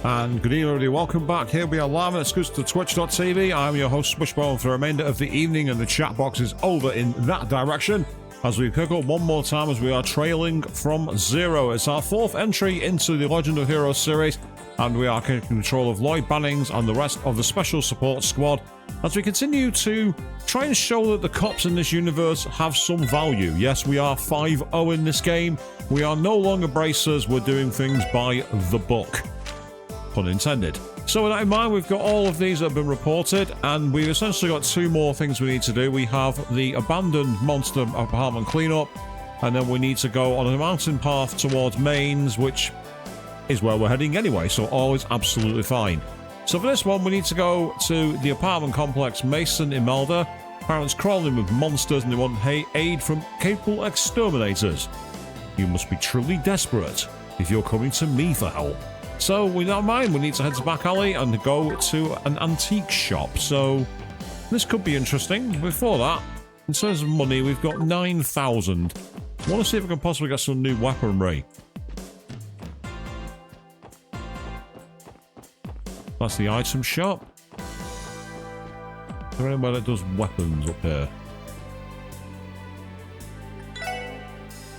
And good evening, everybody. Welcome back. Here we are live and exclusive to twitch.tv. I'm your host, Swishbone, for the remainder of the evening, and the chat box is over in that direction as we pick up one more time as we are trailing from zero. It's our fourth entry into the Legend of Heroes series, and we are in control of Lloyd Bannings and the rest of the special support squad as we continue to try and show that the cops in this universe have some value. Yes, we are 5-0 in this game. We are no longer bracers. We're doing things by the book. Pun intended. So with that in mind, we've got all of these that have been reported, and we've essentially got two more things we need to do. We have the abandoned monster apartment cleanup, and then we need to go on a mountain path towards Mains, which is where we're heading anyway, so all is absolutely fine. So for this one, we need to go to the apartment complex Mason Imelda. Parents crawling with monsters, and they want aid from capable exterminators. You must be truly desperate if you're coming to me for help. So, with that in mind, we need to head to back alley and go to an antique shop. So, this could be interesting. Before that, in terms of money, we've got 9,000. I want to see if we can possibly get some new weaponry. That's the item shop. Is there anywhere that does weapons up here?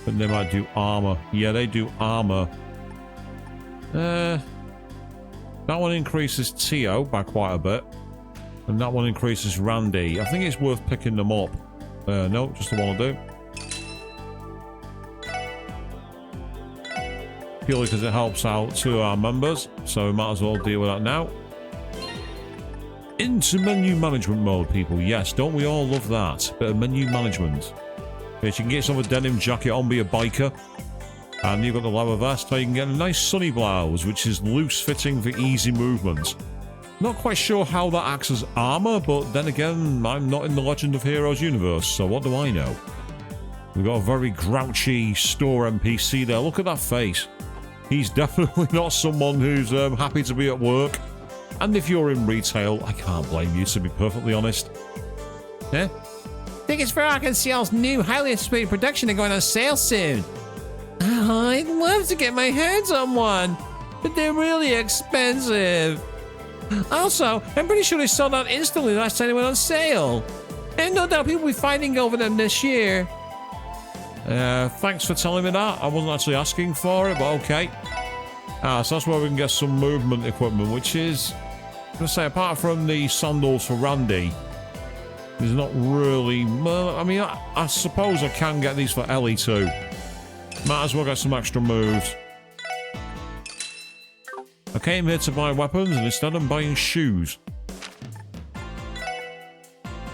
But they might do armor. Yeah, they do armor. That one increases Tio by quite a bit, and that one increases Randy. I think it's worth picking them up. No, just the one will do. Purely because it helps out two of our members, so we might as well deal with that now. Into menu management mode, people. Yes, don't we all love that? Bit of menu management. Yes, you can get yourself a denim jacket on, be a biker. And you've got the leather vest, so you can get a nice sunny blouse, which is loose fitting for easy movement. Not quite sure how that acts as armor, but then again, I'm not in the Legend of Heroes universe, so what do I know? We've got a very grouchy store NPC there. Look at that face. He's definitely not someone who's happy to be at work. And if you're in retail, I can't blame you, to be perfectly honest. Huh? Tickets for Arkansas's new highly anticipated production are going on sale soon. Oh, I'd love to get my hands on one, but they're really expensive. Also, I'm pretty sure they sold out instantly last time they went on sale. And no doubt people will be fighting over them this year. Thanks for telling me that. I wasn't actually asking for it, but okay. So that's where we can get some movement equipment, which is, I'm going to say, apart from the sandals for Randy, there's not really... I mean, I suppose I can get these for Ellie too. Might as well get some extra moves. I came here to buy weapons, and instead I'm buying shoes.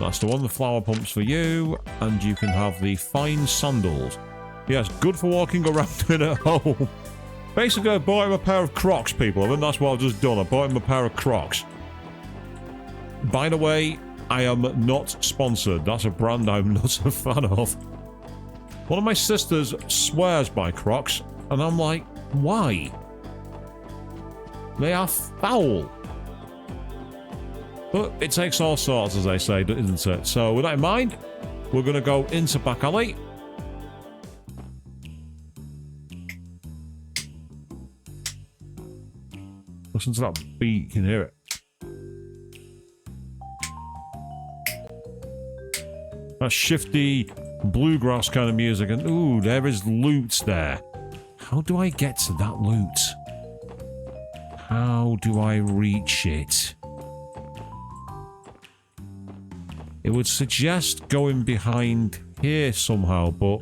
That's the one, the flower pumps for you, and you can have the fine sandals. Yes, good for walking around in at home. Basically, I bought him a pair of Crocs, people. I think that's what I've just done. I bought him a pair of Crocs. By the way, I am not sponsored. That's a brand I'm not a fan of. One of my sisters swears by Crocs, and I'm like, why? They are foul. But it takes all sorts, as they say, isn't it? So with that in mind, we're going to go into back alley. Listen to that beat, you can hear it. That shifty bluegrass kind of music, and ooh, there is loot there. How do I get to that loot? How do I reach it? It would suggest going behind here somehow, but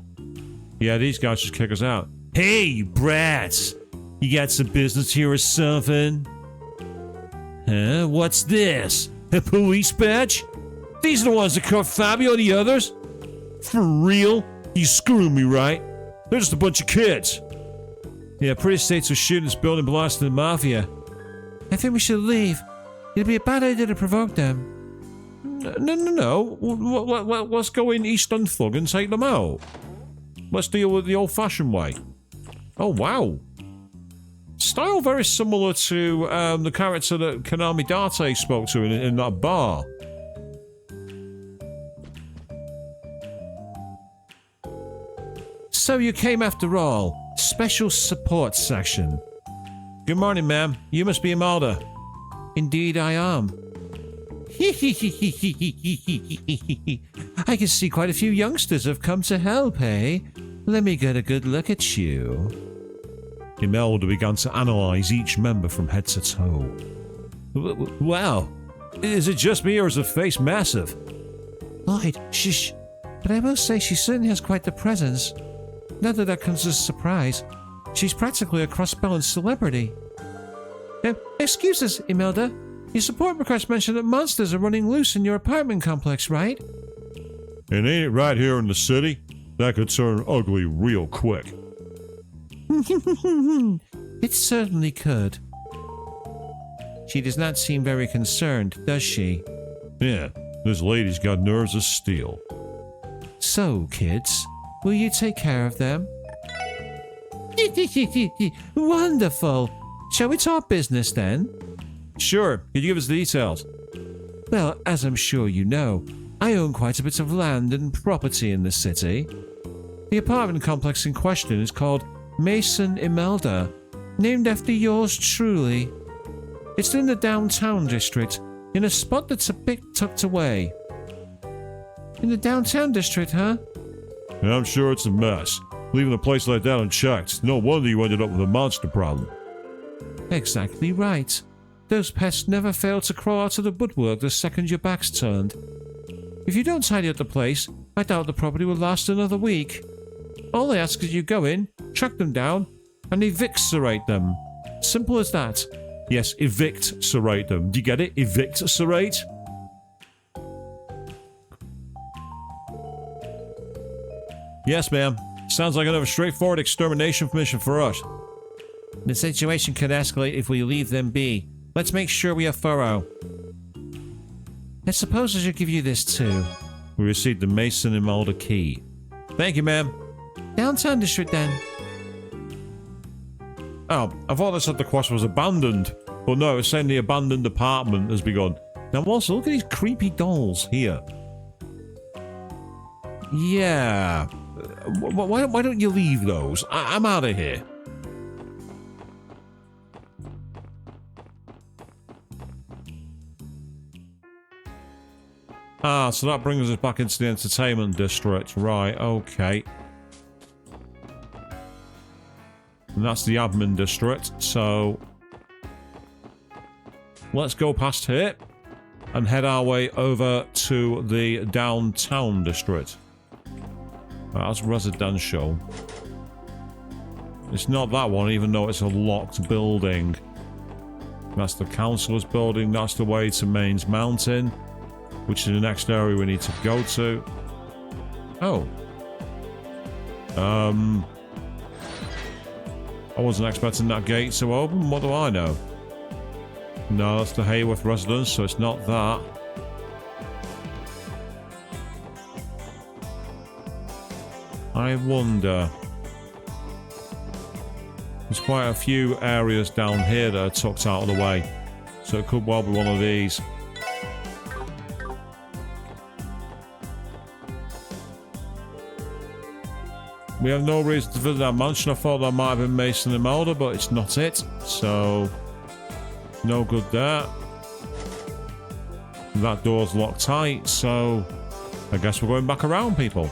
yeah, these guys just kick us out. Hey, brats! You got some business here or something? Huh? What's this? A police badge? These are the ones that caught Fabio and the others? For real? You screwing me, right? They're just a bunch of kids. Yeah, pretty states are shooting this building belongs to the mafia. I think we should leave. It'd be a bad idea to provoke them. No. Let's go in Eastern Thug and take them out. Let's deal with the old-fashioned way. Oh, wow. Style very similar to the character that Konami Date spoke to in that bar. So you came after all. Special support section. Good morning, ma'am. You must be Imelda. Indeed I am. I can see quite a few youngsters have come to help, eh? Let me get a good look at you. Imelda began to analyse each member from head to toe. Wow. Is it just me or is her face massive? Lloyd, shh. But I will say she certainly has quite the presence. Not that that comes as a surprise. She's practically a cross-balanced celebrity. Excuse us, Imelda. Your support request mentioned that monsters are running loose in your apartment complex, right? And ain't it right here in the city? That could turn ugly real quick. It certainly could. She does not seem very concerned, does she? Yeah, this lady's got nerves of steel. So, kids, will you take care of them? Wonderful! Shall we talk business then? Sure, could you give us the details? Well, as I'm sure you know, I own quite a bit of land and property in the city. The apartment complex in question is called Mason Imelda, named after yours truly. It's in the downtown district, in a spot that's a bit tucked away. In the downtown district, huh? And I'm sure it's a mess. Leaving a place like that unchecked. No wonder you ended up with a monster problem. Exactly right. Those pests never fail to crawl out of the woodwork the second your back's turned. If you don't tidy up the place, I doubt the property will last another week. All I ask is you go in, track them down, and eviscerate them. Simple as that. Yes, evict-cerate them. Do you get it? Evict-cerate? Yes, ma'am. Sounds like another straightforward extermination mission for us. The situation could escalate if we leave them be. Let's make sure we are thorough. I suppose I should give you this too. We received the Mason Imelda key. Thank you, ma'am. Downtown district then. Oh, I thought that said the quest was abandoned. But no, it's saying the abandoned apartment has begun. Now also, look at these creepy dolls here. Yeah. Why don't you leave those? I'm out of here. Ah, so that brings us back into the entertainment district. Right, okay. And that's the admin district, so let's go past here and head our way over to the downtown district. That's residential. It's not that one, even though it's a locked building. That's the councillor's building. That's the way to Maine's Mountain, which is the next area we need to go to. Oh. I wasn't expecting that gate to open. What do I know? No, that's the Hayworth residence, so it's not that. I wonder. There's quite a few areas down here that are tucked out of the way, so it could well be one of these. We have no reason to visit that mansion. I thought that might have been Mason Imelda, but it's not it. So, no good there. That door's locked tight, so I guess we're going back around, people.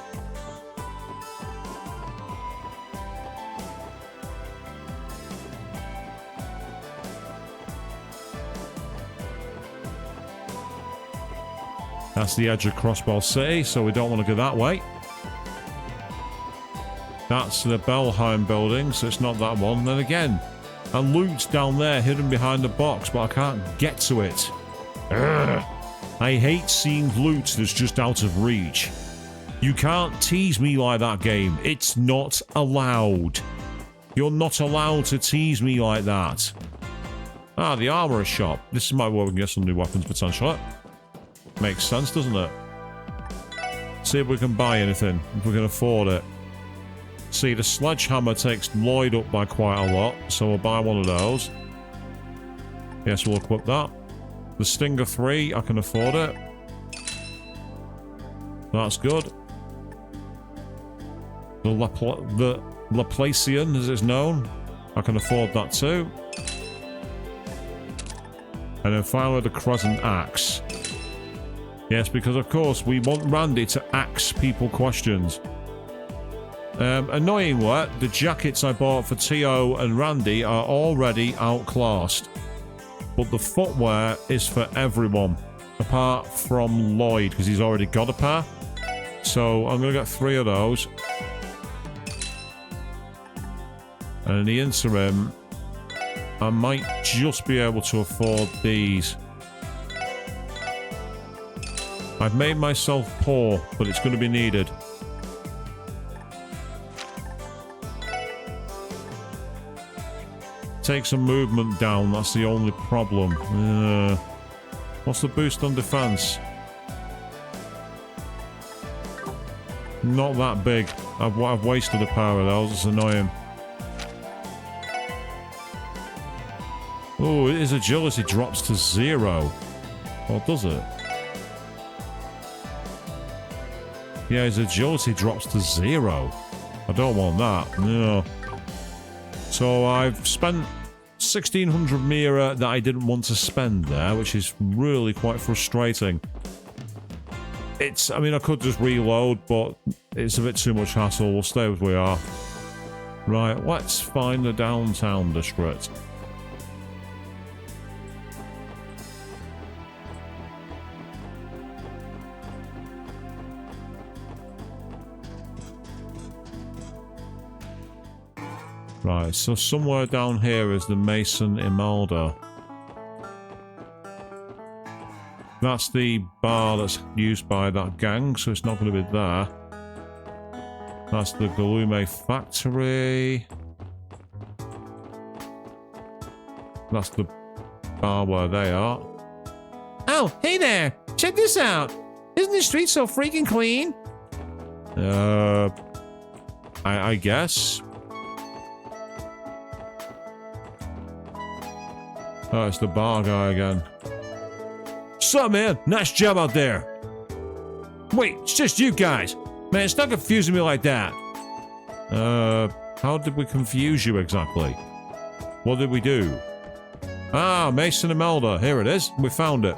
That's the edge of Crossbell City, so we don't want to go that way. That's the Bellheim building, so it's not that one. Then again, a loot's down there hidden behind the box, but I can't get to it. Ugh. I hate seeing loot that's just out of reach. You can't tease me like that, game. It's not allowed. You're not allowed to tease me like that. Ah, the armourer shop. This is my way we can get some new weapons potentially. Makes sense, doesn't it? See if we can buy anything, if we can afford it. See, the sledgehammer takes Lloyd up by quite a lot, so we'll buy one of those. Yes, we'll equip that. The Stinger 3, I can afford it. That's good. The Laplacian, as it's known, I can afford that too. And then finally the crescent axe. Yes, because of course we want Randy to ask people questions. Annoyingly, the jackets I bought for Tio and Randy are already outclassed. But the footwear is for everyone, apart from Lloyd, because he's already got a pair. So I'm going to get 3 of those. And in the interim, I might just be able to afford these. I've made myself poor, but it's going to be needed. Take some movement down, that's the only problem. What's the boost on defense? Not that big. I've wasted a pair of those, it's annoying. Oh, his agility drops to 0. Or does it? Yeah, his agility drops to 0. I don't want that, no. So I've spent 1600 Mira that I didn't want to spend there, which is really quite frustrating. I mean, I could just reload, but it's a bit too much hassle. We'll stay as we are. Right, let's find the downtown district. Right, so somewhere down here is the Mason Imelda. That's the bar that's used by that gang, so it's not going to be there. That's the Galume factory. That's the bar where they are. Oh, hey there! Check this out! Isn't the street so freaking clean? I guess. Oh, it's the bar guy again. Sup, man? Nice job out there. Wait, it's just you guys. Man, stop confusing me like that. How did we confuse you exactly? What did we do? Ah, Mason Imelda. Here it is. We found it.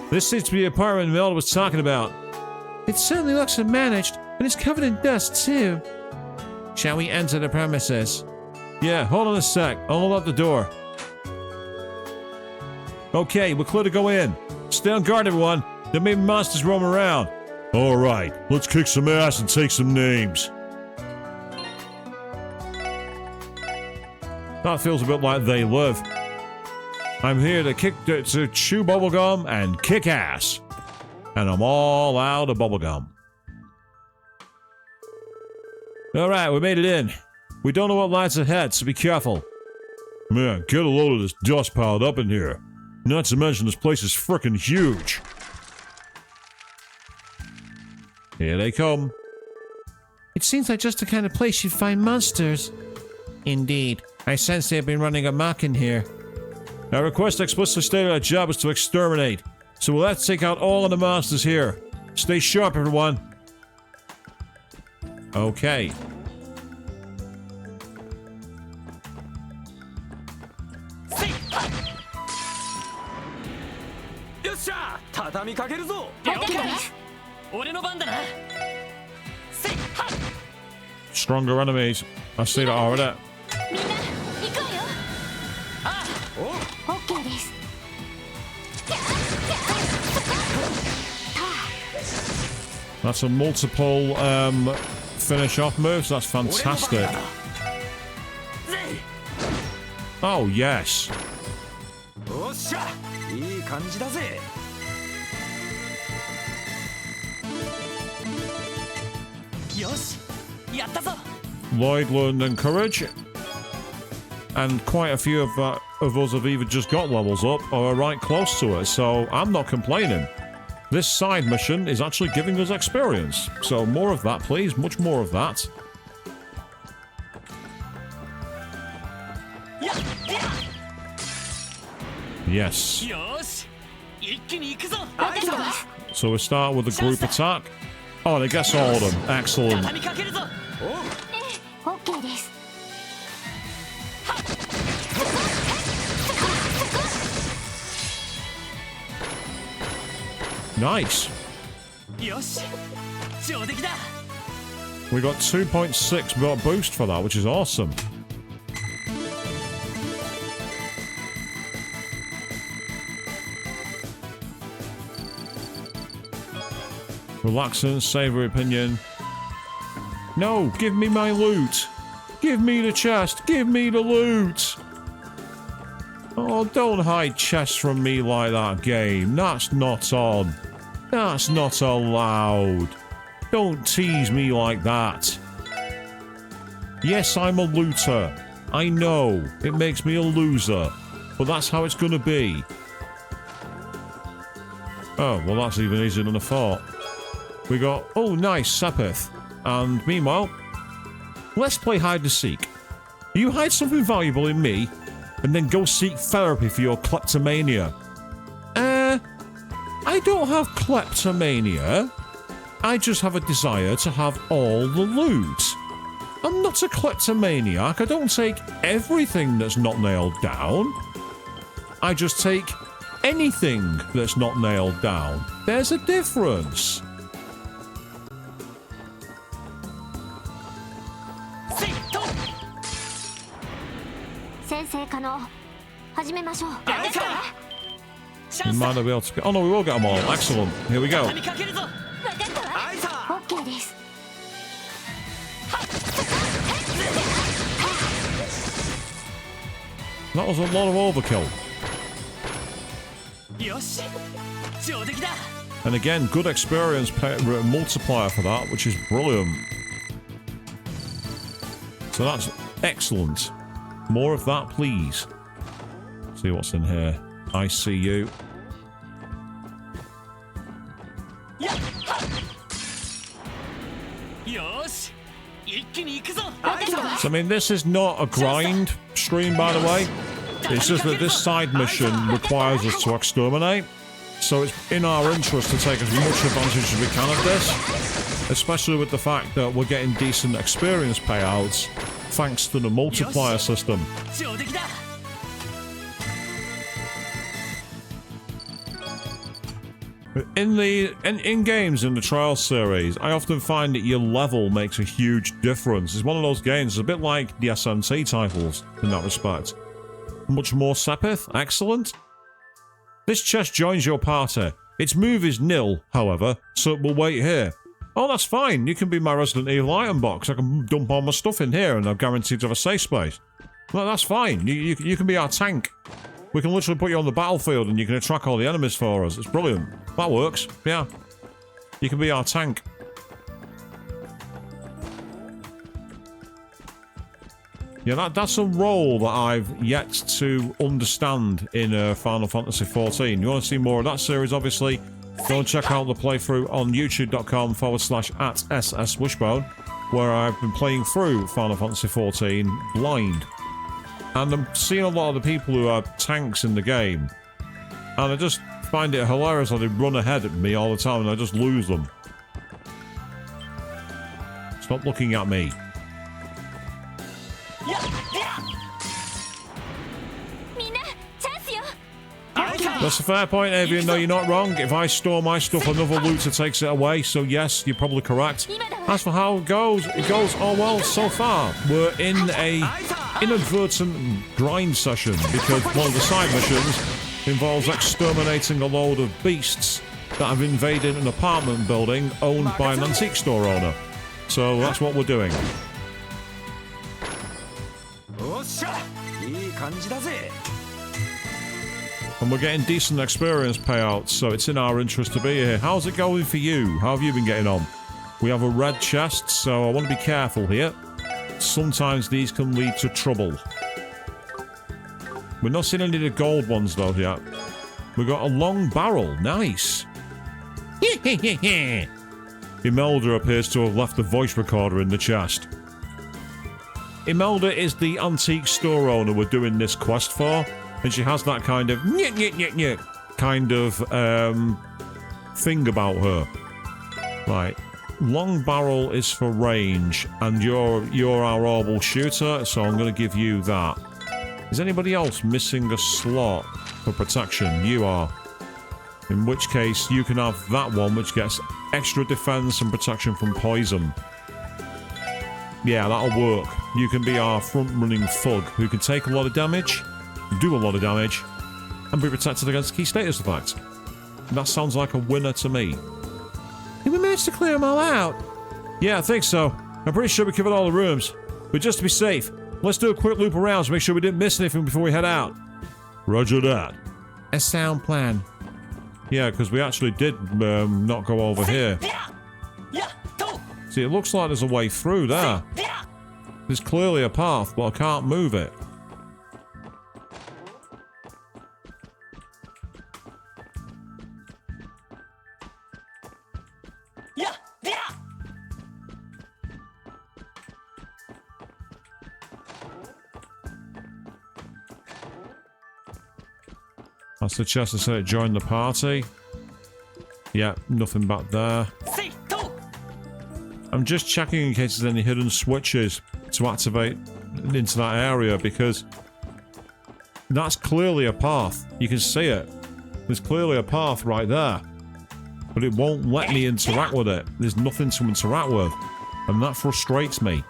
This seems to be the apartment Imelda was talking about. It certainly looks unmanaged, and it's covered in dust, too. Shall we enter the premises? Yeah, hold on a sec. I'll unlock the door. Okay, we're clear to go in. Stay on guard, everyone. There may be monsters roaming around. Alright, let's kick some ass and take some names. That feels a bit like They Live. I'm here to chew bubblegum and kick ass. And I'm all out of bubblegum. Alright, we made it in. We don't know what lies ahead, so be careful. Man, get a load of this dust piled up in here. Not to mention this place is frickin' huge. Here they come. It seems like just the kind of place you'd find monsters. Indeed. I sense they've been running amok in here. Our request explicitly stated our job is to exterminate. So we'll have to take out all of the monsters here. Stay sharp, everyone. Okay. Stronger enemies. I see that already. That's a multiple finish off moves. That's fantastic. Oh, yes. Lloyd learned encourage, and quite a few of us have either just got levels up or are right close to it, so I'm not complaining. This side mission is actually giving us experience, so more of that, please. Much more of that. Yes. So we start with a group attack. Oh, and I guess all of them. Excellent. Nice. よし上出来だ We got 2.6 boost for that, which is awesome. Relaxing, savory opinion. No, give me my loot. Give me the chest. Give me the loot. Oh, don't hide chests from me like that, game. That's not on. That's not allowed. Don't tease me like that. Yes, I'm a looter. I know. It makes me a loser. But that's how it's gonna be. Oh, well that's even easier than I thought. We got... Oh, nice, Sepith. And meanwhile, let's play hide and seek. You hide something valuable in me, and then go seek therapy for your kleptomania. I don't have kleptomania. I just have a desire to have all the loot. I'm not a kleptomaniac. I don't take everything that's not nailed down. I just take anything that's not nailed down. There's a difference. 先生可能始めましょう。 We might not be able to get... Oh no, we will get them all. Excellent. Here we go. わかったわ。OK です。 That was a lot of overkill. よし上出来だ And again, good experience multiplier for that, which is brilliant. So that's excellent. More of that, please. See what's in here. I see you. やっよし一気に行くぞ So, I mean, this is not a grind stream, by the way. It's just that this side mission requires us to exterminate. So it's in our interest to take as much advantage as we can of this. Especially with the fact that we're getting decent experience payouts thanks to the multiplier system. 上出来だ In games in the Trial series, I often find that your level makes a huge difference. It's one of those games, it's a bit like the SMT titles in that respect. Much more Sepith, excellent. This chest joins your party. Its move is nil, however, so it will wait here. Oh, that's fine. You can be my Resident Evil item box. I can dump all my stuff in here and I'm guaranteed to have a safe space. Well, that's fine. You can be our tank. We can literally put you on the battlefield and you can attract all the enemies for us. It's brilliant. That works. Yeah. You can be our tank. Yeah, that's a role that I've yet to understand in Final Fantasy XIV. You want to see more of that series, obviously, go and check out the playthrough on youtube.com/@sswishbone, where I've been playing through Final Fantasy XIV blind. And I'm seeing a lot of the people who are tanks in the game. And I just find it hilarious how they run ahead at me all the time and I just lose them. Stop looking at me. That's a fair point, Avian. No, you're not wrong. If I store my stuff, another looter takes it away. So yes, you're probably correct. As for how it goes oh well so far. We're in a inadvertent grind session because one of the side missions involves exterminating a load of beasts that have invaded an apartment building owned by an antique store owner. So that's what we're doing. おっしゃいい感じだぜ And we're getting decent experience payouts, so it's in our interest to be here. How's it going for you? How have you been getting on? We have a red chest, so I want to be careful here. Sometimes these can lead to trouble. We're not seeing any of the gold ones, though, yet. We've got a long barrel. Nice. Imelda appears to have left the voice recorder in the chest. Imelda is the antique store owner we're doing this quest for. And she has that kind of kind of thing about her. Right. Long barrel is for range, and you're our orbital shooter, so I'm going to give you that. Is anybody else missing a slot for protection? You are. In which case, you can have that one, which gets extra defense and protection from poison. Yeah, that'll work. You can be our front-running thug who can take a lot of damage, do a lot of damage, and be protected against key status effects. That sounds like a winner to me. Did we manage to clear them all out? Yeah, I think so. I'm pretty sure we covered all the rooms. But just to be safe, let's do a quick loop around to make sure we didn't miss anything before we head out. Roger that. A sound plan. Yeah, because we actually did not go over here. See, it looks like there's a way through there. There's clearly a path, but I can't move it. That's the chest that said join the party. Yeah, nothing back there. I'm just checking in case there's any hidden switches to activate into that area, because that's clearly a path. You can see it. There's clearly a path right there. But it won't let me interact with it. There's nothing to interact with. And that frustrates me.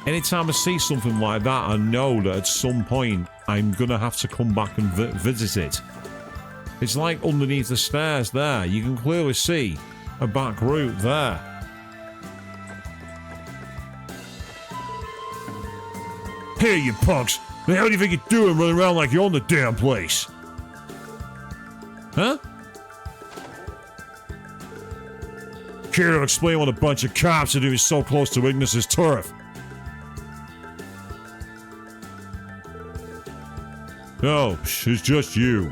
Anytime I see something like that, I know that at some point I'm gonna have to come back and visit it. It's like underneath the stairs there. You can clearly see a back route there. Here, you punks! The hell do you think you're doing running around like you own the damn place? Huh? Care to explain what a bunch of cops are doing so close to Ignis's turf? Oh, it's just you.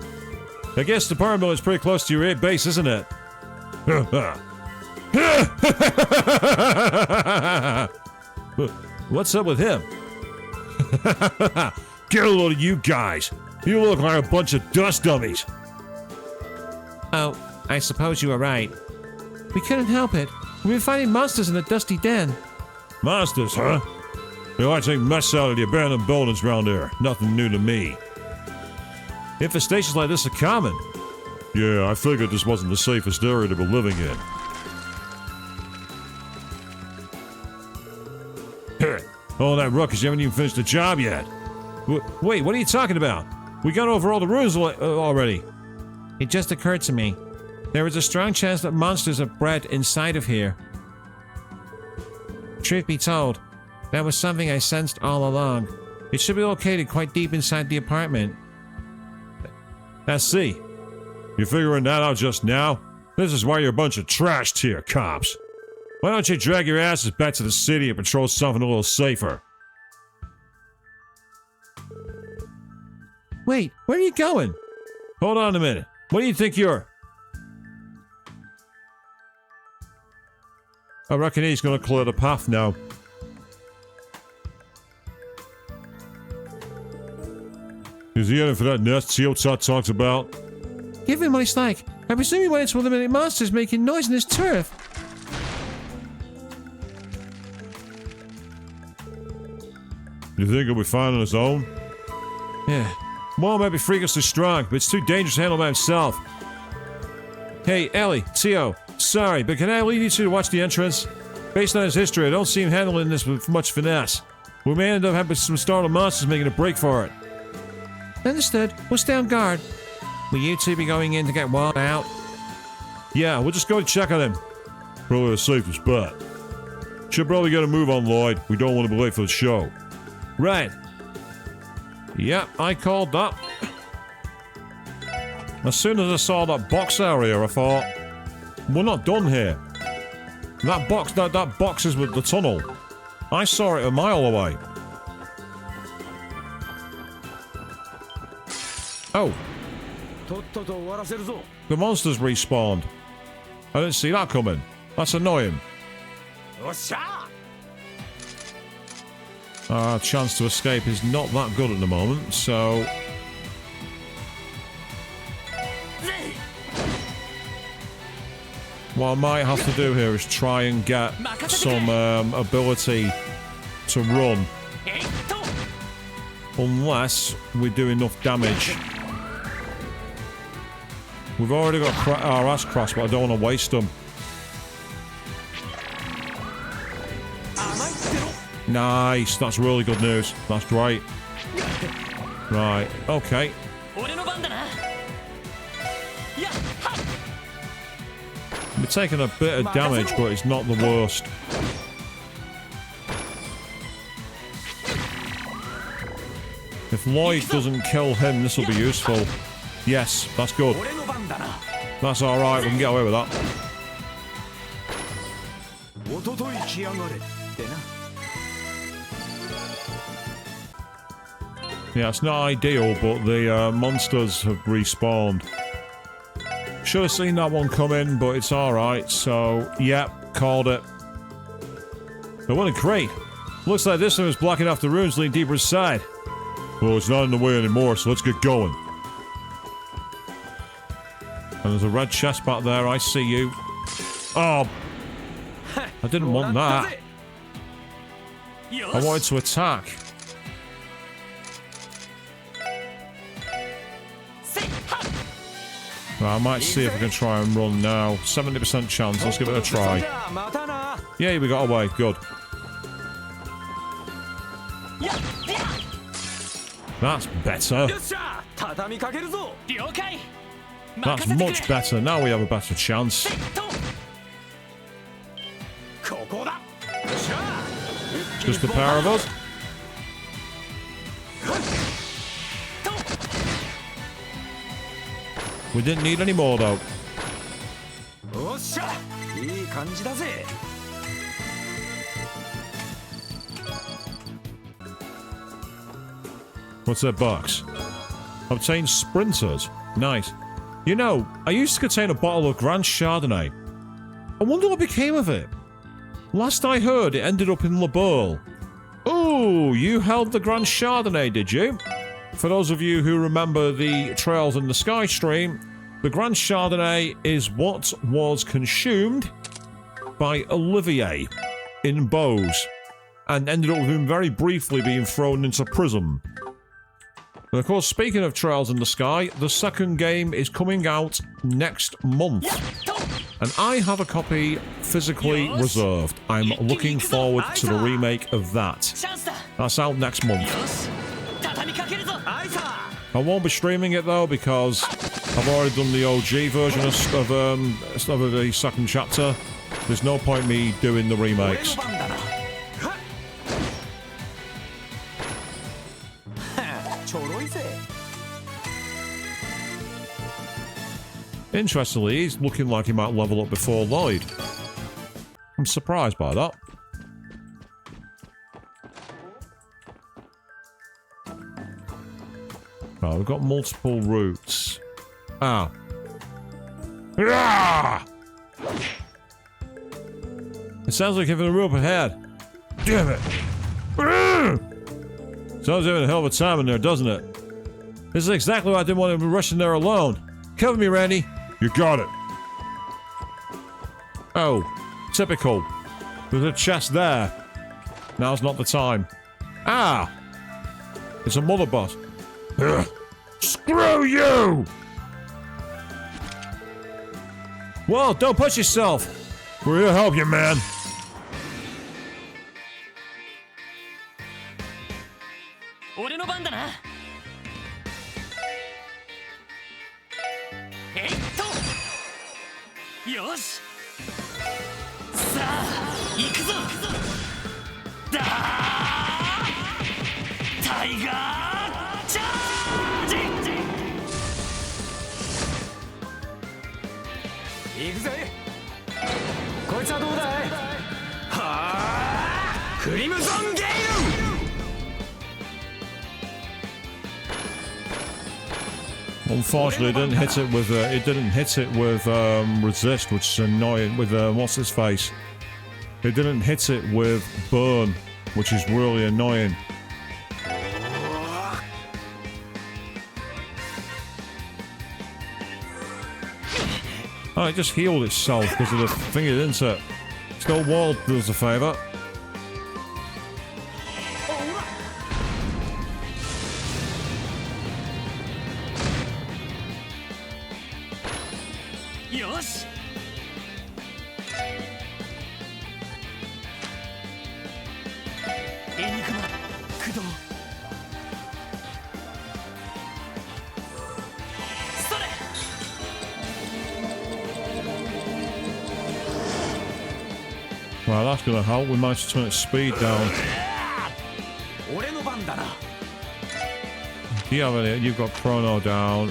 I guess the pyramid is pretty close to your base, isn't it? What's up with him? Get a load of you guys. You look like a bunch of dust dummies. Oh, I suppose you were right. We couldn't help it. We've been fighting monsters in the dusty den. Monsters, huh? They like to take mess out of the abandoned buildings around here. Nothing new to me. Infestations like this are common. Yeah, I figured this wasn't the safest area to be living in. All that ruckus, you haven't even finished the job yet. Wait, what are you talking about? We got over all the rules already. It just occurred to me. There is a strong chance that monsters are bred inside of here. Truth be told, that was something I sensed all along. It should be located quite deep inside the apartment. I see. You're figuring that out just now? This is why you're a bunch of trash tier cops. Why don't you drag your asses back to the city and patrol something a little safer? Wait, where are you going? Hold on a minute. What do you think you're... I reckon he's gonna clear the path now. Is he heading for that nest Teotat talks about? Give him what he's like. I presume he wanted to eliminate monsters making noise in his turf. You think he'll be fine on his own? Yeah. Maul might be freakishly strong, but it's too dangerous to handle by himself. Hey, Ellie, Teo, sorry, but can I leave you two to watch the entrance? Based on his history, I don't see him handling this with much finesse. We may end up having some startled monsters making a break for it. Understood. We'll stay on guard. Will you two be going in to get Walt out? Yeah, we'll just go and check on him. Probably the safest bet. Should probably get a move on, Lloyd. We don't want to be late for the show. Right. Yep, I called that. As soon as I saw that box area, I thought, we're not done here. That box is with the tunnel. I saw it a mile away. Oh. The monsters respawned. I didn't see that coming. That's annoying. Our chance to escape is not that good at the moment, so... What I might have to do here is try and get some ability to run. Unless we do enough damage. We've already got our ass crossed, but I don't want to waste them. Nice. That's really good news. That's great. Right. Okay. We're taking a bit of damage, but it's not the worst. If Lloyd doesn't kill him, this will be useful. Yes, that's good. That's alright, we can get away with that. Yeah, it's not ideal, but the monsters have respawned. Should have seen that one coming, but it's alright, so, yep, called it. But what a great. Looks like this one is blocking off the ruins leading deeper inside. Well, it's not in the way anymore, so let's get going. And there's a red chest back there, I see you. Oh! I didn't want that. I wanted to attack. Well, I might see if I can try and run now. 70% chance, let's give it a try. Yeah, we got away, good. That's better. That's much better. Now we have a better chance. Just the pair of us. We didn't need any more though. What's that box? Obtain sprinters. Nice. You know, I used to contain a bottle of Grand Chardonnay. I wonder what became of it. Last I heard, it ended up in Le Bourg. Oh, you held the Grand Chardonnay, did you? For those of you who remember the Trails in the Sky stream, the Grand Chardonnay is what was consumed by Olivier in Bose and ended up with him very briefly being thrown into prison. And of course, speaking of Trails in the Sky, the second game is coming out next month. And I have a copy physically reserved. I'm looking forward to the remake of that. That's out next month. I won't be streaming it though because I've already done the OG version of the second chapter. There's no point me doing the remakes. Interestingly, he's looking like he might level up before Lloyd. I'm surprised by that. Oh, we've got multiple routes. Ah. It sounds like having a rope ahead. Damn it. Sounds having a hell of a time in there, doesn't it? This is exactly why I didn't want to be rushing there alone. Cover me, Randy. You got it. Oh, typical. There's a chest there. Now's not the time. Ah! It's a mother boss. Ugh. Screw you! Well, don't push yourself. We're here to help you, man. Unfortunately, it didn't hit it with resist, which is annoying. With what's his face? It didn't hit it with burn, which is really annoying. Oh, it just healed itself because of the thing, didn't it? Still, wall does a favour. Well, that's going to help. We managed to turn its speed down. 俺の番だな Do you have any? You've got chrono down.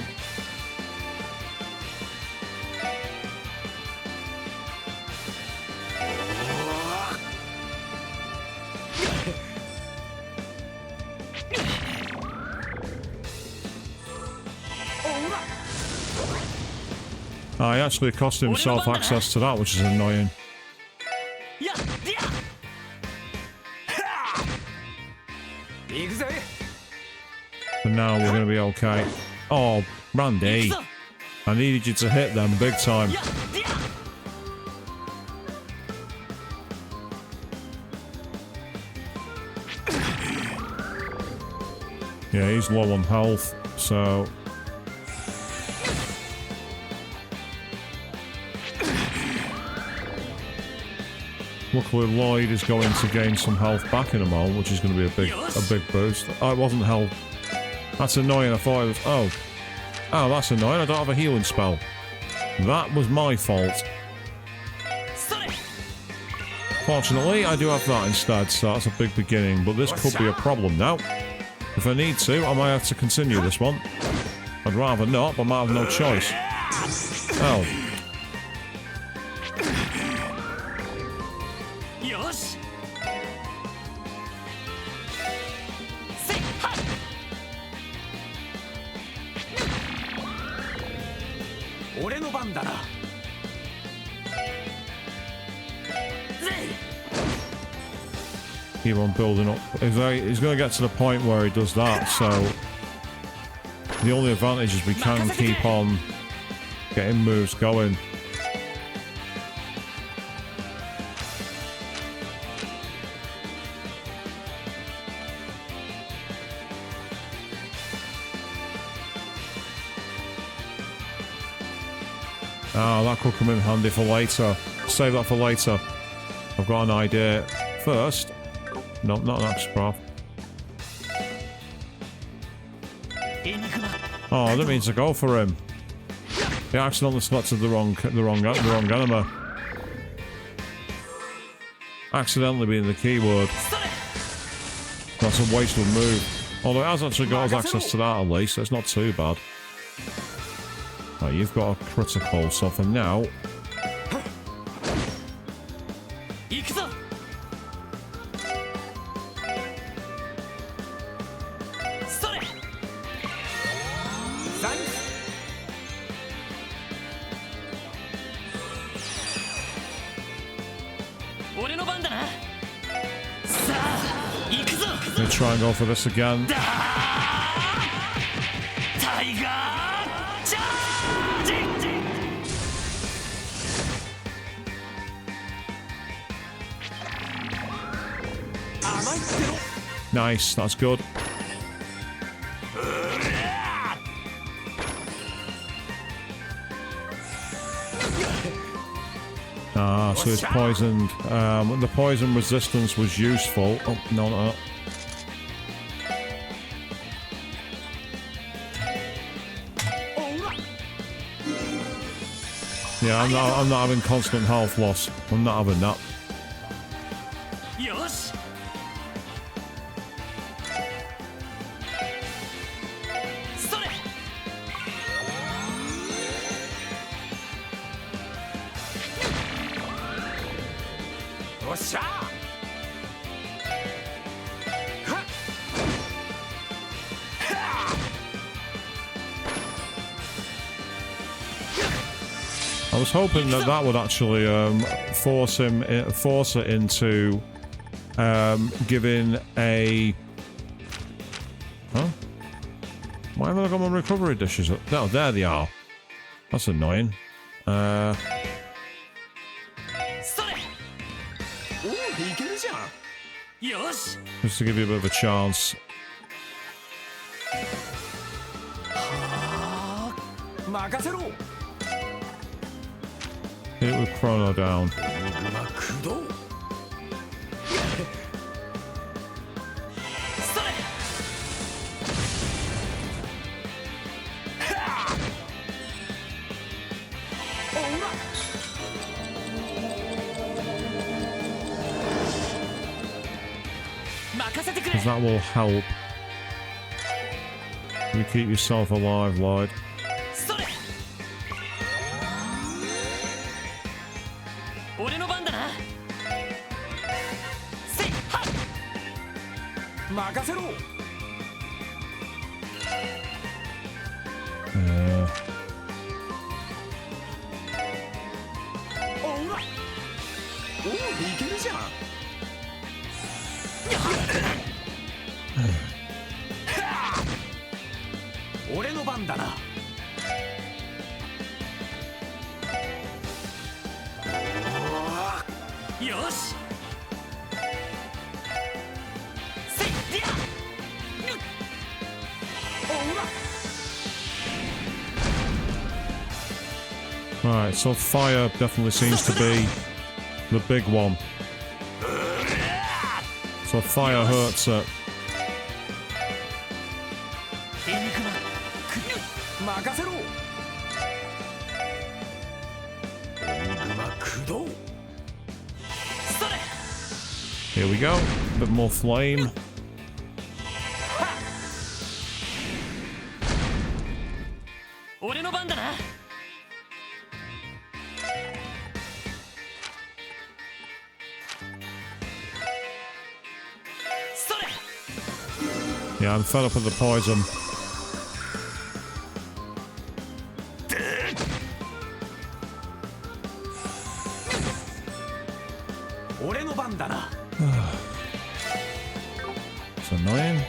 He actually cost himself access to that, which is annoying. いやいや行くぜ But now we're going to be okay. Oh, Randy. I needed you to hit them big time. いやいや Yeah, he's low on health, so... Luckily, Lloyd is going to gain some health back in a moment, which is going to be a big boost. Oh, it wasn't health. That's annoying. I thought it was... Oh. Oh, that's annoying. I don't have a healing spell. That was my fault. Fortunately, I do have that instead, so that's a big beginning. But this could be a problem now. If I need to, I might have to continue this one. I'd rather not, but I might have no choice. Oh. よしせっは俺の番だなぜ Keep on building up. He's going to get to the point where he does that, so... The only advantage is we can keep on getting moves going. Ah, that could come in handy for later. Save that for later. I've got an idea. First... No, not an axe craft. Oh, I didn't mean to go for him. He accidentally selected the wrong enemy. Accidentally being the keyword. That's a wasted move. Although it has actually got us access to that at least, so it's not too bad. Right, you've got a critical, so for now... Gonna try and go for this again. Nice, that's good. Ah, so it's poisoned. The poison resistance was useful. Oh, no. Yeah, I'm not having constant health loss. I'm not having that. I was hoping that would actually force it into giving a... Huh? Why haven't I got my recovery dishes up? Oh, there they are. That's annoying. Just to give you a bit of a chance. Hit it with chrono down. because that will help. You keep yourself alive, Lloyd. それ俺の番だなせいはっ任せろ おうわおういけるじゃん俺の番だなよしせいりゃ Alright, so fire definitely seems to be the big one. So fire hurts it. エニグマ任せろエニグマ駆動 それ Here we go. A bit more flame. 俺の番だな Yeah, I'm fed up with the poison. 俺の番だな It's annoying.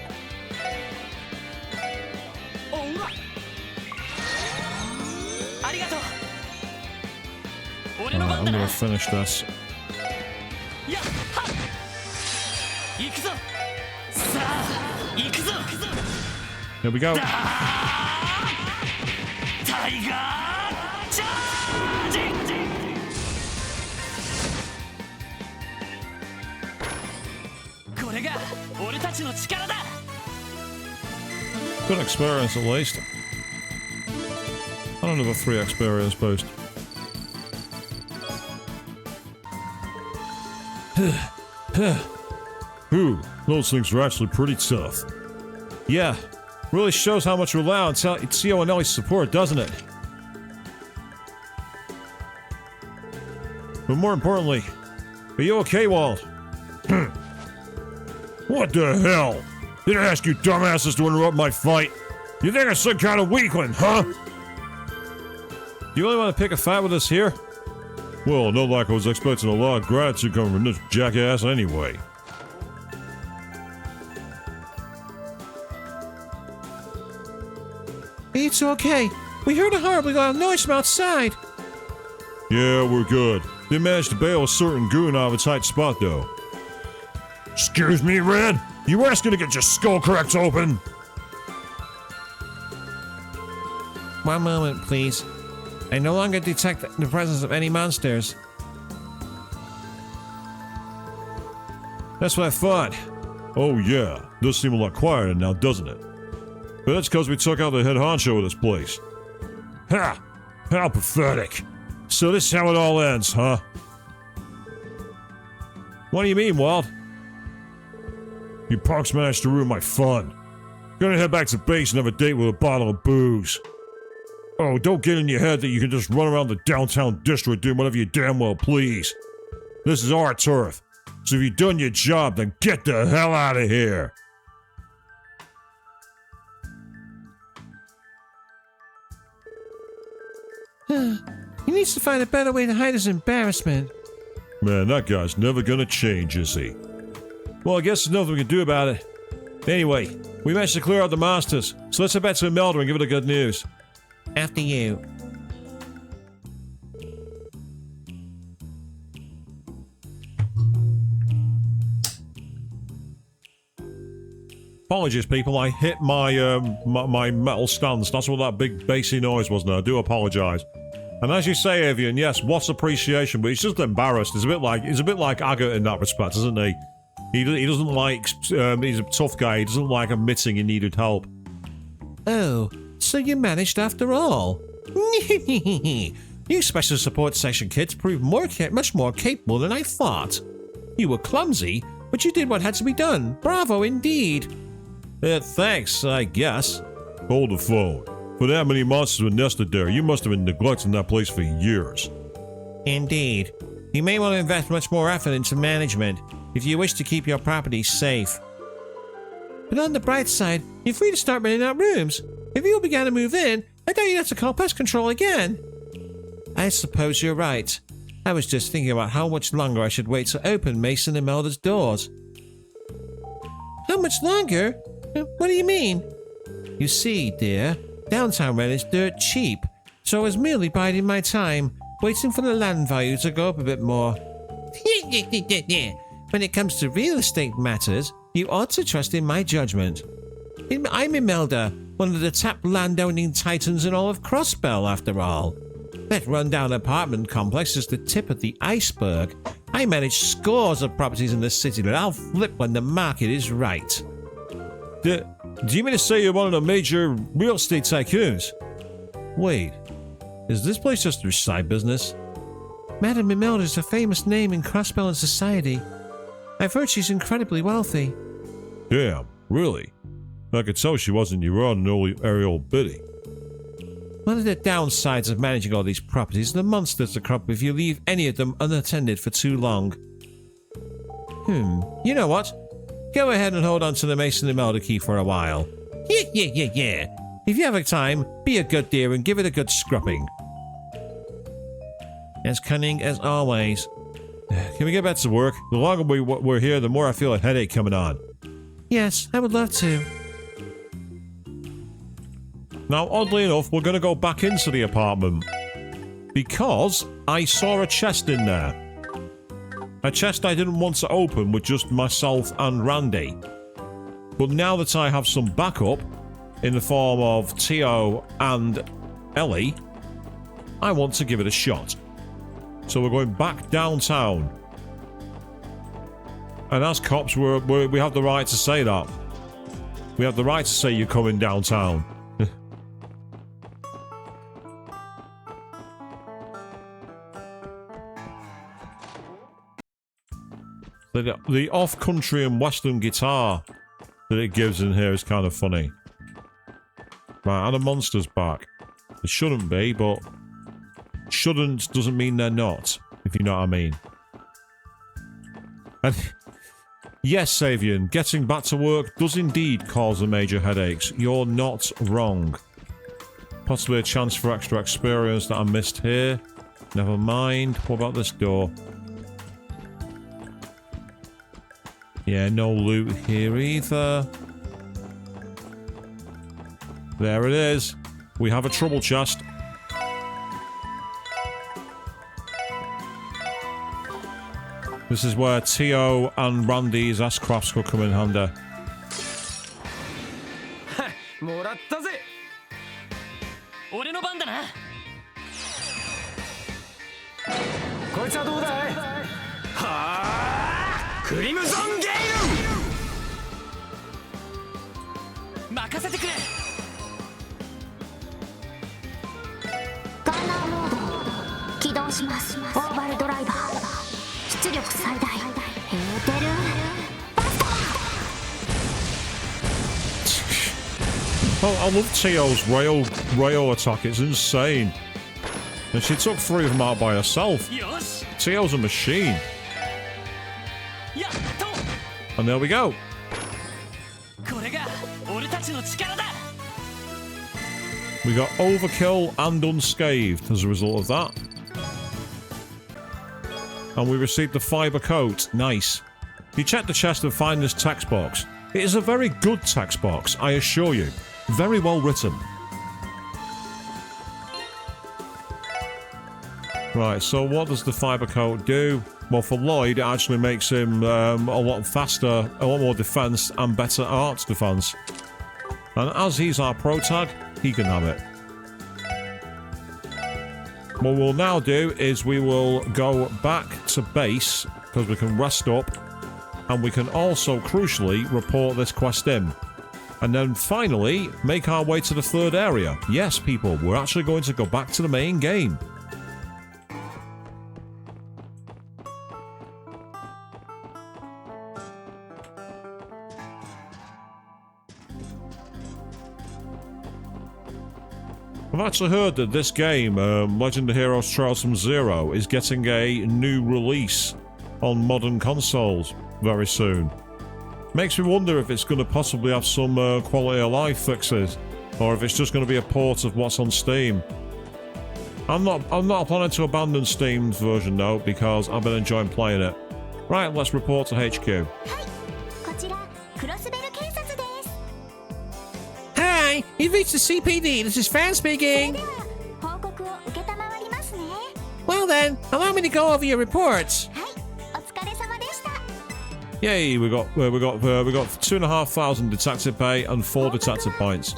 おうわありがとう俺 Alright, の I'm 番だ gonna な finish this. やっはっ行くぞさあ行くぞ Here we go. タイガーチャージ これが俺たちの力だ Good experience at least. And another 3 experience boost. Ooh, those things are actually pretty tough. Yeah, really shows how much we rely on Tio and Ellie's support, doesn't it? But more importantly, are you okay, Walt? What the hell? Did I ask you dumbasses to interrupt my fight? You think I'm some kind of weakling, huh? Do you really want to pick a fight with us here? Well, not like I was expecting a lot of gratitude coming from this jackass anyway. It's okay. We heard a horribly loud noise from outside. Yeah, we're good. They managed to bail a certain goon out of a tight spot, though. Excuse me, Red? You asking to get your skull cracked open? One moment, please. I no longer detect the presence of any monsters. That's what I thought. Oh yeah, does seem a lot quieter now, doesn't it? But that's because we took out the head honcho of this place. Ha! How pathetic. So this is how it all ends, huh? What do you mean, Walt? You punks managed to ruin my fun. Gonna head back to base and have a date with a bottle of booze. Oh, don't get in your head that you can just run around the downtown district doing whatever you damn well please. This is our turf. So if you've done your job, then get the hell out of here. He needs to find a better way to hide his embarrassment. Man, that guy's never gonna change, is he? Well, I guess there's nothing we can do about it. Anyway, we managed to clear out the monsters, so let's head back to Imelda and give her the good news. After you. Apologies, people. I hit my my metal stance. That's what that big bassy noise was. Now I do apologise. And as you say, Avian, yes, what's appreciation? But he's just embarrassed. He's a bit like Agate in that respect, isn't he? He doesn't like. He's a tough guy. He doesn't like admitting he needed help. Oh, so you managed after all. You special support section kids proved much more capable than I thought. You were clumsy, but you did what had to be done. Bravo indeed. Thanks, I guess. Hold the phone. For that many monsters were nested there, you must have been neglecting that place for years. Indeed. You may want to invest much more effort into management if you wish to keep your property safe. But on the bright side, you're free to start renting out rooms. If you began to move in, I doubt you'd have to call pest control again. I suppose you're right. I was just thinking about how much longer I should wait to open Mason and Melda's doors. How much longer? What do you mean? You see, dear, downtown rent is dirt cheap, so I was merely biding my time, waiting for the land value to go up a bit more. When it comes to real estate matters, you ought to trust in my judgment. I'm Imelda, one of the top landowning titans in all of Crossbell, after all. That rundown apartment complex is the tip of the iceberg. I manage scores of properties in the city that I'll flip when the market is right. Do you mean to say you're one of the major real estate tycoons? Wait, is this place just your side business? Madame Imelda is a famous name in Crossbell and society. I've heard she's incredibly wealthy. Damn, really? I could tell she wasn't your ordinary old biddy. One of the downsides of managing all these properties is the monsters that crop up if you leave any of them unattended for too long. You know what? Go ahead and hold on to the Mason and Imelda key for a while. Yeah. If you have a time, be a good dear and give it a good scrubbing. As cunning as always. Can we get back to work? The longer we're here, the more I feel a headache coming on. Yes, I would love to. Now, oddly enough, we're going to go back into the apartment because I saw a chest in there. A chest I didn't want to open with just myself and Randy. But now that I have some backup in the form of Tio and Ellie, I want to give it a shot. So we're going back downtown. And as cops, we have the right to say that. We have the right to say you're coming downtown. The off-country and western guitar that it gives in here is kind of funny. Right, and the monster's back. It shouldn't be, but shouldn't doesn't mean they're not, if you know what I mean. And yes, Savian, getting back to work does indeed cause the major headaches. You're not wrong. Possibly a chance for extra experience that I missed here. Never mind. What about this door? Yeah, no loot here either. There it is. We have a trouble chest. This is where Tio and Randy's S-Crafts could come in handy. もらったぜ。俺の番だな。こいつはどうだい？はあ、クリムゾンゲイル。任せてくれ。ガンナーモード起動します。オーバルドライバー出力最大。ヘーテルバスター。 Oh, I love Tio's rail attack. It's insane. And she took 3 of them out by herself. よし。 Tio's a machine. やっと。 And there we go. これが俺たちの力だ。 We got overkill and unscathed as a result of that. And we received the fiber coat. Nice. You check the chest and find this text box. It is a very good text box, I assure you. Very well written. Right, so what does the fiber coat do? Well, for Lloyd, it actually makes him a lot faster, a lot more defense, and better arts defense. And as he's our pro tag, he can have it. What we'll now do is we will go back to base, because we can rest up, and we can also, crucially, report this quest in. And then finally, make our way to the 3rd area. Yes, people, we're actually going to go back to the main game. I've actually heard that this game, Legend of Heroes Trails from Zero, is getting a new release on modern consoles very soon. Makes me wonder if it's going to possibly have some quality of life fixes, or if it's just going to be a port of what's on Steam. I'm not planning to abandon Steam's version though, because I've been enjoying playing it. Right, let's report to HQ. Hi, you've reached the CPD. This is Fran speaking. Well then, allow me to go over your reports. Yay, we got 2,500 detective pay and 4 detective points.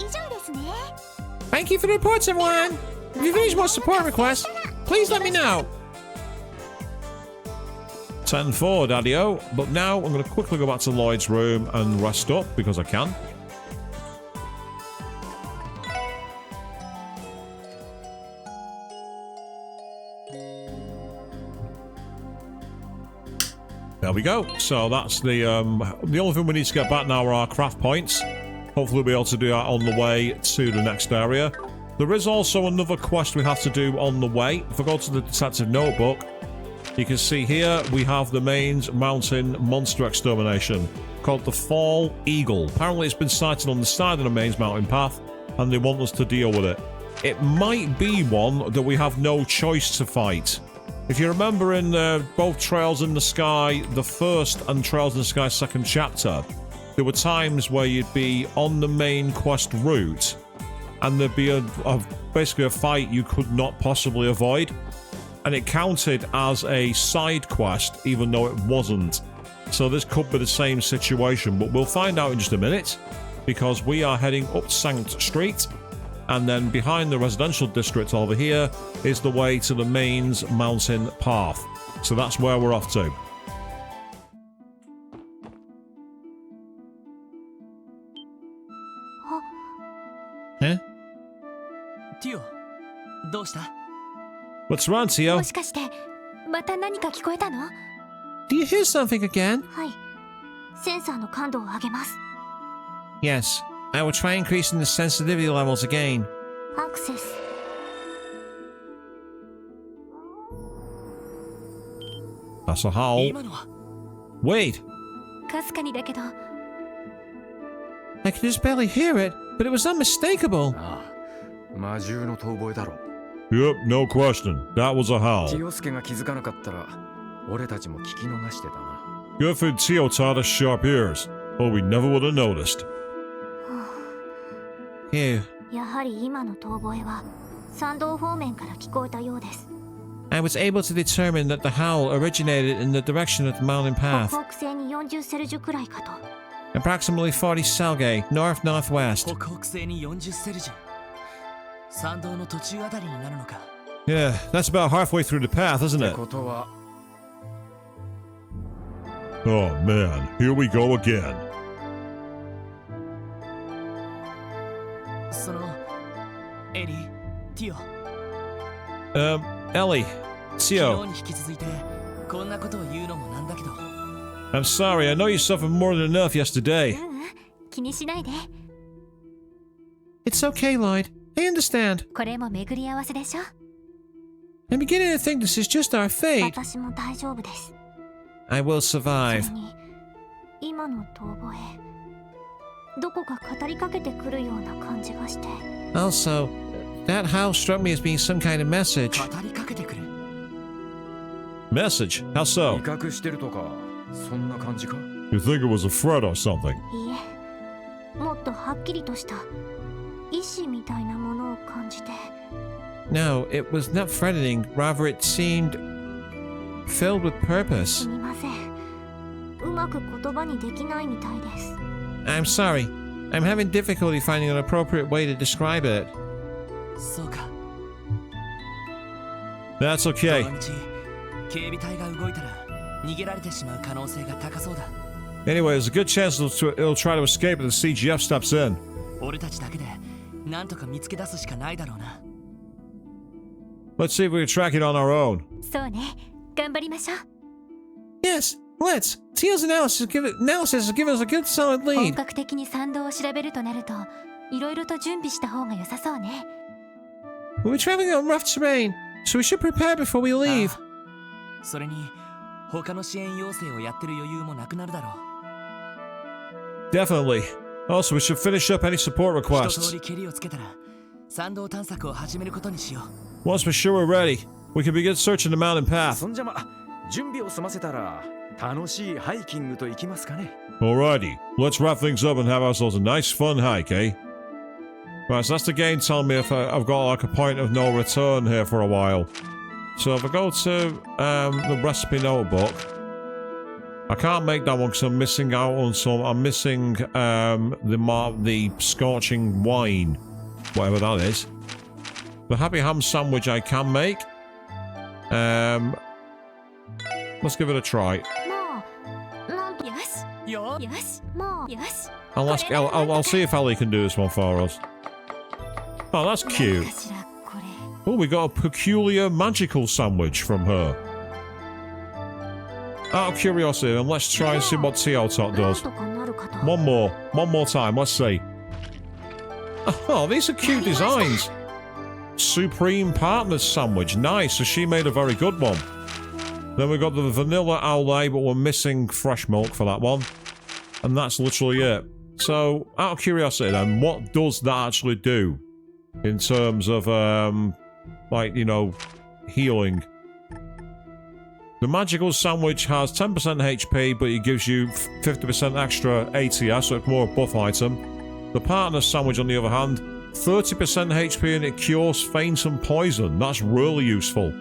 Thank you for the reports, everyone. If you have any more support requests, please let me know. 10-4, Daddy-O. But now I'm going to quickly go back to Lloyd's room and rest up because I can. There we go. So that's the only thing we need to get back now are our craft points. Hopefully we'll be able to do that on the way to the next area. There is also another quest we have to do on the way. If I go to the detective notebook, you can see here we have the Maine's Mountain Monster Extermination called the Fall Eagle. Apparently it's been sighted on the side of the Maine's Mountain path and they want us to deal with it. It might be one that we have no choice to fight. If you remember in both Trails in the Sky, the first, and Trails in the Sky second chapter, there were times where you'd be on the main quest route and there'd be basically a fight you could not possibly avoid. And it counted as a side quest, even though it wasn't. So this could be the same situation, but we'll find out in just a minute, because we are heading up Sankt Street, and then behind the residential district over here is the way to the Maine's Mountain Path. So that's where we're off to. Huh? Tio, どうした? What's wrong, Tio? もしかしてまた何か聞こえたの？ Do you hear something again? はい。センサーの感度を上げます。 Yes. I will try increasing the sensitivity levels again. アクセス。 That's a howl. 今のは Wait! かすかにだけど、 I could just barely hear it, but it was unmistakable. ああ、魔獣の遠吠えだろ。 Yep, no question. That was a howl. 千代助が気づかなかったら、俺たちも聞き逃してたな。Good for Tio taught us sharp ears, or we never would have noticed. Phew. やはり今の遠吠えは山道方面から聞こえたようです。 I was able to determine that the howl originated in the direction of the mountain 北 path, 北西に40セルジュくらいかと。 approximately 40 Salgay, north-northwest. 北北西に40セルジュ。山道の途中あたりになるのか。 Yeah, that's about halfway through the path, isn't って it? ことは、 Oh man, here we go again. そのエリー、ティオ、 Ellie, 昨 Tio, 日に引き続いてこんなことを言うのもなんだけど、 I'm sorry, I know you suffered more than enough yesterday. ううん、気にしないで。 It's okay, Lloyd. I understand. これも巡り合わせでしょ。 I'm beginning to think this is just our fate. 私も大丈夫です。 I will そ survive. れに今の遠吠え、どこか語りかけてくるような感じがして。 Also, that howl struck me as being some kind of message. 語りかけてくる。 Message? How so? 威嚇してるとか、そんな感じか？ You think it was a threat or something? いいえ、もっとはっきりとした意志みたいなものを感じて。 No, it was not threatening. Rather, it seemed filled with す purpose. みません。うまく言葉にできないみたいです。 I'm sorry. I'm having difficulty finding an appropriate way to describe it. そうか。 That's ど okay. の道警備隊が動いたら逃げられてしまう可能性が高そうだ。 Anyway, there's a good chance it'll try to escape if the CGF steps in. 俺たちだけでなんとか見つけ出すしかないだろうな。 Let's see if we can track it on our own. そうね。頑張りましょう。 Yes, let's. Teal's analysis has given us a good solid 本 lead. 格的に山道を調べるとなると、いろいろと準備した方が良さそうね。We're traveling on rough terrain, so we should prepare before we leave. それに他の支援要請をやってる余裕もなくなるだろう。 Definitely. Also, we should finish up any support 一 requests. 通り蹴りをつけたら山道探索を始めることにしよう。 Once we're sure we're ready, we can begin searching the mountain path. そんじゃ準備を済ませたら楽しいハイキングと行きますかね。 Alrighty, let's wrap things up and have ourselves a nice fun hike, eh? Right, so that's the game telling me if I've got like a point of no return here for a while. So if I go to the recipe notebook, I can't make that one because I'm missing out on some. I'm missing the scorching wine, whatever that is. The happy ham sandwich I can make. Let's give it a try. よしもうよし I'll see if Ali can do this one for us. Oh, that's cute. かしらこれ Oh, we got a peculiar magical sandwich from her. Out of curiosity, then let's try and see what Tio Tot なん does. とかなるかと One more time, let's see. Oh, these are cute designs. Supreme Partners sandwich, nice, so she made a very good one. Then we got the vanilla Aulay, but we're missing fresh milk for that one. And that's literally it. So, out of curiosity then, what does that actually do? In terms of, like, you know, healing. The magical sandwich has 10% HP, but it gives you 50% extra ATS, so it's more a buff item. The partner sandwich, on the other hand, 30% HP and it cures faint and poison. That's really useful.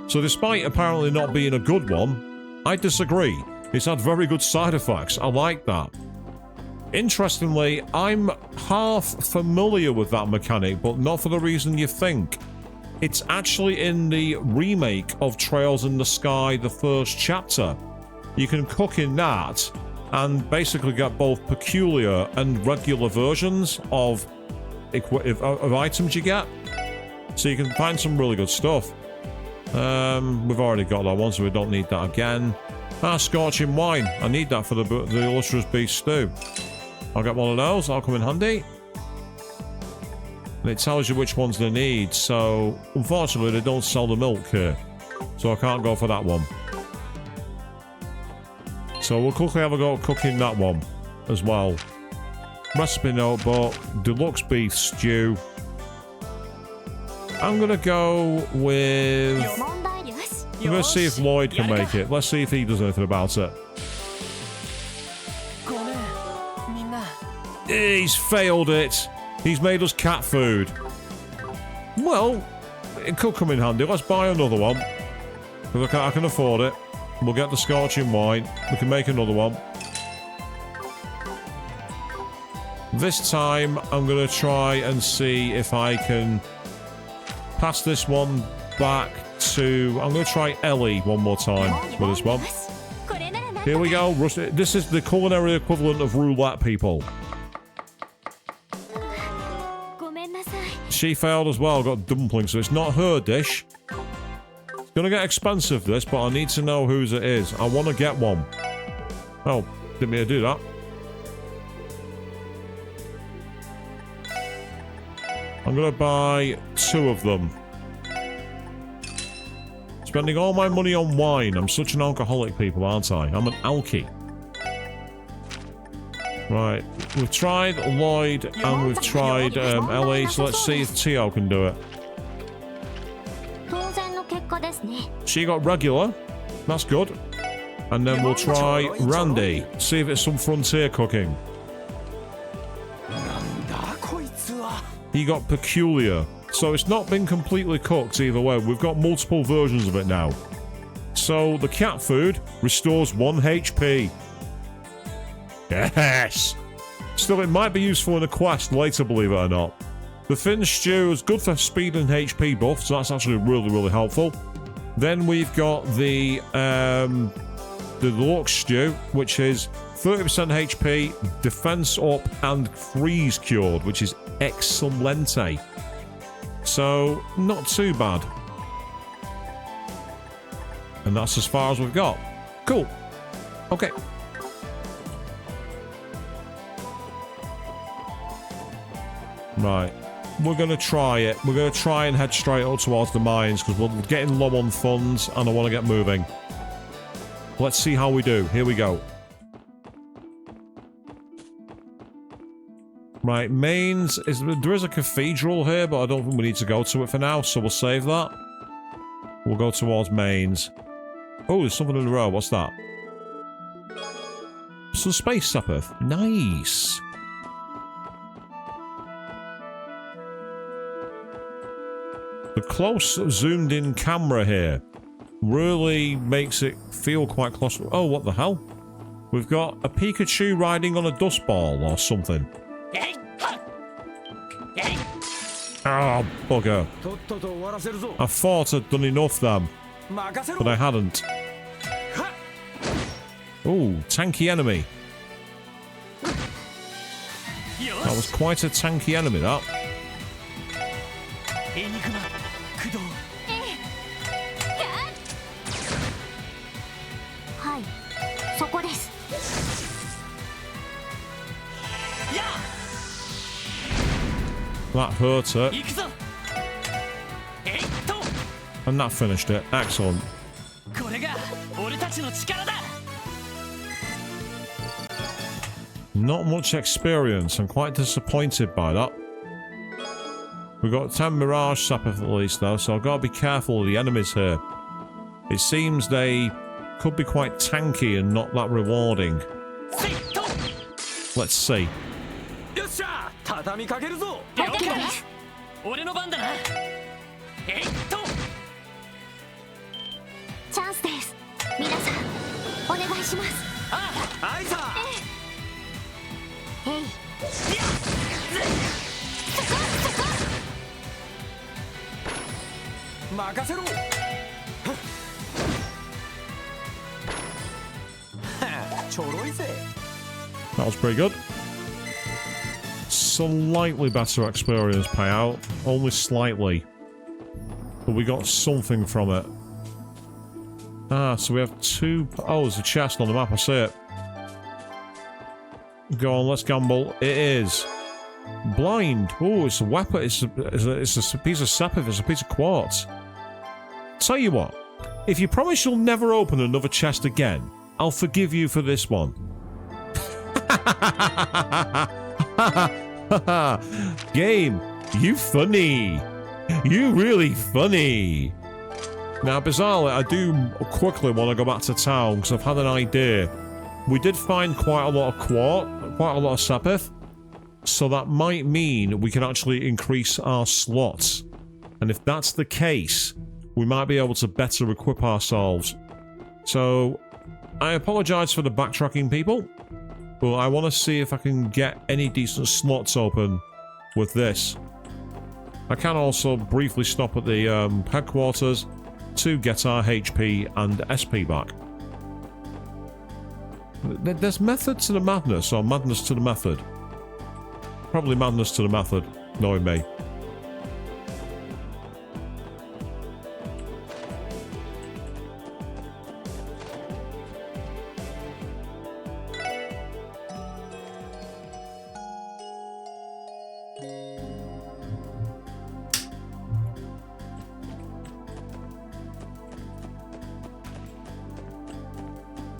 So despite apparently not being a good one, I disagree. It's had very good side effects. I like that. Interestingly, I'm half familiar with that mechanic, but not for the reason you think. It's actually in the remake of Trails in the Sky, the first chapter. You can cook in that and basically get both peculiar and regular versions of items you get. So you can find some really good stuff. We've already got that one, so we don't need that again. Scorching wine. I need that for the illustrious beast stew. I'll get one of those. That'll come in handy. And it tells you which ones they need. So, unfortunately, they don't sell the milk here. So I can't go for that one. So we'll quickly have a go at cooking that one as well. Recipe notebook. Deluxe beef stew. I'm going to go with... 問題よし I'm going to see if Lloyd can make it. Let's see if he does anything about it. ごめんみんな。 He's failed it. He's made us cat food. Well, it could come in handy. Let's buy another one. Because I can afford it. We'll get the scorching wine. We can make another one. This time, I'm going to try and see if I can pass this one back to... I'm going to try Ellie one more time with this one. これならなんと Here we go. This is the culinary equivalent of roulette, people. ごめんなさい She failed as well. Got dumplings, so it's not her dish. It's going to get expensive, this, but I need to know whose it is. I want to get one. Oh, didn't mean to do that. I'm going to buy 2 of them. Spending all my money on wine. I'm such an alcoholic, people, aren't I? I'm an alky. Right. We've tried Lloyd and we've tried Ellie, so let's see if Tio can do it. 当然の結果ですね She got regular. That's good. And then we'll try Randy. See if it's some frontier cooking. なんだこいつは。 He got peculiar. So it's not been completely cooked either way. We've got multiple versions of it now. So the cat food restores 1 HP. Yes! Still, it might be useful in a quest later, believe it or not. The fin stew is good for speed and HP buff, so that's actually really, really helpful. Then we've got the deluxe stew, which is 30% HP, defense up, and freeze cured, which is excelente. So, not too bad. And that's as far as we've got. Cool. Okay. Right. we're going to try it. We're going to try and head straight up towards the mines because we're getting low on funds and I want to get moving. Let's see how we do. Here we go. Right, mains. There is a cathedral here, but I don't think we need to go to it for now, so we'll save that. We'll go towards mains. Oh, there's something in the row. What's that? Some space sapphire. Nice. The close zoomed in camera here really makes it feel quite close. Oh, what the hell? We've got a Pikachu riding on a dust ball or something. Oh, bugger. I thought I'd done enough then, but I hadn't. Oh, tanky enemy. That was quite a tanky enemy, that. That hurt her. And that finished it. Excellent. Not much experience. I'm quite disappointed by that. We've got 10 Mirage Sapphire at least though, so I've got to be careful of the enemies here. It seems they could be quite tanky and not that rewarding. Let's see. That was pretty good. Slightly better experience payout. Only slightly. But we got something from it. Ah, so we have two... Oh, there's a chest on the map. I see it. Go on, let's gamble. It is. Blind. Oh, it's a weapon. It's a piece of sapphire. It's a piece of quartz. Tell you what. If you promise you'll never open another chest again, I'll forgive you for this one. Game, you funny. You really funny. Now, bizarrely, I do quickly want to go back to town because I've had an idea. We did find quite a lot of quartz, quite a lot of sapphire. So that might mean we can actually increase our slots. And if that's the case, we might be able to better equip ourselves. So, I apologise for the backtracking, people. But I want to see if I can get any decent slots open with this. I can also briefly stop at the headquarters to get our HP and SP back. There's method to the madness, or madness to the method. Probably madness to the method, knowing me.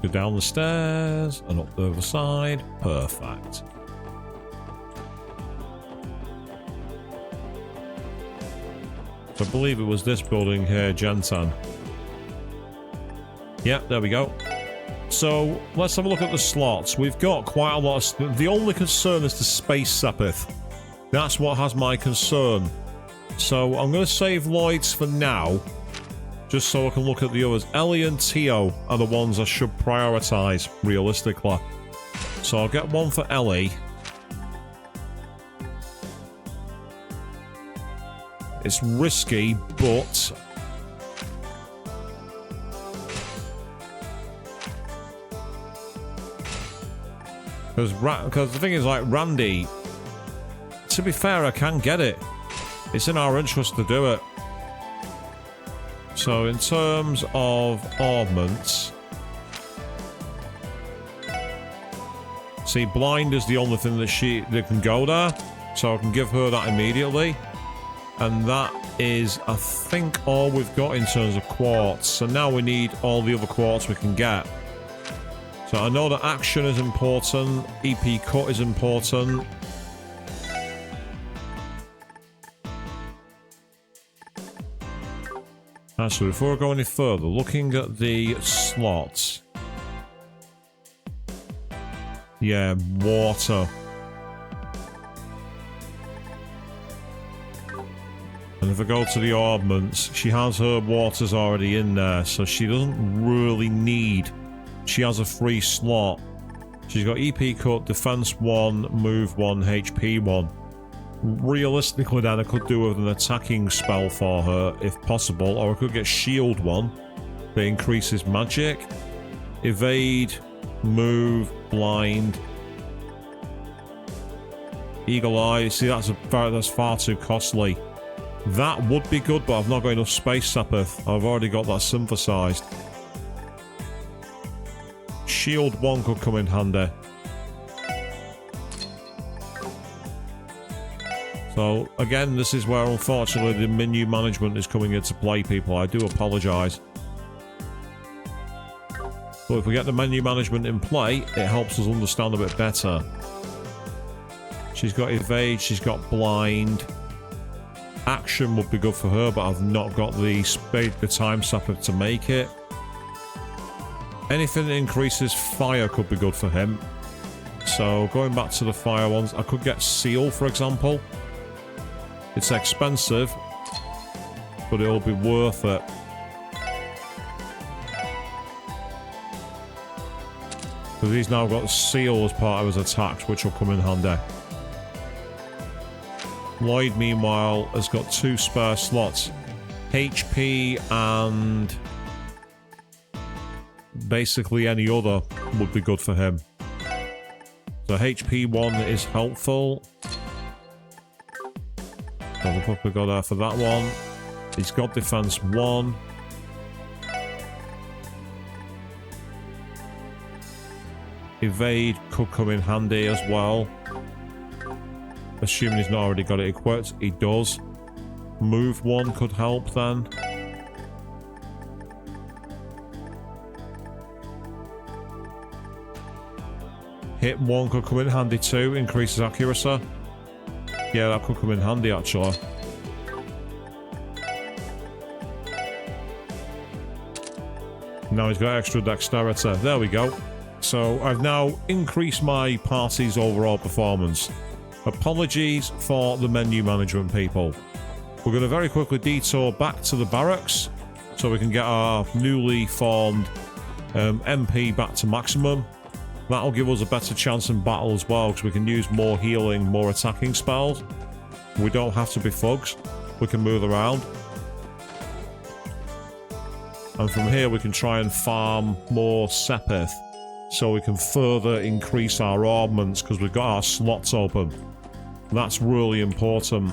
Go down the stairs and up the other side. Perfect. I believe it was this building here, Gentan. Yep, there we go. So, let's have a look at the slots. We've got quite a lot of... The only concern is the space sapphire. That's what has my concern. So, I'm going to save Lloyd's for now. Just so I can look at the others. Ellie and Tio are the ones I should prioritise, realistically. So I'll get one for Ellie. It's risky, but... Because the thing is, like, Randy... To be fair, I can get it. It's in our interest to do it. So, in terms of armaments... See, blind is the only thing that can go there. So I can give her that immediately. And that is, I think, all we've got in terms of quartz. So now we need all the other quartz we can get. So I know that action is important. EP cut is important. Actually, before I go any further, looking at the slots. Yeah, water. And if I go to the ordnance, she has her waters already in there, so she doesn't really need... She has a free slot. She's got EP cut, defense 1, move 1, HP 1. Realistically then I could do with an attacking spell for her if possible, or I could get shield 1 that increases magic. Evade, move, blind, eagle eye. See, that's far too costly. That would be good, but I've not got enough space Sepith. I've already got that synthesized. Shield 1 could come in handy. So again, this is where unfortunately the menu management is coming into play, people. I do apologise. But if we get the menu management in play, it helps us understand a bit better. She's got evade, she's got blind. Action would be good for her, but I've not got the time sapper to make it. Anything that increases fire could be good for him. So going back to the fire ones, I could get seal, for example. It's expensive, but it'll be worth it. Because he's now got seal as part of his attacks, which will come in handy. Lloyd, meanwhile, has got 2 spare slots. HP and basically any other would be good for him. So HP 1 is helpful. Double pop we got there for that one. He's got defense 1. Evade could come in handy as well. Assuming he's not already got it equipped. He does. Move 1 could help then. Hit 1 could come in handy too. Increases accuracy. Yeah, that could come in handy actually. Now he's got extra dexterity. There we go. So I've now increased my party's overall performance. Apologies for the menu management, people. We're going to very quickly detour back to the barracks so we can get our newly formed MP back to maximum. That'll give us a better chance in battle as well, because we can use more healing, more attacking spells. We don't have to be thugs. We can move around. And from here we can try and farm more Sepith, so we can further increase our armaments, because we've got our slots open. That's really important.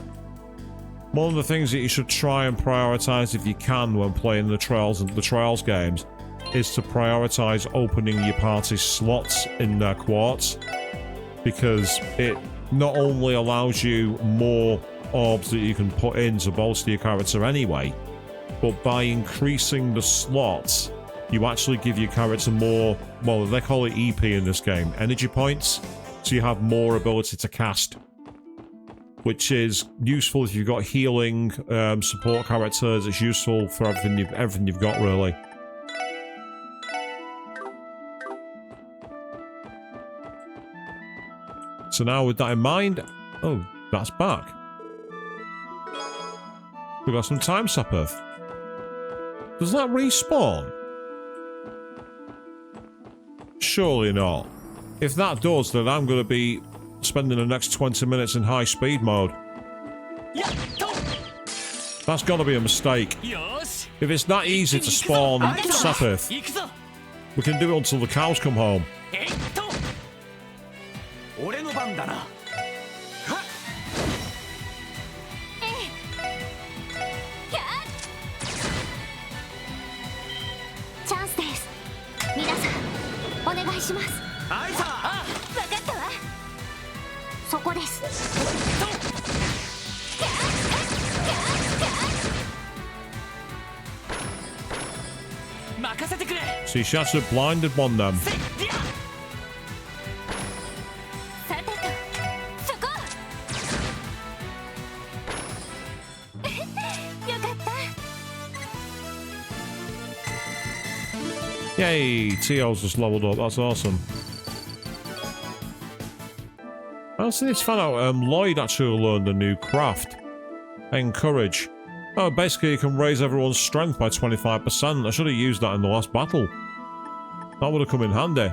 One of the things that you should try and prioritise if you can when playing the Trials games is to prioritise opening your party's slots in their quartz, because it not only allows you more orbs that you can put in to bolster your character anyway, but by increasing the slots you actually give your character more, well, they call it EP in this game, energy points, so you have more ability to cast, which is useful if you've got healing support characters. It's useful for everything you've got, really. So now with that in mind, oh, that's back. We've got some time Sepith. Does that respawn? Surely not. If that does, then I'm going to be spending the next 20 minutes in high speed mode. That's got to be a mistake. If it's that easy to spawn Sepith, we can do it until the cows come home. 任せてくれ See, she actually blinded one then. せっりゃさてとそこよかった Yay! Tio's just leveled up. That's awesome. I also need to find out, Lloyd actually learned a new craft. Encourage. Oh, basically you can raise everyone's strength by 25%. I should have used that in the last battle. That would have come in handy.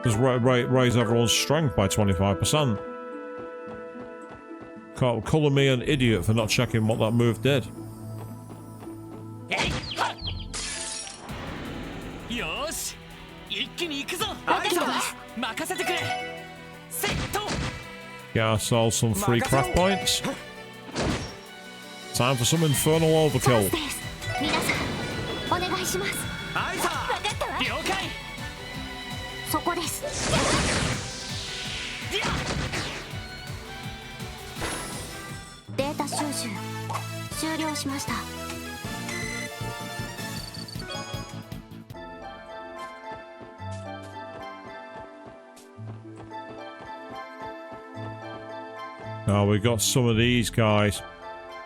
Just raise everyone's strength by 25%. Can't colour me an idiot for not checking what that move did. よーし一気に行くぞわかったわ任せてくれセット Get ourselves some free craft points. Time for some infernal チャン overkill. スです皆さんお願いしますアイサわかったわー了解そこですりゃデータ収集終了しました Now we got some of these guys.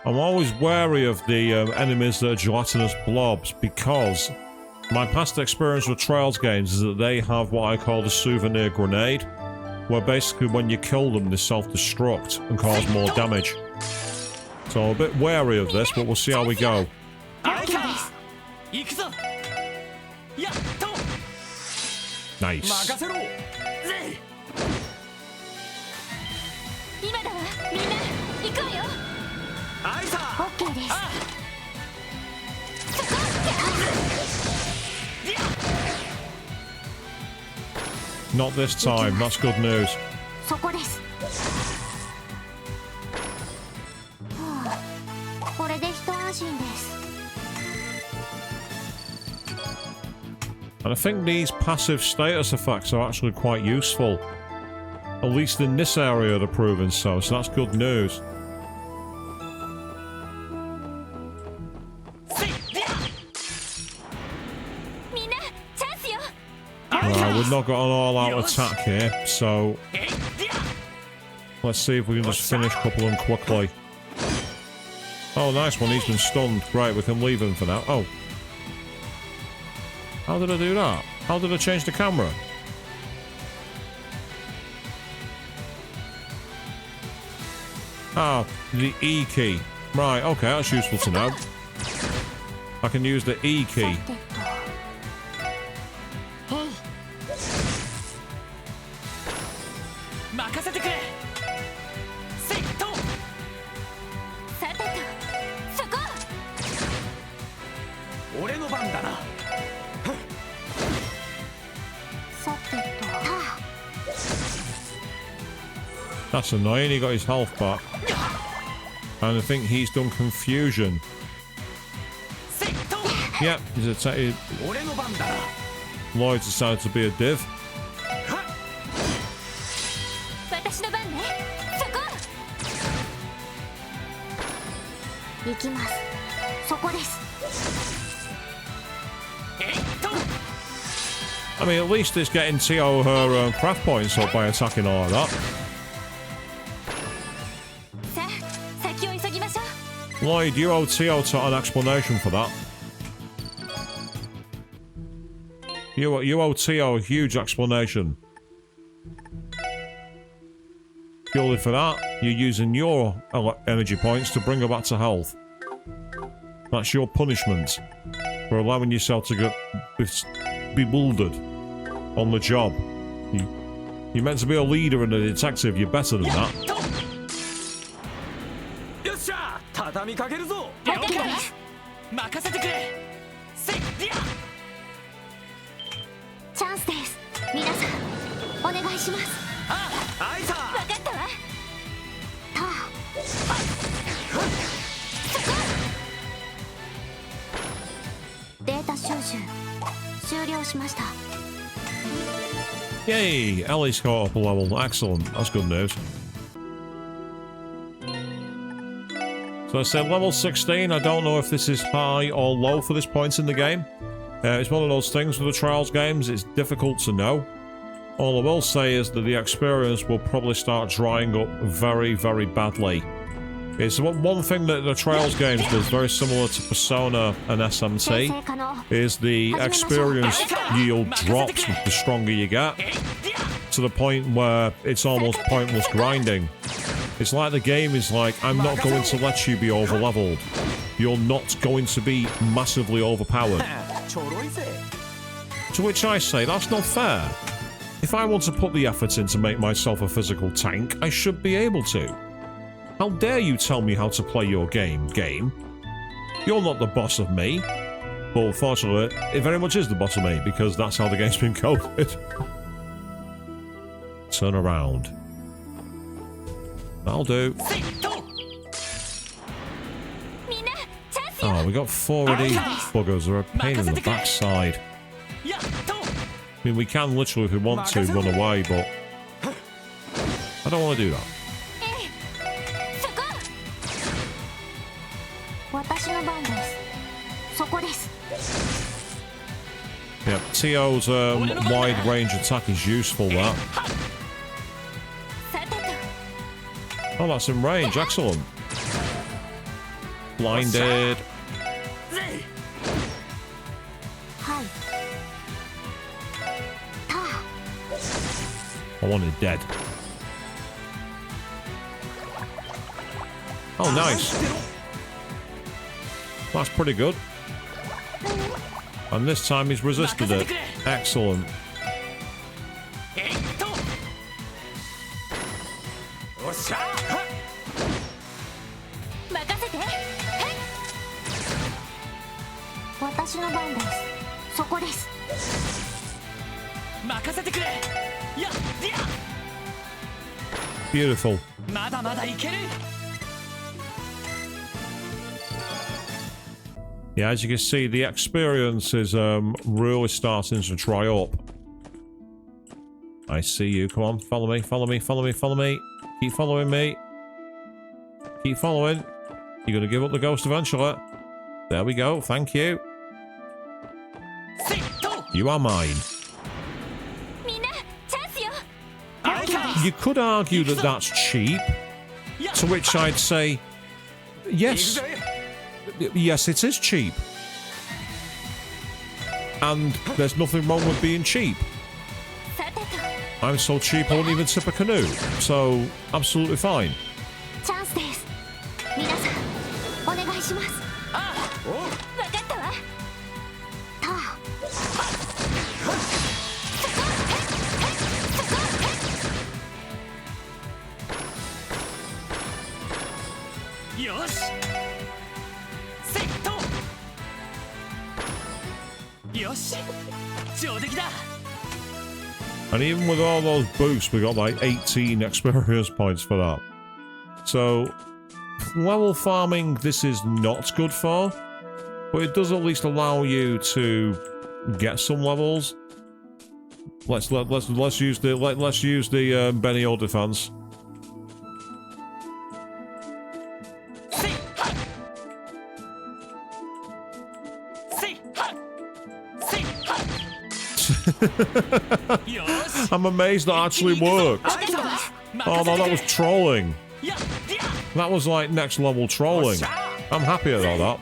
I'm always wary of the enemies that are gelatinous blobs because my past experience with Trails games is that they have what I call the souvenir grenade, where basically when you kill them they self-destruct and cause more damage. So I'm a bit wary of this, but we'll see how we go. アイサー行くぞやっと Nice. 任せろぜ今だわみんな行くわよアイサーオッケーですありゃ Not this time, that's good news. そこですはあこれで一安心です And I think these passive status effects are actually quite useful. At least in this area they're proving so that's good news. せっりゃみんなチャンスよ Right, we've not got an all-out attack here, so えいりゃ let's see if we can just finish a couple of them quickly. Oh, nice one, he's been stunned. Right, we can leave him for now. Oh. How did I do that? How did I change the camera? Ah, the E key. Right, okay, that's useful to know. I can use the E key. さてとへい任せてくれセットさてとそこ俺の番だなさてとた That's annoying, he got his health back. And I think he's done confusion. セット Yep, he's attacked. 俺の番だな Lloyd decided to be a div. 私の番ねそこ行きますそこです えいっと I mean, at least it's getting Tio her craft points up by attacking all of that. さあ先を急ぎましょう Lloyd, you owe Tio an explanation for that. You owe Tio a huge explanation. Purely for that, you're using your energy points to bring her back to health. That's your punishment for allowing yourself to get bewildered on the job. You're meant to be a leader and a detective, you're better than や that. っとよっしゃ畳みかけるぞ了了解解です任せてくれせっりゃチャンスです皆さんお願いしますあアイサわかったわたデータ収集終了しました Yay! Ellie's caught up a level. Excellent. That's good news. So I said level 16. I don't know if this is high or low for this point in the game. It's one of those things with the Trials games, it's difficult to know. All I will say is that the experience will probably start drying up very, very badly. It's one thing that the Trials games does, very similar to Persona and SMT, is the experience yield drops the stronger you get, to the point where it's almost pointless grinding. It's like the game is like, I'm not going to let you be over-leveled. You're not going to be massively overpowered. To which I say, that's not fair. If I want to put the effort in to make myself a physical tank, I should be able to. How dare you tell me how to play your game? You're not the boss of me. Well, fortunately, it very much is the boss of me, because that's how the game's been coded. Turn around. That'll do. Oh, we got 4 of these buggers. They're a pain in the backside. I mean, we can literally, if we want to, run away, but I don't want to do that. Yep, T.O.'s wide range attack is useful, that. Oh, that's in range, excellent. Blinded. I want it dead. Oh, nice. That's pretty good. And this time he's resisted it. Excellent. Beautiful. Yeah, as you can see, the experience is really starting to dry up. I see you. Come on, follow me, follow me, follow me, follow me. Keep following me. Keep following. You're going to give up the ghost eventually. There we go. Thank you. You are mine. You could argue that that's cheap, to which I'd say, yes, yes, it is cheap. And there's nothing wrong with being cheap. I'm so cheap I won't even tip a canoe, so absolutely fine. And even with all those boosts, we got like 18 experience points for that. So, level farming, this is not good for, but it does at least allow you to get some levels. Let's use the Benio defense. I'm amazed that actually worked. Oh no, that was trolling. That was like next level trolling. I'm happy about that.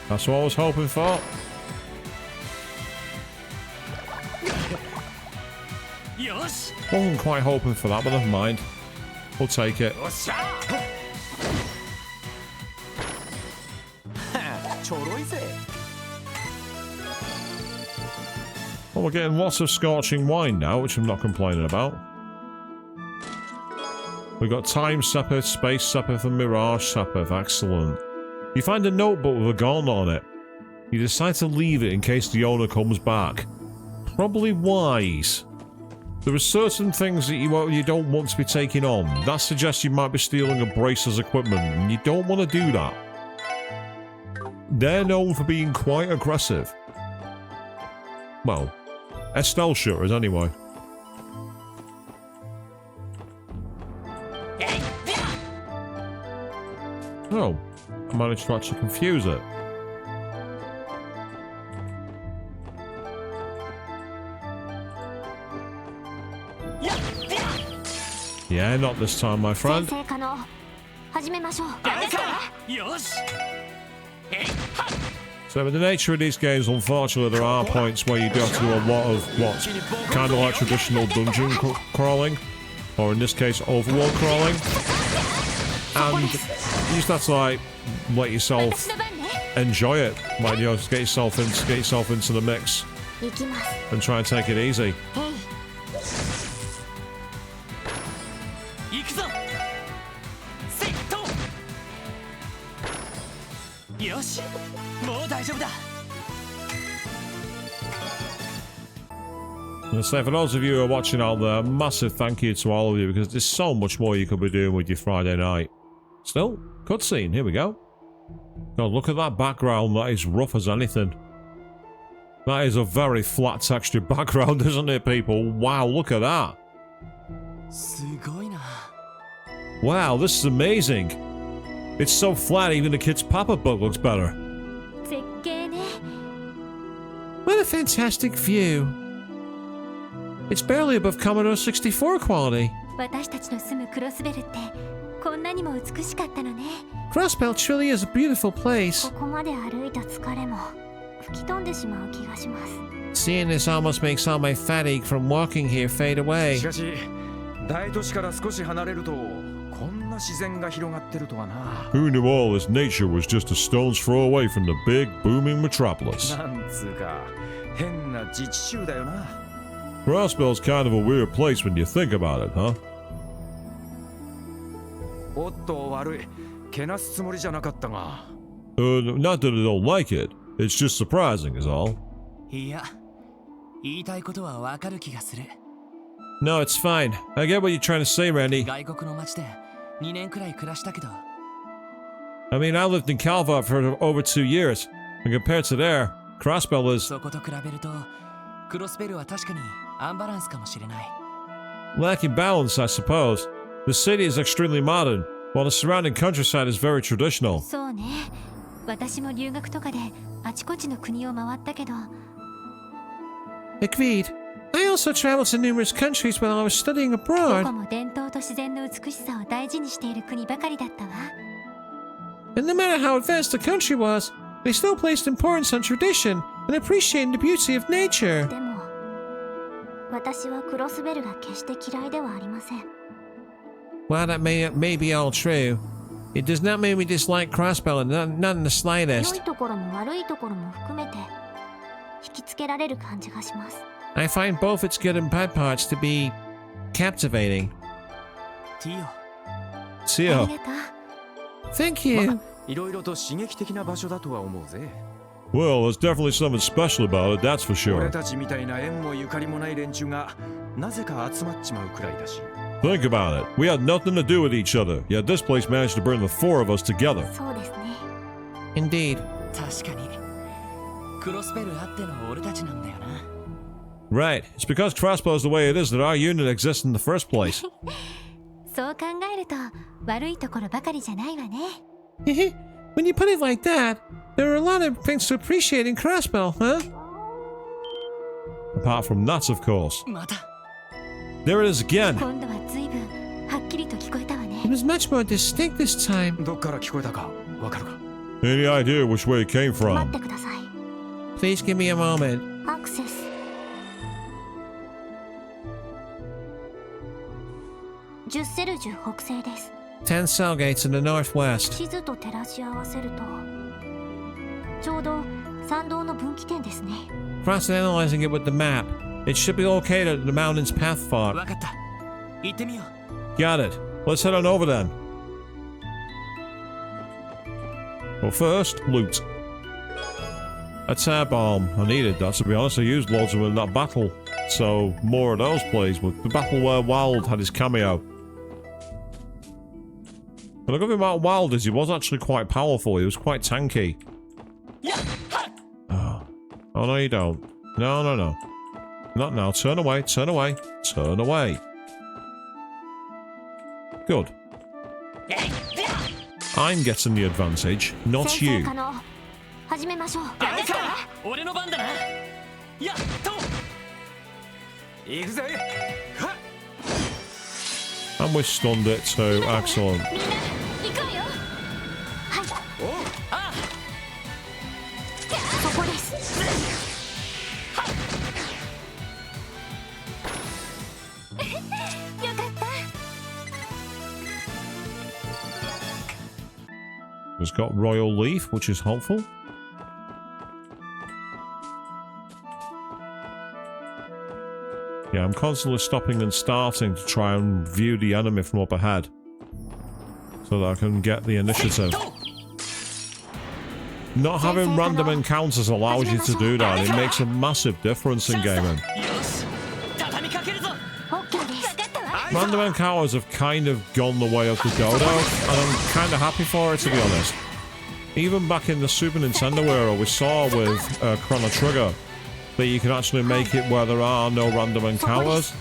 That's what I was hoping for. Wasn't quite hoping for that, but never mind. We'll take it. Well, we're getting lots of scorching wine now, which I'm not complaining about. We've got Time Sepith, Space Sepith, and Mirage Sepith. Excellent. You find a notebook with a gun on it. You decide to leave it in case the owner comes back. Probably wise. There are certain things that you don't want to be taking on. That suggests you might be stealing a bracer's equipment, and you don't want to do that. They're known for being quite aggressive. Well, Estelle shooters anyway. Oh, I managed to actually confuse it. Yeah, not this time, my friend. 先生可能始めましょう。よし So with the nature of these games, unfortunately, there are points where you do have to do a lot of what's kind of like traditional dungeon crawling, or in this case, overworld crawling. And you just have to like let yourself enjoy it, like you know, just get yourself into the mix 行きます。 and try and take it easy. 行くぞセットよしもう大丈夫だ And so for those of you who are watching out there, massive thank you to all of you, because there's so much more you could be doing with your Friday night. Still, cutscene, here we go. God, look at that background, that is rough as anything. That is a very flat textured background, isn't it, people? Wow, look at that. すごいな Wow, this is amazing. It's so flat, even the kid's papa book looks better. 絶景ね。 What a fantastic view. It's barely above Commodore 64 quality. 私たちの住むクロスベルってこんなにも美しかったのね。 Crossbell truly is a beautiful place. ここまで歩いた疲れも吹き飛んでしまう気がします。 Seeing this almost makes all my fatigue from walking here fade away. しかし大都市から少し離れるとこんな自然が広がってるとはな。 Who knew all this nature was just a stone's throw away from the big, booming metropolis? なんつうか変な自治州だよな。 Crossbell's kind of a weird place when you think about it, huh? おっと悪いけなすつもりじゃなかったが。 Not that I don't like it. It's just surprising is all. いや言いたいことはわかる気がする No, it's fine. I get what you're trying to say, Randy. 外国の街で2年くらい暮らしたけど I mean, I lived in Calvert for over 2 years. And compared to there, Crossbell is そこと比べるとクロスベルは確かにアンバランスかもしれない lacking balance, I suppose. The city is extremely modern, while the surrounding countryside is very traditional. そうね。私も留学とかであちこちの国を回ったけど、 Agreed. I also traveled to numerous countries while I was studying どこ abroad. も伝統と自然の美しさを大事にしている国ばかりだったわ。 And no matter how advanced the country was, they still placed importance on tradition and appreciating the beauty of nature. でも、私はクロスベルが決して嫌いではありません。 While that may be all true, it does not make me dislike Crossbell, not in the 良 slightest. いところも悪いところも含めて引きつけられる感じがします。 I find both its good and bad parts to be captivating. ティオ Tio, ありがとう。 Thank you. いろいろと刺激的な場所だとは思うぜ。 well, there's definitely something special about it, that's for 俺 sure. たちみたいな縁もゆかりもない連中がなぜか集まっちまうくらいだし。 Think about it. We had nothing to do with each other, yet this place managed to bring the 4 of us together. そうですね。 Indeed. 確かにクロスベルあっての俺たちなんだよな Right. It's because Crossbow is the way it is that our unit exists in the first place. そう考えると悪いところばかりじゃないわね。 When you put it like that, there are a lot of things to appreciate in Crossbell, huh? Apart from that, of course. また There it is again. 今度は随分はっきりと聞こえたわ It ね。 was much more distinct this time. どっから聞こえたかわかるか？ Any idea which way it came 待っ from? てください。 Please give me a moment. アクセス。10セルジュ北西です。 10 cell gates in the northwest. 地図と照らし合わせるとちょうど山道の分岐点ですね。 Cross analyzing it with the map. It should be located at the mountain's path fork. わかった行ってみよう Got it. Let's head on over then. But first, loot. A tear bomb. I needed that, to be honest. I used loads of them in that battle. So, more of those, please. But the battle where Wild had his cameo. But the good thing about Wild is he was actually quite powerful. He was quite tanky. Oh, oh no, you don't. No, no, no. Not now. Turn away, turn away, turn away. Good. I'm getting the advantage, not you. 始めましょう。俺の番だな。やっと。行くぜ。 And we stunned it too. Excellent. みんな行くわよ。はい。あそこです。よかった。 It's got Royal Leaf, which is helpful. Yeah, I'm constantly stopping and starting to try and view the enemy from up ahead. So that I can get the initiative. Not having random encounters allows you to do that. It makes a massive difference in gaming. よし。畳みかけるぞ。オッケーです。分かったわ。 Random encounters have kind of gone the way of the dodo, and I'm kind of happy for it, to be honest. Even back in the Super Nintendo era, we saw with Chrono Trigger that you can actually make it where there are no random encounters,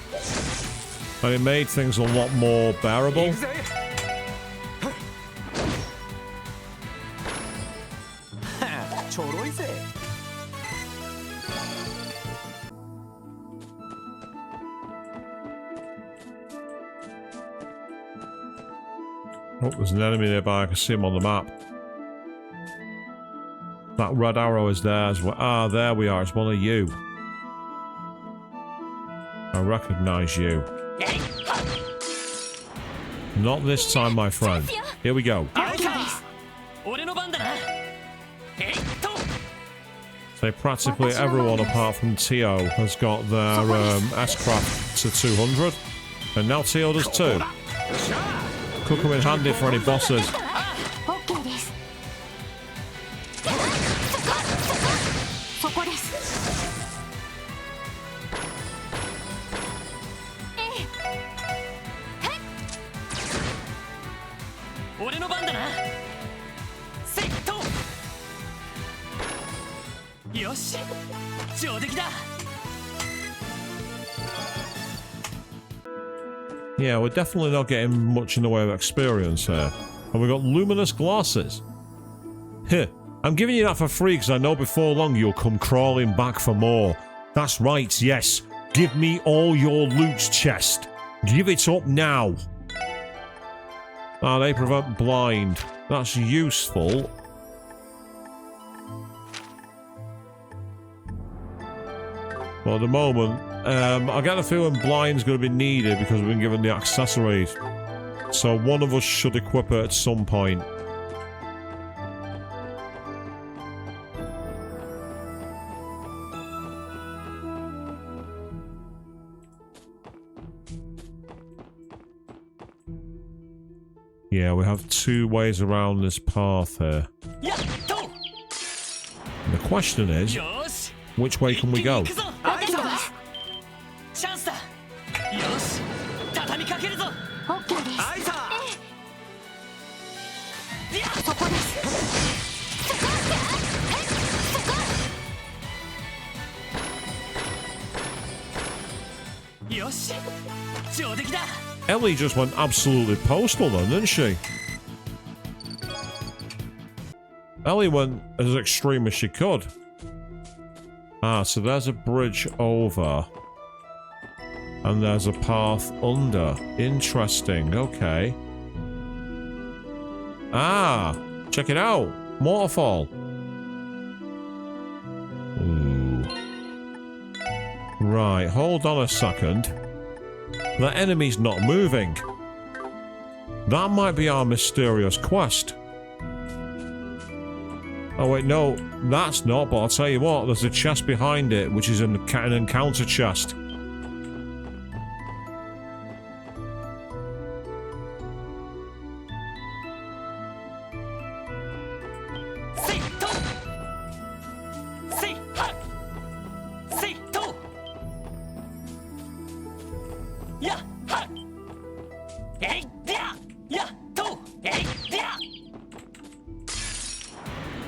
and it made things a lot more bearable. 行くぜ。ちょろいぜ。 Oh, there's an enemy nearby. I can see him on the map. That red arrow is there as well. Ah, there we are. It's one of you. I recognize you. Not this time, my friend. Here we go. 俺の番だな。えいっと。 So practically everyone apart from Tio has got their S-Craft to 200. And now Tio does too. Could come in handy for any bosses. オッケーです。そこです。俺の番だな。セット。よし。上出来だ。 Yeah, we're definitely not getting much in the way of experience here. And we've got luminous glasses. Here, I'm giving you that for free because I know before long you'll come crawling back for more. That's right, yes. Give me all your loot chest. Give it up now. Ah, they prevent blind. That's useful. Well, at the moment, I get the feeling blind's going to be needed because we've been given the accessories. So one of us should equip it at some point. Yeah, we have two ways around this path here. やっと。 And the question is, よし。 which way can we go? 行くぞ。チャンスだ。よし。畳みかけるぞ。オッケーです。あいさ。そこです。よし。上出来だ。 Ellie just went absolutely postal then, didn't she? Ellie went as extreme as she could. Ah, so there's a bridge over. And there's a path under. Interesting, okay. Ah, check it out. Waterfall. Ooh. Right, hold on a second. The enemy's not moving. That might be our mysterious quest. Oh wait, no, that's not, but I'll tell you what, there's a chest behind it, which is an encounter chest.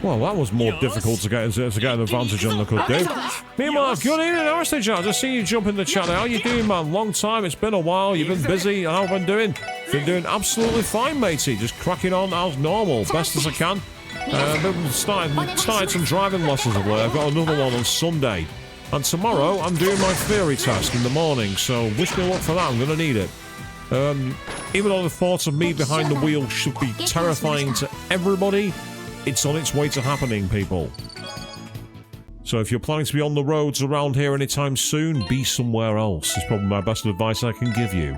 Well, that was more difficult to get an advantage on than I could do. Meanwhile, good evening, Arrested Jack. Just seen you jump in the chat. How you doing, man? Long time. It's been a while. You've been busy. How have I been doing? Been doing absolutely fine, matey. Just cracking on as normal, best as I can. Started some driving lessons of late. I've got another one on Sunday. And tomorrow, I'm doing my theory test in the morning. So wish me luck for that. I'm going to need it. Even though the thought of me behind the wheel should be terrifying to everybody, it's on its way to happening, people. So if you're planning to be on the roads around here anytime soon, be somewhere else. It's probably my best advice I can give you.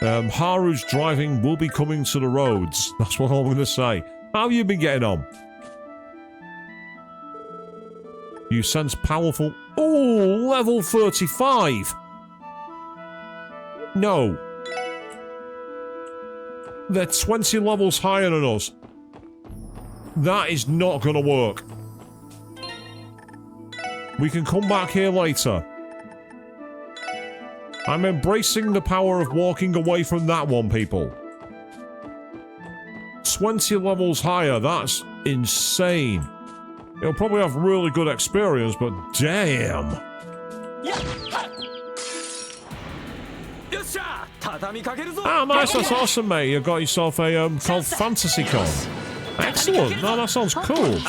Haru's driving will be coming to the roads. That's what I'm going to say. How have you been getting on? You sense powerful... Oh, level 35! No. They're 20 levels higher than us. That is not going to work. We can come back here later. I'm embracing the power of walking away from that one, people. 20 levels higher, that's insane. It'll probably have really good experience, but damn. Ah, nice, that's awesome, mate. You got yourself a called Fantasy Con. Excellent. No, that sounds cool.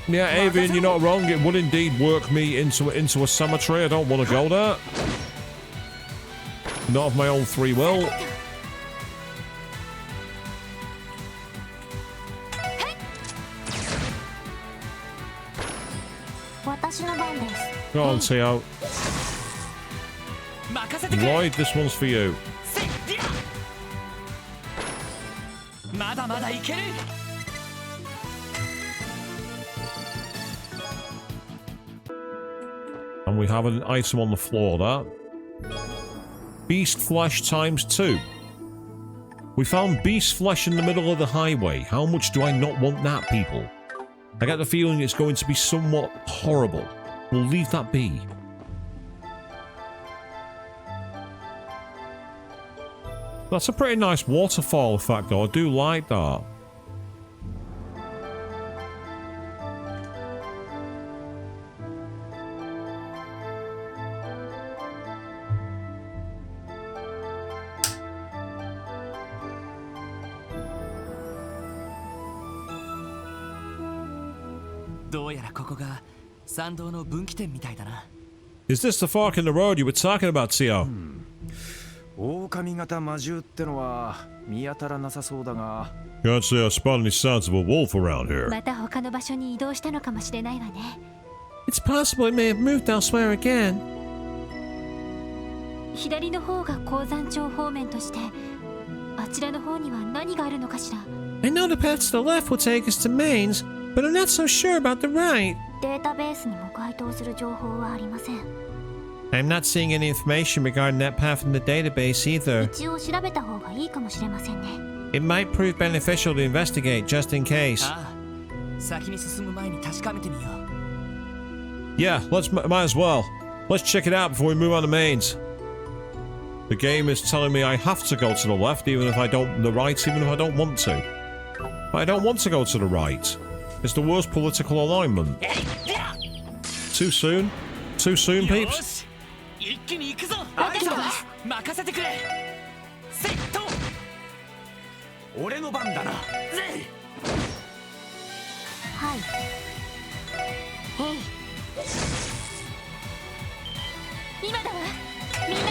Yeah, Avian, you're not wrong. It would indeed work me into a cemetery. I don't want to go there. Not of my own free will. Go on, Tio. Lloyd, this one's for you. And we have an item on the floor there. Beast flesh ×2. We found beast flesh in the middle of the highway. How much do I not want that, people? I get the feeling it's going to be somewhat horrible. We'll leave that be. That's a pretty nice waterfall effect, though. I do like that. Is this the fork in the road you were talking about, Tio? 狼型魔獣ってのは見当たらなさそうだが Can't say I spot any signs of a wolf around here. また他の場所に移動したのかもしれないわね。 It's possible it may have moved elsewhere again. 左の方が鉱山町方面として、あちらの方には何があるのかしら。 I know the path to the left will take us to Mainz, but I'm not so sure about the right. データベースにも該当する情報はありません。 I'm not seeing any information regarding that path in the database either. 一応調べた方がいいかもしれませんね。 It might prove beneficial to investigate just in case. Yeah, might as well. Let's check it out before we move on to Mainz. The game is telling me I have to go to the left, even if I don't, the right, even if I don't want to. But I don't want to go to the right. It's the worst political alignment. Too soon? Too soon, peeps? 一気に行くぞ。あいつは任せてくれ。セット。俺の番だな。ぜ。はい。今だわ。みんな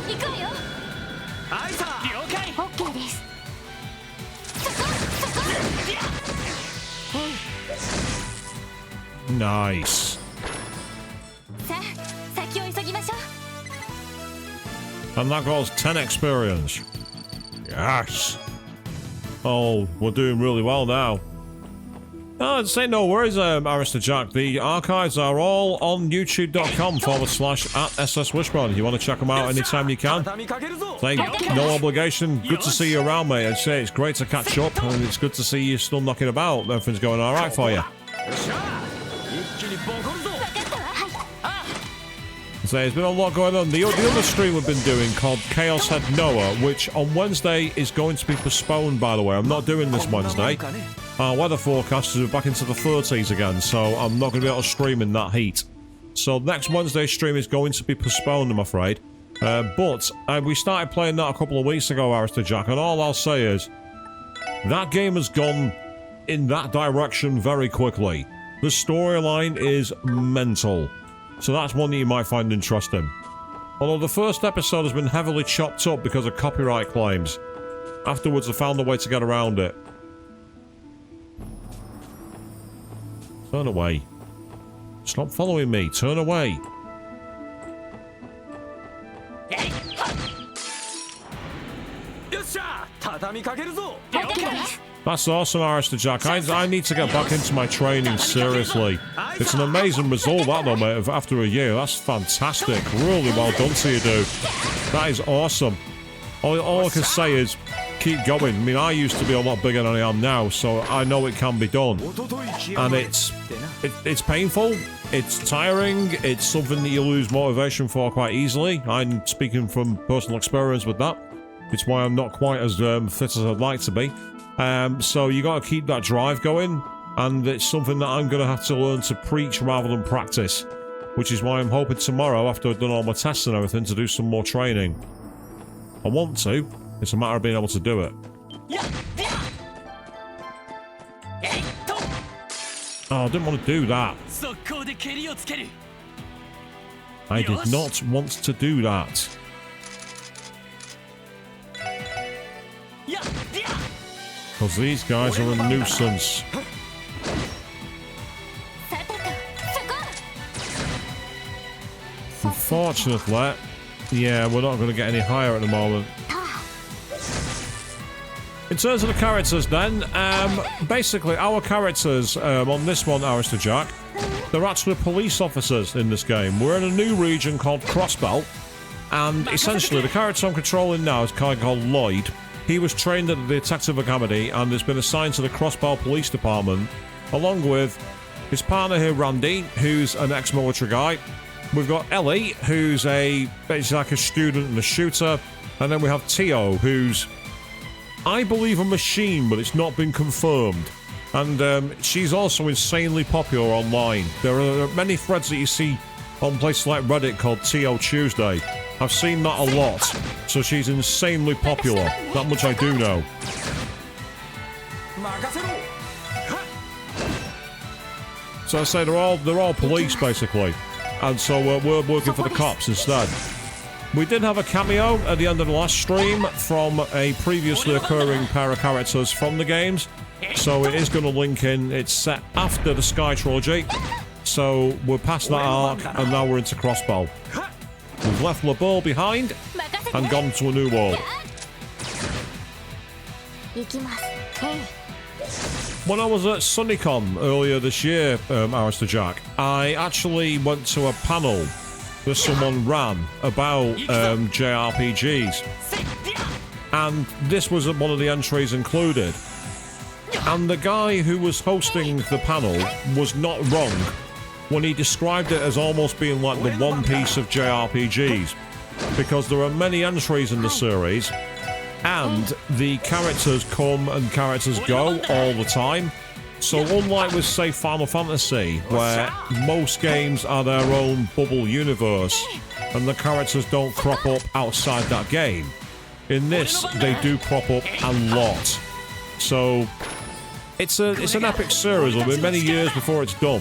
行くわよ。あいつは了解。オッケーです。Nice. さあ、先を急ぎましょう。 And that goes 10 experience. Yes. Oh, we're doing really well now. Oh, say no worries, Arista Jack. The archives are all on youtube.com/@SSWishbone. If you want to check them out anytime you can. Say, no obligation. Good to see you around, mate. I'd say it's great to catch up, and it's good to see you still knocking about. Everything's going alright for you. So there's been a lot going on. The other stream we've been doing called Chaos Head Noah, which on Wednesday is going to be postponed, by the way. I'm not doing this Wednesday. Our weather forecast is back into the 30s again, so I'm not going to be able to stream in that heat. So next Wednesday's stream is going to be postponed, I'm afraid. But we started playing that a couple of weeks ago, Arista Jack, and all I'll say is that game has gone in that direction very quickly. The storyline is mental. So that's one that you might find interesting. Although the first episode has been heavily chopped up because of copyright claims. Afterwards, I found a way to get around it. Turn away. Stop following me. Turn away. That's awesome, Arista Jack. I need to get back into my training, seriously. It's an amazing result, that though, mate, after a year. That's fantastic. Really well done to you, dude. That is awesome. All I can say is keep going. I mean, I used to be a lot bigger than I am now, so I know it can be done. And it's painful. It's tiring. It's something that you lose motivation for quite easily. I'm speaking from personal experience with that. It's why I'm not quite as fit as I'd like to be. So you got to keep that drive going, and it's something that I'm going to have to learn to preach rather than practice, which is why I'm hoping tomorrow, after I've done all my tests and everything, to do some more training. I want to. It's a matter of being able to do it. Oh, I didn't want to do that. I did not want to do that. Because these guys are a nuisance. Unfortunately, yeah, we're not going to get any higher at the moment. In terms of the characters then, basically our characters on this one, Arista Jack, they're actually police officers in this game. We're in a new region called Crossbelt, and essentially the character I'm controlling now is a guy called Lloyd. He was trained at the Detective Academy and has been assigned to the Crossbelt Police Department, along with his partner here, Randy, who's an ex-military guy. We've got Ellie, who's basically like a student and a shooter, and then we have Tio, who's, I believe, a machine, but it's not been confirmed. And she's also insanely popular online. There are many threads that you see on places like Reddit called Tio Tuesday. I've seen that a lot, so she's insanely popular. That much I do know. So I say they're all police basically, and so we're working for the cops instead. We did have a cameo at the end of the last stream from a previously occurring pair of characters from the games, so it is going to link in. It's set after the Sky Trilogy, so we're past that arc, and now we're into Crossbow. We've left LeBeau behind and gone to a new world. When I was at SunnyCon earlier this year, Arista Jack, I actually went to a panel that someone ran about JRPGs. And this was one of the entries included. And the guy who was hosting the panel was not wrong when he described it as almost being like the One Piece of JRPGs, because there are many entries in the series, and the characters come and characters go all the time. So unlike with, say, Final Fantasy, where most games are their own bubble universe, and the characters don't crop up outside that game, in this, they do crop up a lot. So it's an epic series. It'll be many years before it's done.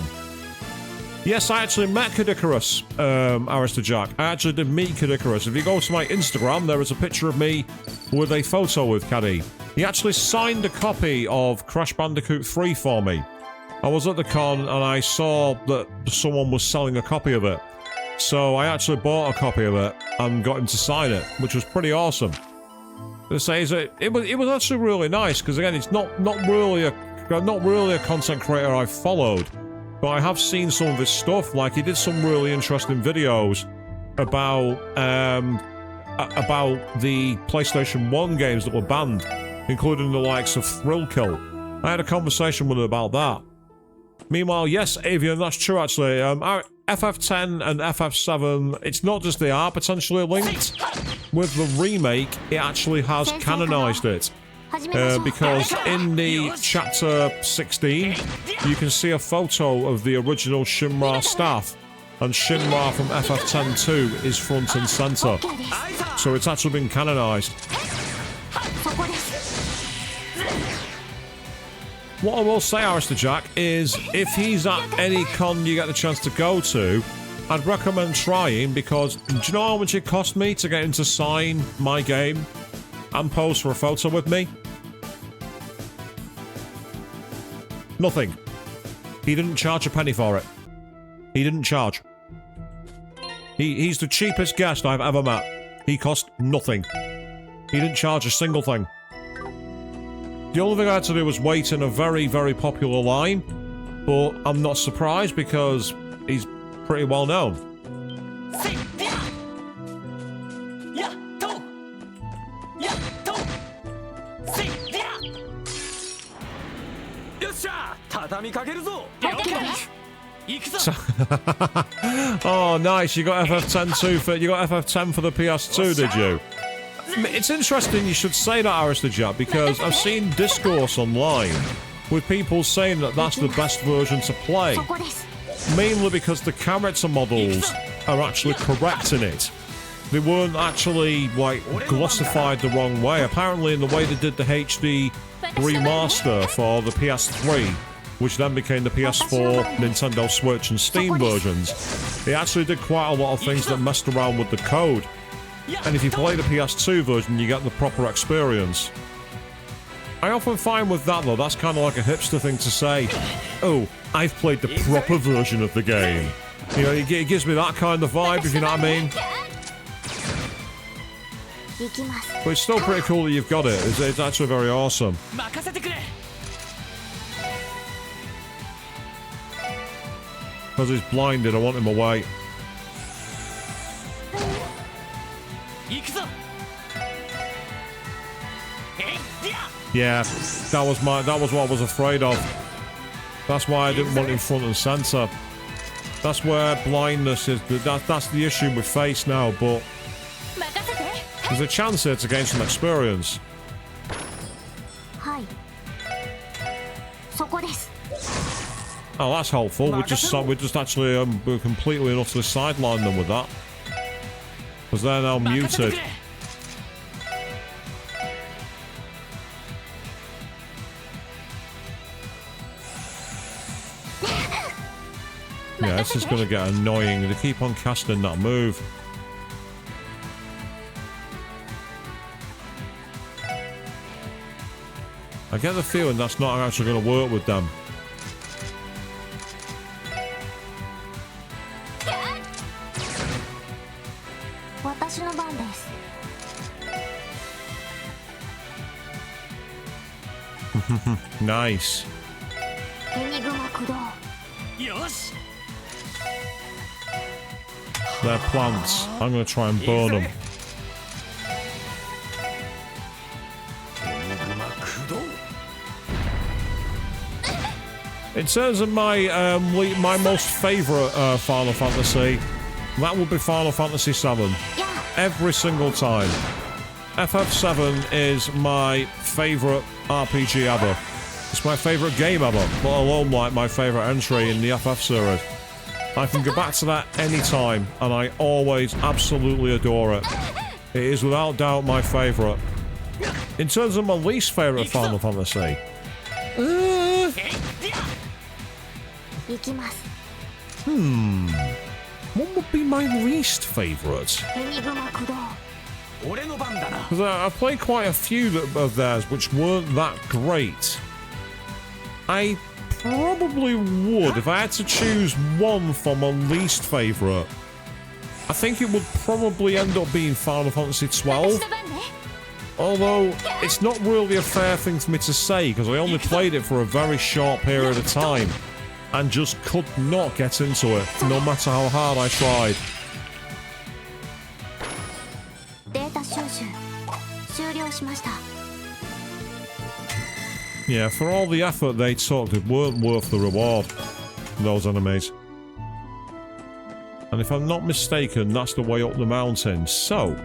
Yes, I actually met Kid Icarus, Arista Jack. I actually did meet Kid Icarus. If you go to my Instagram, there is a picture of me with a photo with Caddy. He actually signed a copy of Crash Bandicoot 3 for me. I was at the con and I saw that someone was selling a copy of it. So I actually bought a copy of it and got him to sign it, which was pretty awesome. It was actually really nice, because again, it's not really a content creator I've followed. But I have seen some of his stuff. Like, he did some really interesting videos about the PlayStation 1 games that were banned, including the likes of Thrill Kill. I had a conversation with him about that. Meanwhile, yes, Avian, that's true, actually. FF10 and FF7, it's not just they are potentially linked. With the remake, it actually has canonized it. Because in the chapter 16, you can see a photo of the original Shinra staff, and Shinra from FF10-2 is front and center. So it's actually been canonized. What I will say, Alistair Jack, is if he's at any con you get the chance to go to, I'd recommend trying, because do you know how much it cost me to get him to sign my game and pose for a photo with me? Nothing. He didn't charge a penny for it. He didn't charge. He's the cheapest guest I've ever met. He cost nothing. He didn't charge a single thing. The only thing I had to do was wait in a very, very popular line, but I'm not surprised because he's pretty well known. Oh, nice! You got FF10 too for you got FF10 for the PS2, did you? It's interesting you should say that, Alistair Jack, because I've seen discourse online with people saying that that's the best version to play. Mainly because the character models are actually correct in it. They weren't actually, like, glossified the wrong way. Apparently, in the way they did the HD remaster for the PS3, which then became the PS4, Nintendo Switch, and Steam versions, they actually did quite a lot of things that messed around with the code. And if you play the PS2 version, you get the proper experience. I often find with that, though, that's kind of like a hipster thing to say. Oh, I've played the proper version of the game. You know, it gives me that kind of vibe, if you know what I mean. But it's still pretty cool that you've got it. It's actually very awesome. Because he's blinded, I want him away. Yeah, that was what I was afraid of. That's why I didn't want him front and center. That's where blindness is. That's the issue we face now, but there's a chance here to gain some experience. Oh, that's helpful. We just actually we completely and utterly sidelined them with that. Because they're now muted. Yeah, this is going to get annoying. They keep on casting that move. I get the feeling that's not actually going to work with them. Nice. They're plants. I'm going to try and burn them. In terms of my my most favourite Final Fantasy, that would be Final Fantasy VII. Every single time. FF7 is my favourite RPG ever. It's my favourite game ever, let alone like my favourite entry in the FF series. I can go back to that anytime, and I always absolutely adore it. It is without doubt my favourite. In terms of my least favourite Final Fantasy, what would be my least favourite? Because I've played quite a few of theirs which weren't that great. I probably would, if I had to choose one for my least favourite, I think it would probably end up being Final Fantasy XII. Although, it's not really a fair thing for me to say, because I only played it for a very short period of time, and just could not get into it, no matter how hard I tried. Yeah, for all the effort they took, it weren't worth the reward, those enemies. And if I'm not mistaken, that's the way up the mountain. So,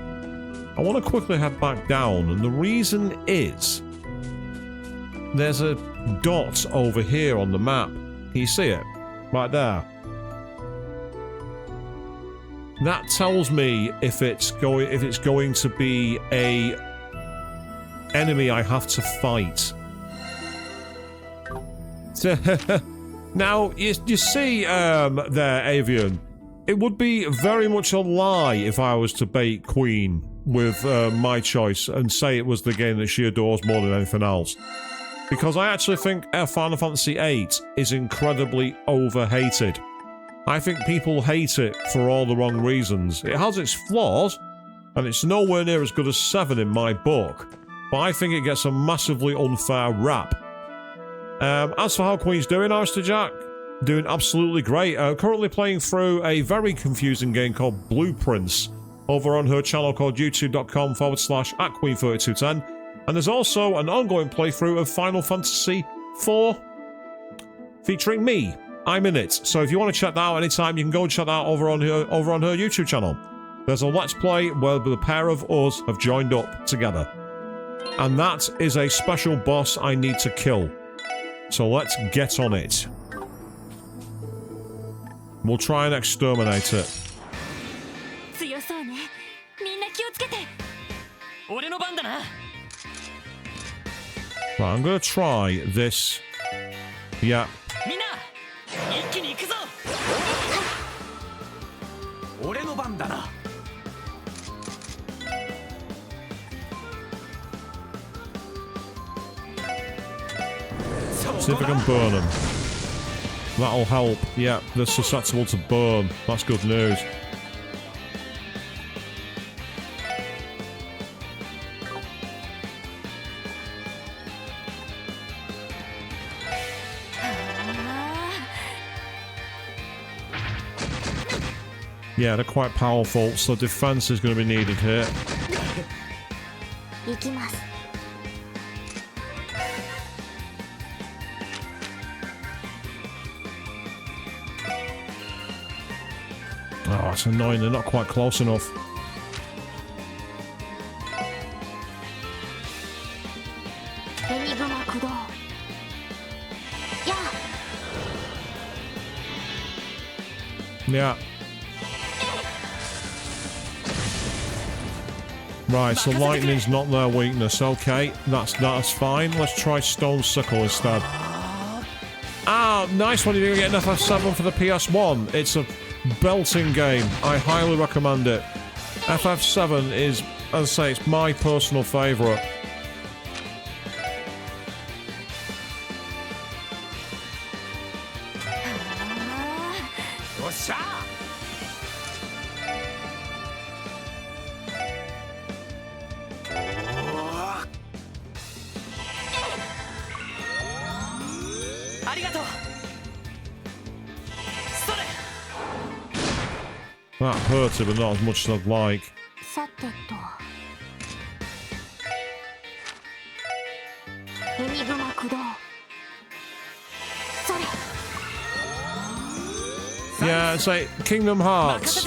I want to quickly head back down. And the reason is, there's a dot over here on the map. Can you see it? Right there. That tells me if it's going to be a enemy I have to fight. Now, you see there, Avian, it would be very much a lie if I was to bait Queen with my choice and say it was the game that she adores more than anything else. Because I actually think Final Fantasy VIII is incredibly overhated. I think people hate it for all the wrong reasons. It has its flaws, and it's nowhere near as good as 7 in my book, but I think it gets a massively unfair rap. As for how Queen's doing, Alistair Jack, doing absolutely great. Currently playing through a very confusing game called Blueprints over on her channel called youtube.com/@Queen3210. And there's also an ongoing playthrough of Final Fantasy IV featuring me. I'm in it. So if you want to check that out anytime, you can go and check that out over on her YouTube channel. There's a Let's Play where the pair of us have joined up together. And that is a special boss I need to kill. So let's get on it. We'll try and exterminate it. 強そうね。みんな気をつけて。俺の番だな。 Right, I'm gonna try this. Yeah. みんな一気に行くぞ。俺の番だな。 See if I can burn them. That'll help. Yeah, they're susceptible to burn. That's good news. Yeah, they're quite powerful, so defense is going to be needed here. 行きます。 Oh, it's annoying. They're not quite close enough. Yeah. Right, so lightning's not their weakness. Okay, that's fine. Let's try Stone Sickle instead. Ah, nice one. You're going to get an FF7 for the PS1. It's a belting game. I highly recommend it. FF7 is, as I say, it's my personal favourite. That hurt it, but not as much as I'd like. さてと。エニグマ駆動。それ。 Yeah, it's like Kingdom Hearts.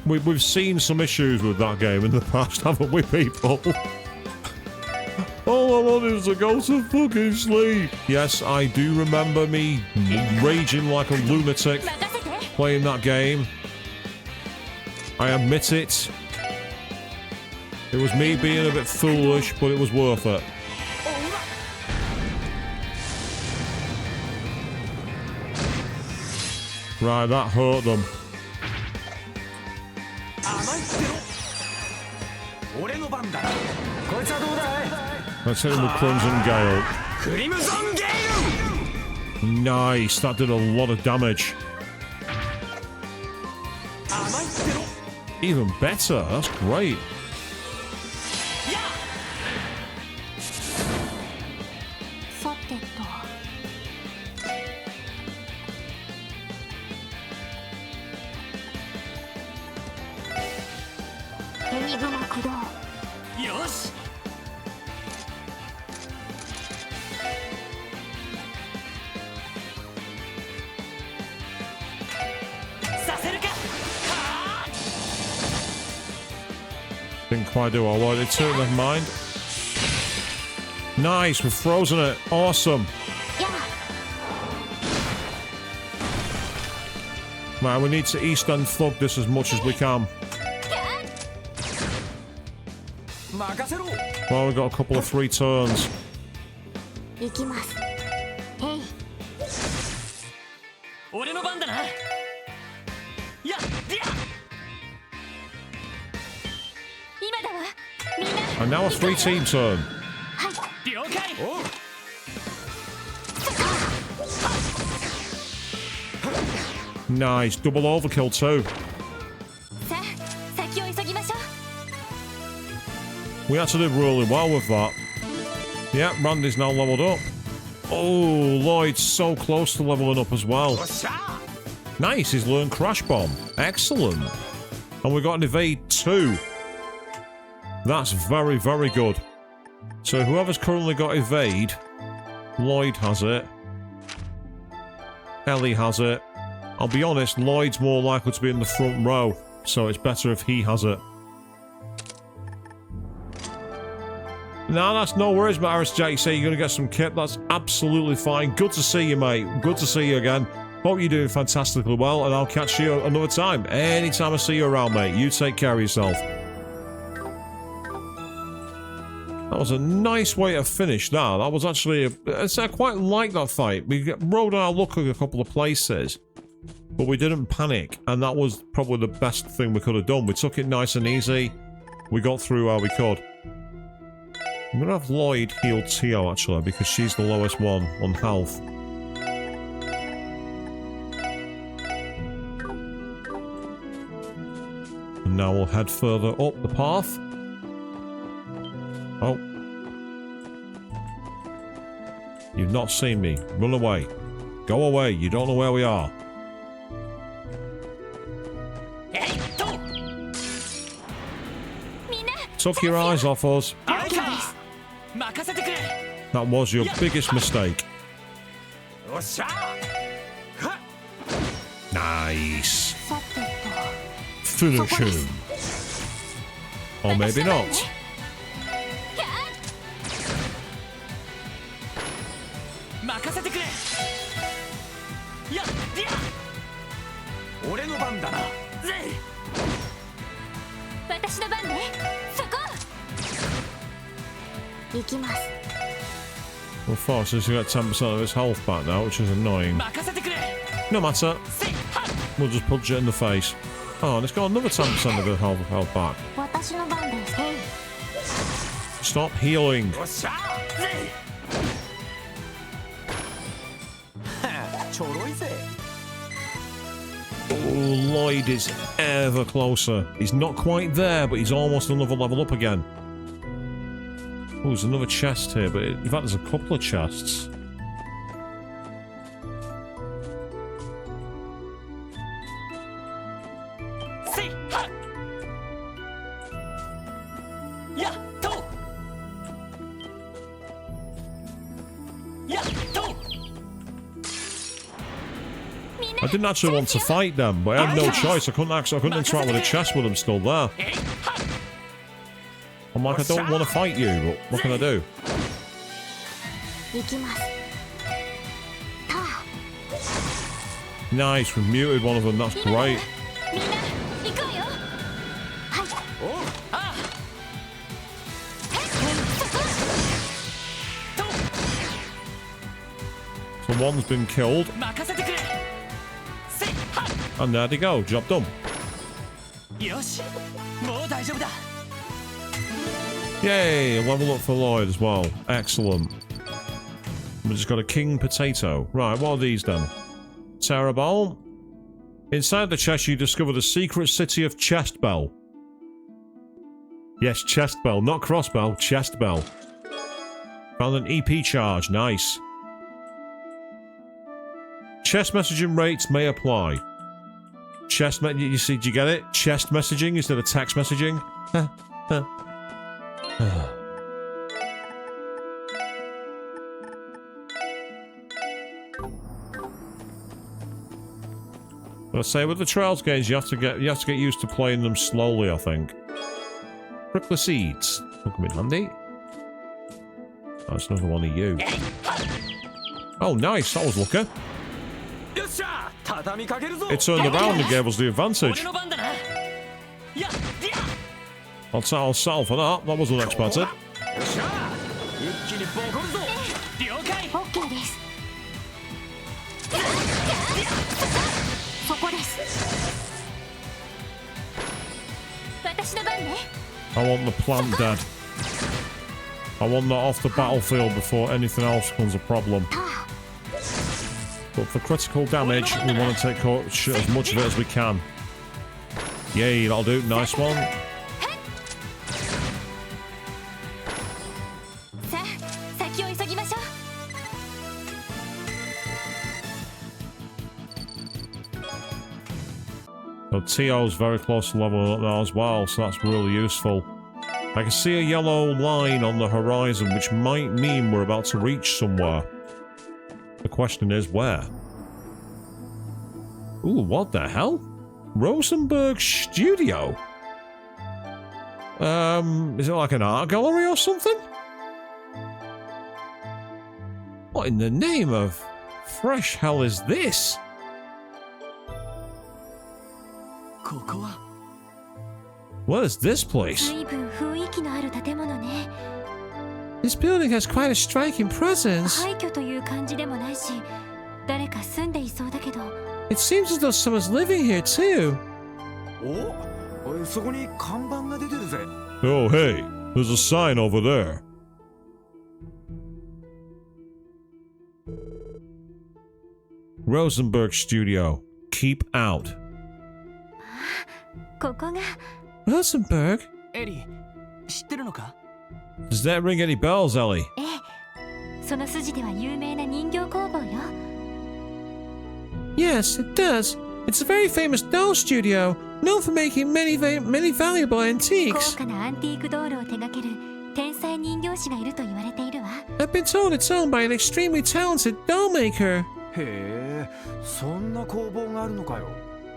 We've seen some issues with that game in the past, haven't we, people? All I want is to go to fucking sleep. Yes, I do remember me raging like a lunatic playing that game. I admit it. It was me being a bit foolish, but it was worth it. Right, that hurt them. Let's hit him with Crimson Gale. Nice, that did a lot of damage. Even better, that's great. quite do what I wanted to. Never mind. Nice, we've frozen it. Awesome. Man, we need to East End thug this as much as we can. Well, we've got a couple of 3 turns. 行きます。へい。俺の番だな。やっりゃ。今だわ。みんな。 And now a 3-team turn. 了解。 Nice, double overkill too. さあ、先を急ぎましょう。 We actually did really well with that. Yeah, Randy's now leveled up. Oh, Lloyd's so close to leveling up as well. Nice, he's learned Crash Bomb. Excellent. And we got an Evade 2. That's very, very good. So whoever's currently got Evade, Lloyd has it. Ellie has it. I'll be honest, Lloyd's more likely to be in the front row, so it's better if he has it. No, that's no worries, Maris Jack. You say you're going to get some kit. That's absolutely fine. Good to see you, mate. Good to see you again. Hope you're doing fantastically well, and I'll catch you another time. Anytime I see you around, mate. You take care of yourself. That was a nice way to finish that. That was actually... I quite like that fight. We rode our luck a couple of places, but we didn't panic, and that was probably the best thing we could have done. We took it nice and easy. We got through how we could. I'm going to have Lloyd heal Tio, actually, because she's the lowest one on health. And now we'll head further up the path. Oh. You've not seen me. Run away. Go away. You don't know where we are. Took your eyes off us. That was your biggest mistake. Nice. Finish him. Or maybe not. Unfortunately, he's got 10% of his health back now, which is annoying. No matter. We'll just punch it in the face. Oh, and it's got another 10% of his health back. Stop healing. Oh, Lloyd is ever closer. He's not quite there, but he's almost another level up again. Oh, there's another chest here, but in fact there's a couple of chests. I didn't actually want to fight them, but I had no choice. I couldn't interact with the chest with them still there. I'm like, I don't want to fight you, but what can I do? Nice, we muted one of them, that's great. So one's been killed. And there they go, job done. Yay, level up for Lloyd as well. Excellent. We just got a king potato. Right, what are these then? Terrible. Inside the chest you discover the secret city of Chestbell. Yes, Chestbell, not Crossbell, Chestbell. Found an EP charge, nice. Chest messaging rates may apply. You see, do you get it? Chest messaging instead of text messaging. Let's say with the Trails games, you have to get used to playing them slowly, I think. For prickly seeds. That could be handy. That's another one of you. Oh, nice. That was lucky. よっしゃ畳みかけるぞ It turned around and gave us the advantage. 俺の番だな。やっ、I'll settle for that. That was unexpected. よっしゃ一気にボコるぞ了解。オッケーです。そこです。私の番ね。 I want the plant dead. I want that off the battlefield before anything else becomes a problem. But for critical damage, we want to take as much of it as we can. Yay, that'll do. Nice one. さあ、先を急ぎましょう。 So TO's very close to leveling up now as well, so that's really useful. I can see a yellow line on the horizon, which might mean we're about to reach somewhere. The question is, where? Ooh, what the hell? Rosenberg Studio? Is it like an art gallery or something? What in the name of fresh hell is this? ここは What is this place? 随分雰囲気のある建物ね。 This building has quite a striking presence. 廃墟という感じでもないし、誰か住んでいそうだけど。 It seems as though someone's living here too. おそこに看板が出てるぜ Oh, hey, there's a sign over there. Rosenberg Studio. Keep out. ここが Rosenberg? エリ知ってるのか？ Does that ring any bells, Ellie? ええ、その筋では有名な人形工房よ。 Yes, it does. It's a very famous doll studio, known for making many valuable 高 antiques. 価なアンティークドールを手掛ける天才人形師がいると言われているわ。 I've been told it's owned by an extremely talented doll maker. へえそんな工房があるのかよ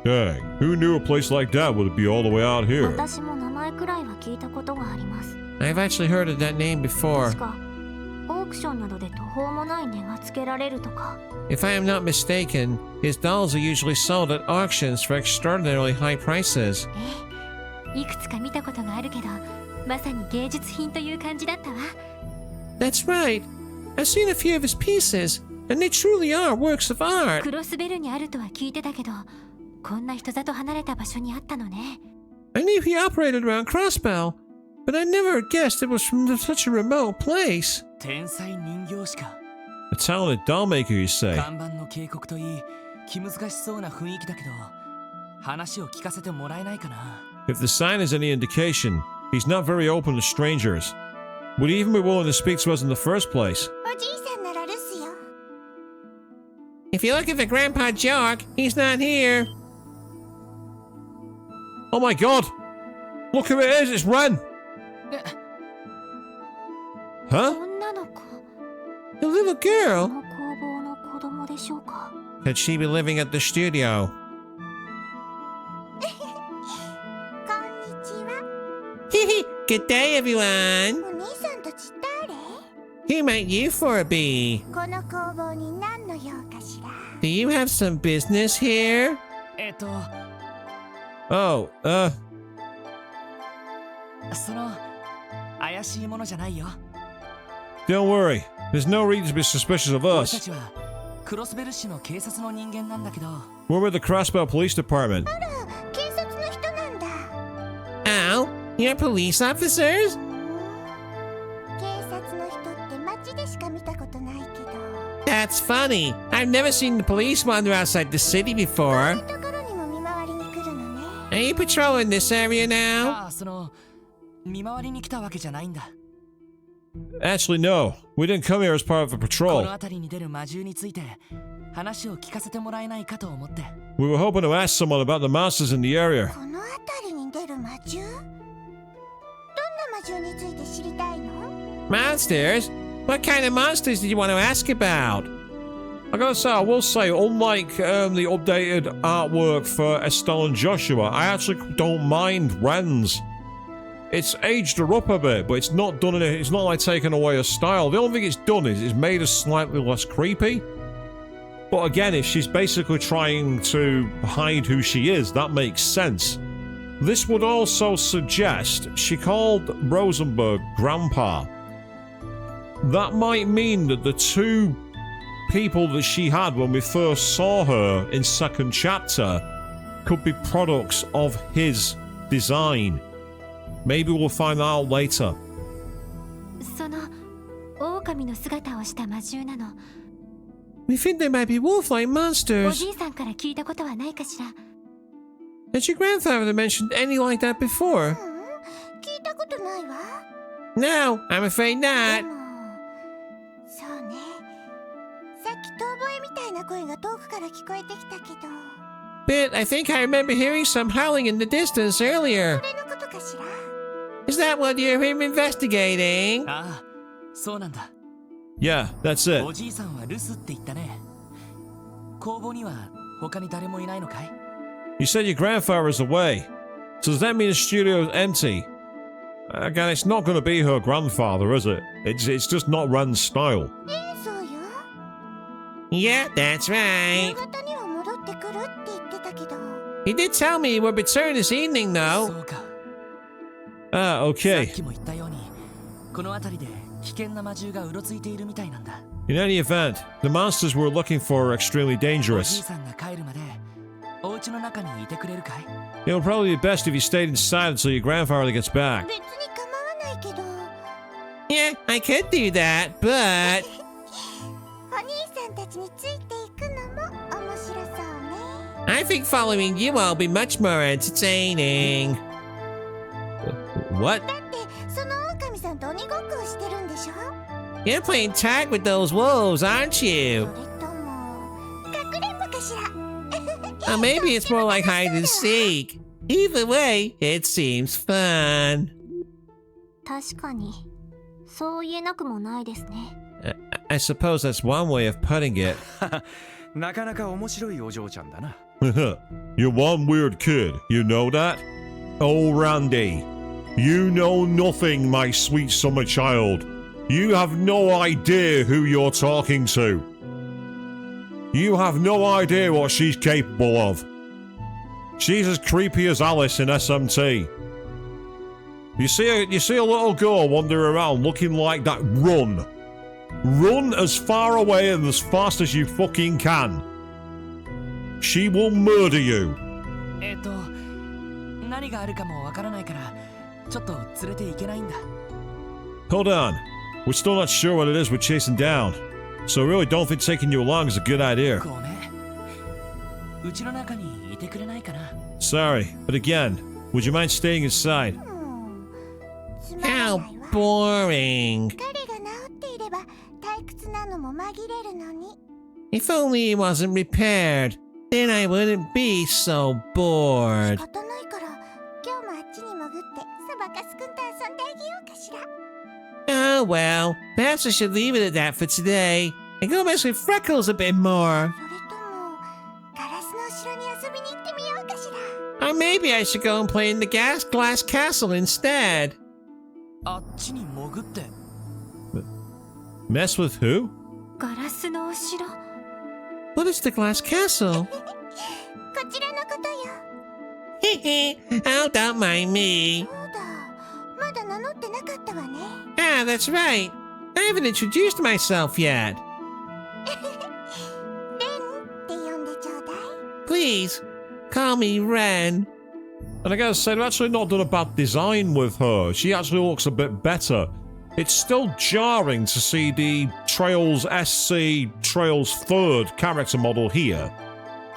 Dang, who knew a place like that would be all the way out here? 私も名前くらいは聞いたことがあります。 I've actually heard of that name before. 確かオークションなどで途方もない値がつけられるとか。 If I am not mistaken, his dolls are usually sold at auctions for extraordinarily high prices. ええ、いくつか見たことがあるけど、まさに芸術品という感じだったわ。 That's right. I've seen a few of his pieces, and they truly are works of art. クロスベルにあるとは聞いてたけど、こんな人里離れた場所にあったのね。 I knew he operated around Crossbell, but I never guessed it was from such a remote place. 天才人形師か。 A talented doll maker, you say? 看板の警告といい気難しそうな雰囲気だけど話を聞かせてもらえないかな。 If the sign is any indication, he's not very open to strangers. Would he even be willing to speak to us in the first place? おじいさんなら留守よ。 If you're looking for Grandpa Jock, he's not here. Oh my god! Look who it is, it's Ren! Huh? 女の子、 The little こ girl? の工房の子供でしょうか。 Could she be living at the studio? こんにちは。 Hehe, good day everyone. お兄さんたち誰？ Who might you for be? この工房に何の用かしら。 Do you have some business here? Oh, その怪しいものじゃないよ。 don't worry. There's no reason to be suspicious of 俺た us. ちはクロスベル市の警察の人間なんだけど We're with the Crossbell Police Department. 警察の人なんだ。 Oh, you're police officers? 警察の人って街でしか見たことないけど。 That's funny. I've never seen the police wander outside the city before. ところにも見回りに来るのね。 Are you patrolling this area now? ああその見回りに来たわけじゃないんだ。 Actually, no. We didn't come here as part of a こ patrol. の辺りに出る魔獣について話を聞かせてもらえないかと思って。 We were hoping to ask someone about the monsters in the area. この辺りに出る魔獣？どんな魔獣について知りたいの？ Monsters? What kind of monsters did you want to ask about? I gotta say, I will say, unlike the updated artwork for Estelle and Joshua, I actually don't mind Ren's. it's aged her up a bit, but it's not done in it's not like taking away her style. The only thing it's done is it's made her slightly less creepy. But again, if she's basically trying to hide who she is, that makes sense. This would also suggest she called Rosenberg Grandpa. That might mean that the two people that she had when we first saw her in second chapter could be products of his design. Maybe we'll find that out later. その狼の姿をした魔獣なの。 We think they might be wolf-like お monsters. じいさんから聞いたことはないかしら。 Has your grandfather mentioned any like that before? 聞いたことないわ。 No, I'm afraid で not. もそうね。さっき遠吠えみたいな声が遠くから聞こえてきたけど。 But I think I remember hearing some howling in the distance earlier. それのことかしら。 Is that what you're investigating? ああ、そうなんだ。 Yeah, that's it. おじいさんは留守って言ったね。工房には他に誰もいないのかい？ You said your grandfather is away. So does that mean the studio is empty? Again, it's not going to be her grandfather, is it? It's just not Ren's style. そうよ。 Yeah, that's 夕 right. 方には戻ってくるって言ってたけど。 He did tell me he would return this evening, そ though. うか。 Ah, さっ okay. きも言ったように、この辺りで危険な魔獣がうろついているみたいなんだ。 In any event, the monsters we're looking for are extremely おじい dangerous. さんが帰るまで、お家の中にいてくれるかい？ It'll probably be best if you stayed inside until your grandfather gets back. 別に構わないけど。 Yeah, I could do that, but お兄さんたちについていくのも面白そうね。 I think following you will be much more entertaining. What? だってその狼さんと鬼ごっこをしてるんでしょ？ You're playing tag with those wolves, aren't そ you? れともかくれんぼかしら？ Or maybe it's more like hide and seek. Either way, it seems fun. 確かにそう言えなくもないですね。 I suppose that's one way of putting it. なかなか面白いお嬢ちゃんだな。 You're one weird kid, you know that? Oh, Randy, you know nothing, my sweet summer child. You have no idea who you're talking to. You have no idea what she's capable of. She's as creepy as Alice in SMT. You see a little girl wandering around looking like that. Run. Run as far away and as fast as you fucking can. She will murder you. 何があるかもわからないから、ちょっと連れて行けないんだ。 Hold on. We're still not sure what it is we're chasing down. So I really don't think taking you along is a good idea. ごめん。うちの中にいてくれないかな。 Sorry, but again, would you mind staying inside? つまらない How わ。 boring. 彼が治っていれば退屈なのも紛れるのに。 If only it wasn't repaired, then I wouldn't be so 仕 bored. 方ないから今日もあっちに潜ってサバカスくんと遊んであげようかしら。 Oh well, perhaps I should leave it at that for today and go mess with Freckles a bit more. それともガラスの後ろに遊びに行ってみようかしら。 Or maybe I should go and play in the glass castle instead. あっちに潜って。 Mess with who? ガラスの後ろ。 What is the glass castle? こちらのことよ。 Heh oh, don't mind me. そうだ。まだ名乗ってなかったわね。 Ah, that's right. I haven't introduced myself yet. レンって呼んでちょうだい。 Please, call me Ren. And I gotta say, they've actually not done a bad design with her. She actually looks a bit better. It's still jarring to see the Trails SC Trails 3rd character model here,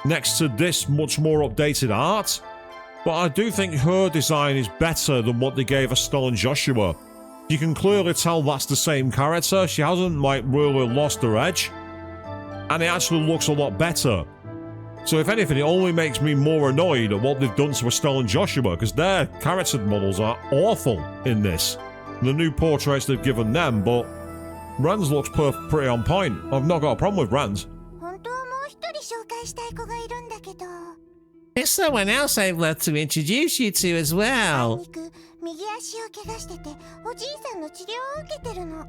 next to this much more updated art. But I do think her design is better than what they gave Estelle and Joshua. You can clearly tell that's the same character. She hasn't, like, really lost her edge. And it actually looks a lot better. So if anything, it only makes me more annoyed at what they've done to Estelle and Joshua, because their character models are awful in this. The new portraits they've given them, but Ren's looks pretty on point. I've not got a problem with Ren's. 本当はもう一人紹介したい子がいるんだけど。 There's someone else I'd love to introduce you to as あい well. にく右足を怪我してて、おじいさんの治療を受けてるの。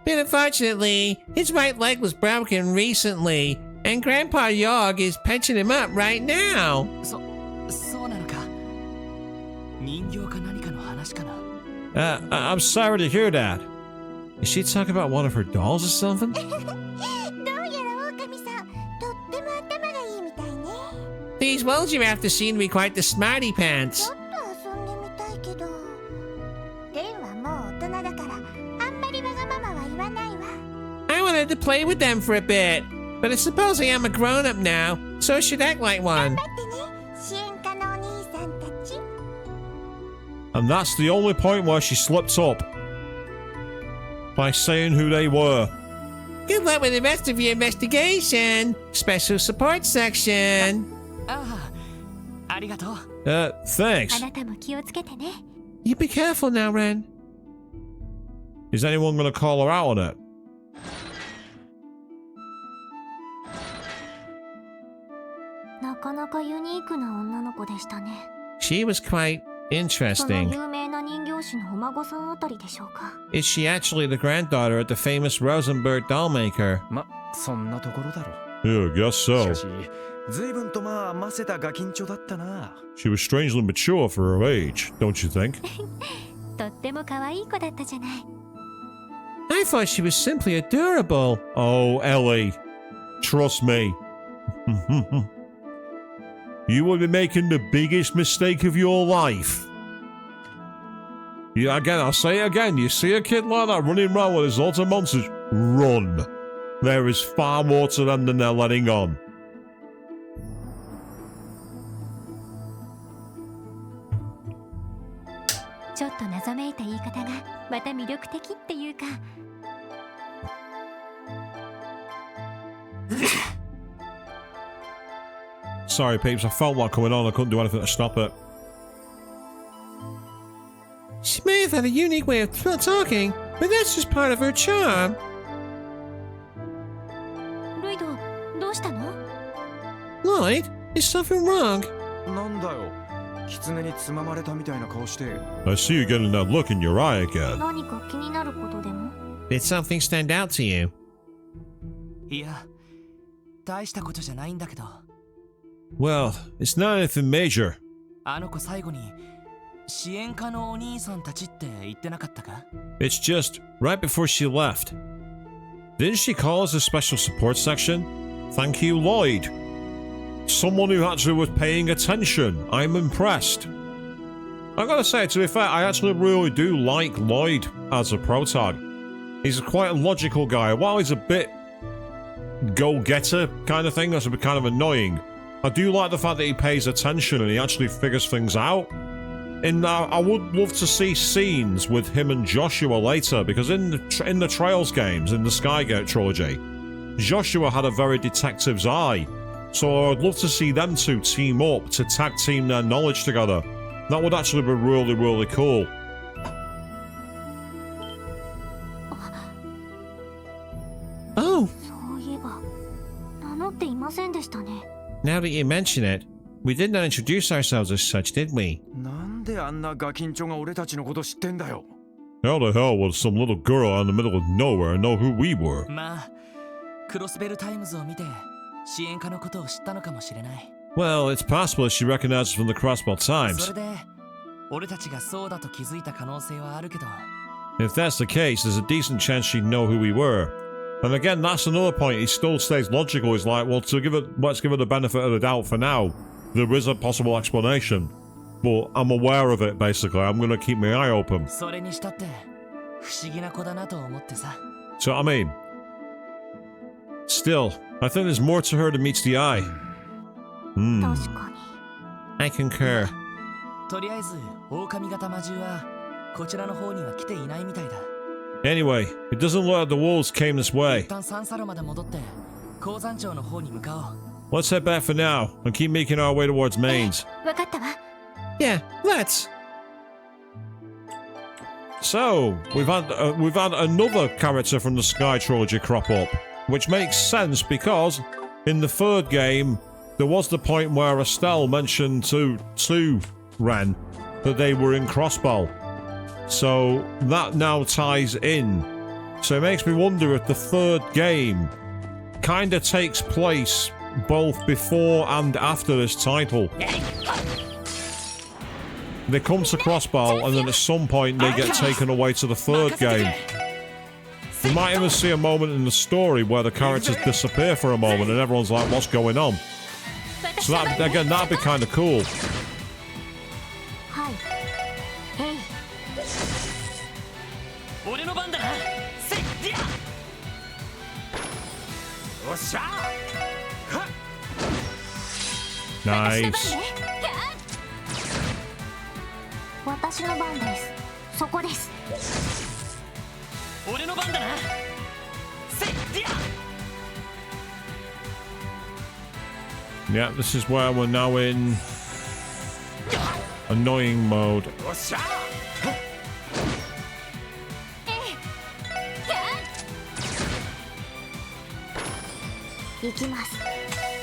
But unfortunately, his right leg was broken recently, and Grandpa Yog is patching him up right now. そうなのか。人形か何かの話かな。I'm sorry to hear that. Is she talking about one of her dolls or something? どうやら狼さん、とっても頭がいいみたいね。These wolves you're after seem to be quite the smarty ち pants. ょっと遊んでみたいけど。レンはもう大人だから、あんまりわがままは言わないわ。I wanted to play with them for a bit, but I suppose I am a grown-up now, so I should act like 頑 one. 張ってね、支援家のお兄さんたち。And that's the only point where she slipped up. By saying who they were. Good luck with the rest of your investigation. Special support section. ああ、ありがとう。Thanks. あなたも気をつけてね。 You be careful now, Ren. Is anyone going to call her out on it? なかなかユニークな女の子でしたね。 She was quite その interesting. 有名な人形師のお孫さんあたりでしょうか。 Is she actually the granddaughter of the famous Rosenberg doll maker? ま、そんなところだろ。 Yeah, I guess し so. かし、随分とまあ、ませたガキンチョだったな。She was strangely mature for her age, don't you think? とっても可愛い子だったじゃない。 I thought she was simply adorable. Oh, Ellie. Trust me. You will be making the biggest mistake of your life. Yeah, again, I'll say it again. You see a kid like that running around with his lots of monsters, run. There is far more to them than they're letting on. ちょっと謎めいた言い方がまた魅力的っていうか。Sorry, peeps. I felt that coming on. I couldn't do anything to stop it. She may have had a unique way of talking, but that's just part of her charm. ロイド、どうしたの？ Lloyd, is something wrong? なんだよ。狐につままれたみたいな顔して。I see you getting that look in your eye again. 何か気になることでも？ Did something stand out to you? いや、大したことじゃないんだけど。Well, it's not anything major. あの子最後に支援家のお兄さんたちって言ってなかったか？ It's just right before she left. Didn't she call us a special support section? Thank you, Lloyd. Someone who actually was paying attention. I'm impressed. I gotta say, to be fair, I actually really do like Lloyd as a protag. He's quite a logical guy. While he's a bit go-getter kind of thing, that's a bit kind of annoying. I do like the fact that he pays attention and he actually figures things out. And I would love to see scenes with him and Joshua later, because in the Trails games, in the Skygate trilogy, Joshua had a very detective's eye. So I'd love to see them two team up to tag team their knowledge together. That would actually be really, really cool. Oh, そういえば、名乗っていませんでしたね。 now that you mention it, we did not introduce ourselves as such, did we? なんであんなガキンチョが俺たちのこと知ってんだよ。 How the hell would some little girl out in the middle of nowhere know who we were? まあ、クロスベルタイムズを見て支援家のことを知ったのかもしれない。Well, it's possible she recognized us from the Crossbell そ Times. れで俺たちがそうだと気づいた可能性はあるけど。 If that's the case, there's a decent chance she'd know who we were. And again, that's another point. He still stays logical. He's like, well, let's give it the benefit of the doubt for now. There is a possible explanation. But I'm aware of it, basically. I'm going to keep my eye open. それにしたって不思議な子だなと思ってさ。 So, I mean, still, I think there's more to her than meets the eye. 確かに。 I concur. とりあえず狼型魔獣はこちらの方には来ていないみたいだ。 Anyway, it doesn't look like the wolves came this 一 way. 旦サンサロまで戻って鉱山町の方に向かおう。 Let's head back for now and keep making our way towards Mains. わかったわ。 Yeah, let's. So, we've had another character from the Sky Trilogy crop up, which makes sense because in the third game there was the point where Estelle mentioned to Ren that they were in Crossbow. So that now ties in. So it makes me wonder if the third game kind of takes place both before and after this title. They come to Crossbow and then at some point they get taken away to the third game. You might even see a moment in the story where the characters disappear for a moment and everyone's like, what's going on? So that, again, that'd be kind of cool. Nice. 私の番です。そこです。俺の番だな。せっりゃ。 Yeah, this is where we're now in annoying mode. 行きます。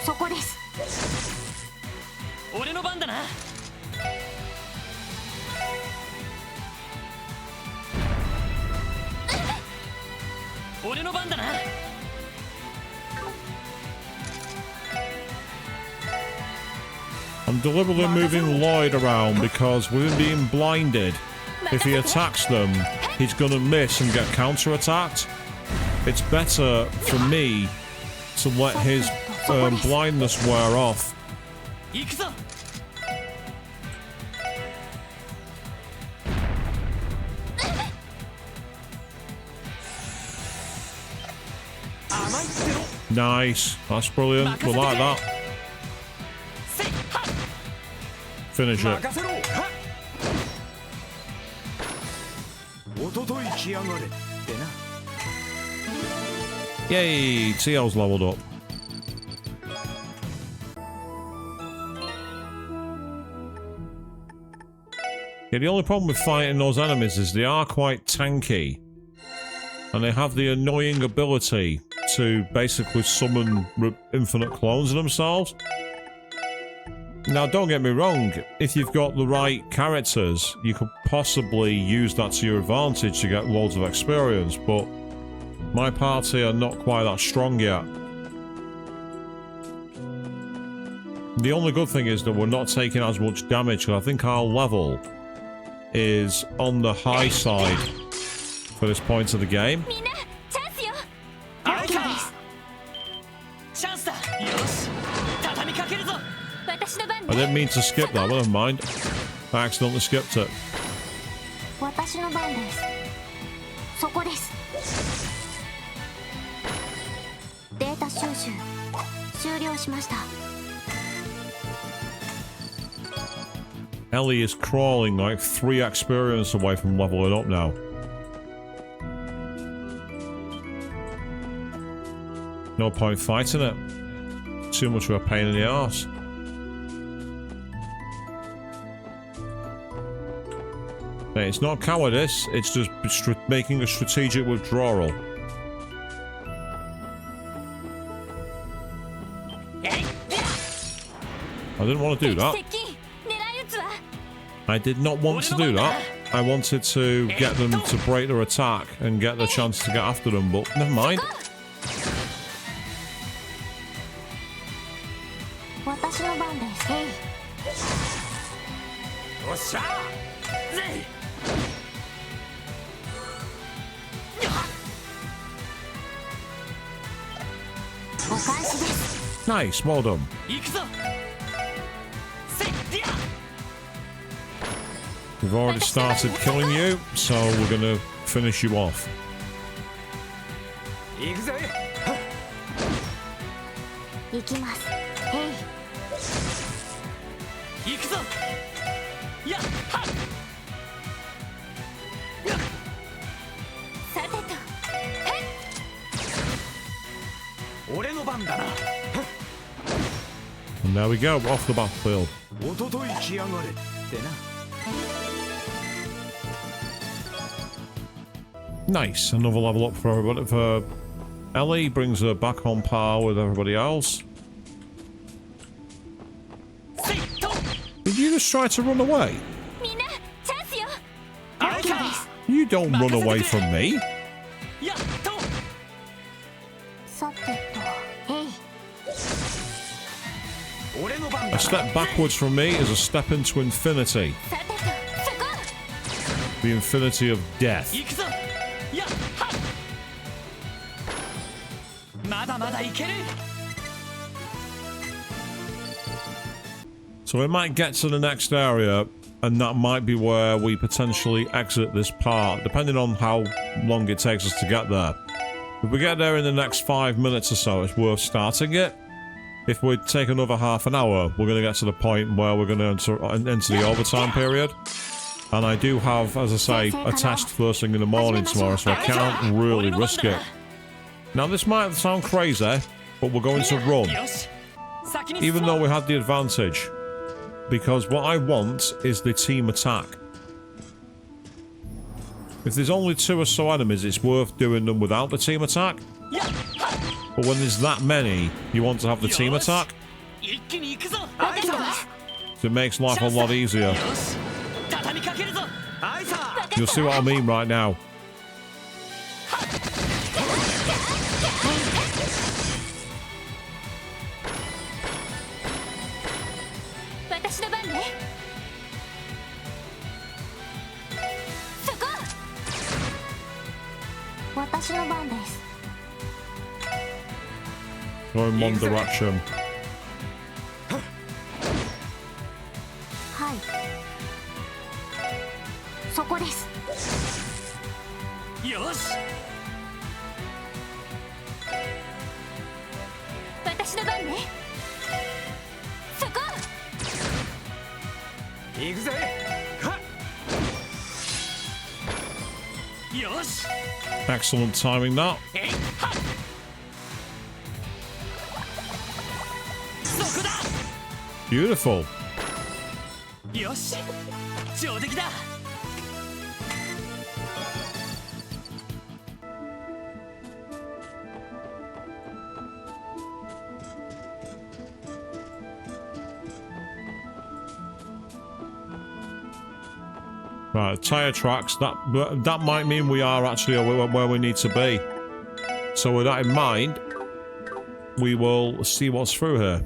そこです。俺の番だな。俺の番だな。 I'm deliberately moving Lloyd around because with him being blinded, if he attacks them, he's gonna miss and get counter-attacked. It's better for me to let his blindness wear off. 行くぞ。 Nice. That's brilliant. We like that. Finish it. Yay! TL's leveled up. Yeah, the only problem with fighting those enemies is they are quite tanky. And they have the annoying ability to basically summon infinite clones of themselves. Now, don't get me wrong, if you've got the right characters, you could possibly use that to your advantage to get loads of experience, but my party are not quite that strong yet. The only good thing is that we're not taking as much damage, because I think our level is on the high side for this point of the game. I didn't mean to skip that, but never mind. I accidentally skipped it. 私の番です。そこです。データ収集終了しました。 Ellie is crawling like 3 experience away from leveling up now. No point fighting it. Too much of a pain in the arse. Hey, it's not cowardice, it's just making a strategic withdrawal. I didn't want to do that. I did not want to do that. I wanted to get them to break their attack and get the chance to get after them, but never mind. 私の番です。おっしゃぜい。 お返しです。 Nice, well done. 行くぞ。せっりゃ。 We've already started killing you, so we're gonna finish you off. 行くぜ。行きます。行くぞ。やっはっ。さてと。俺の番だな。 And there we go, off the battlefield. おととい来やがれってな。 Nice, another level up for everybody. For Ellie, brings her back on par with everybody else. Did you just try to run away? みんなチャンスよ。 あれか。You don't run away from me. やっとさてとえい俺の番だ A step backwards from me is a step into infinity. さてとそこ The infinity of death. 行くぞやっはっまだまだいける So we might get to the next area, and that might be where we potentially exit this part, depending on how long it takes us to get there. If we get there in the next 5 minutes or so, it's worth starting it. If we take another half an hour, we're going to get to the point where we're going to enter the overtime period. And I do have, as I say, a test first thing in the morning tomorrow, so I can't really risk it. Now, this might sound crazy, but we're going to run, よし先に even though we had the advantage. Because what I want is the team attack. If there's only 2 or so enemies, it's worth doing them without the team attack. やっはっ But when there's that many, you want to have the team attack. 一気に行くぞ So it makes life a lot easier. よし畳みかけるぞあいさ You'll see what I mean right now. 私の番ねそこ私の番です Go in one direction. はいそこです よし 私の番ねそこ 行くぜはっよし Excellent timing that. えいはっそこだ Beautiful. よし上出来だ Right, tire tracks. That might mean we are actually where we need to be. So with that in mind, we will see what's through here.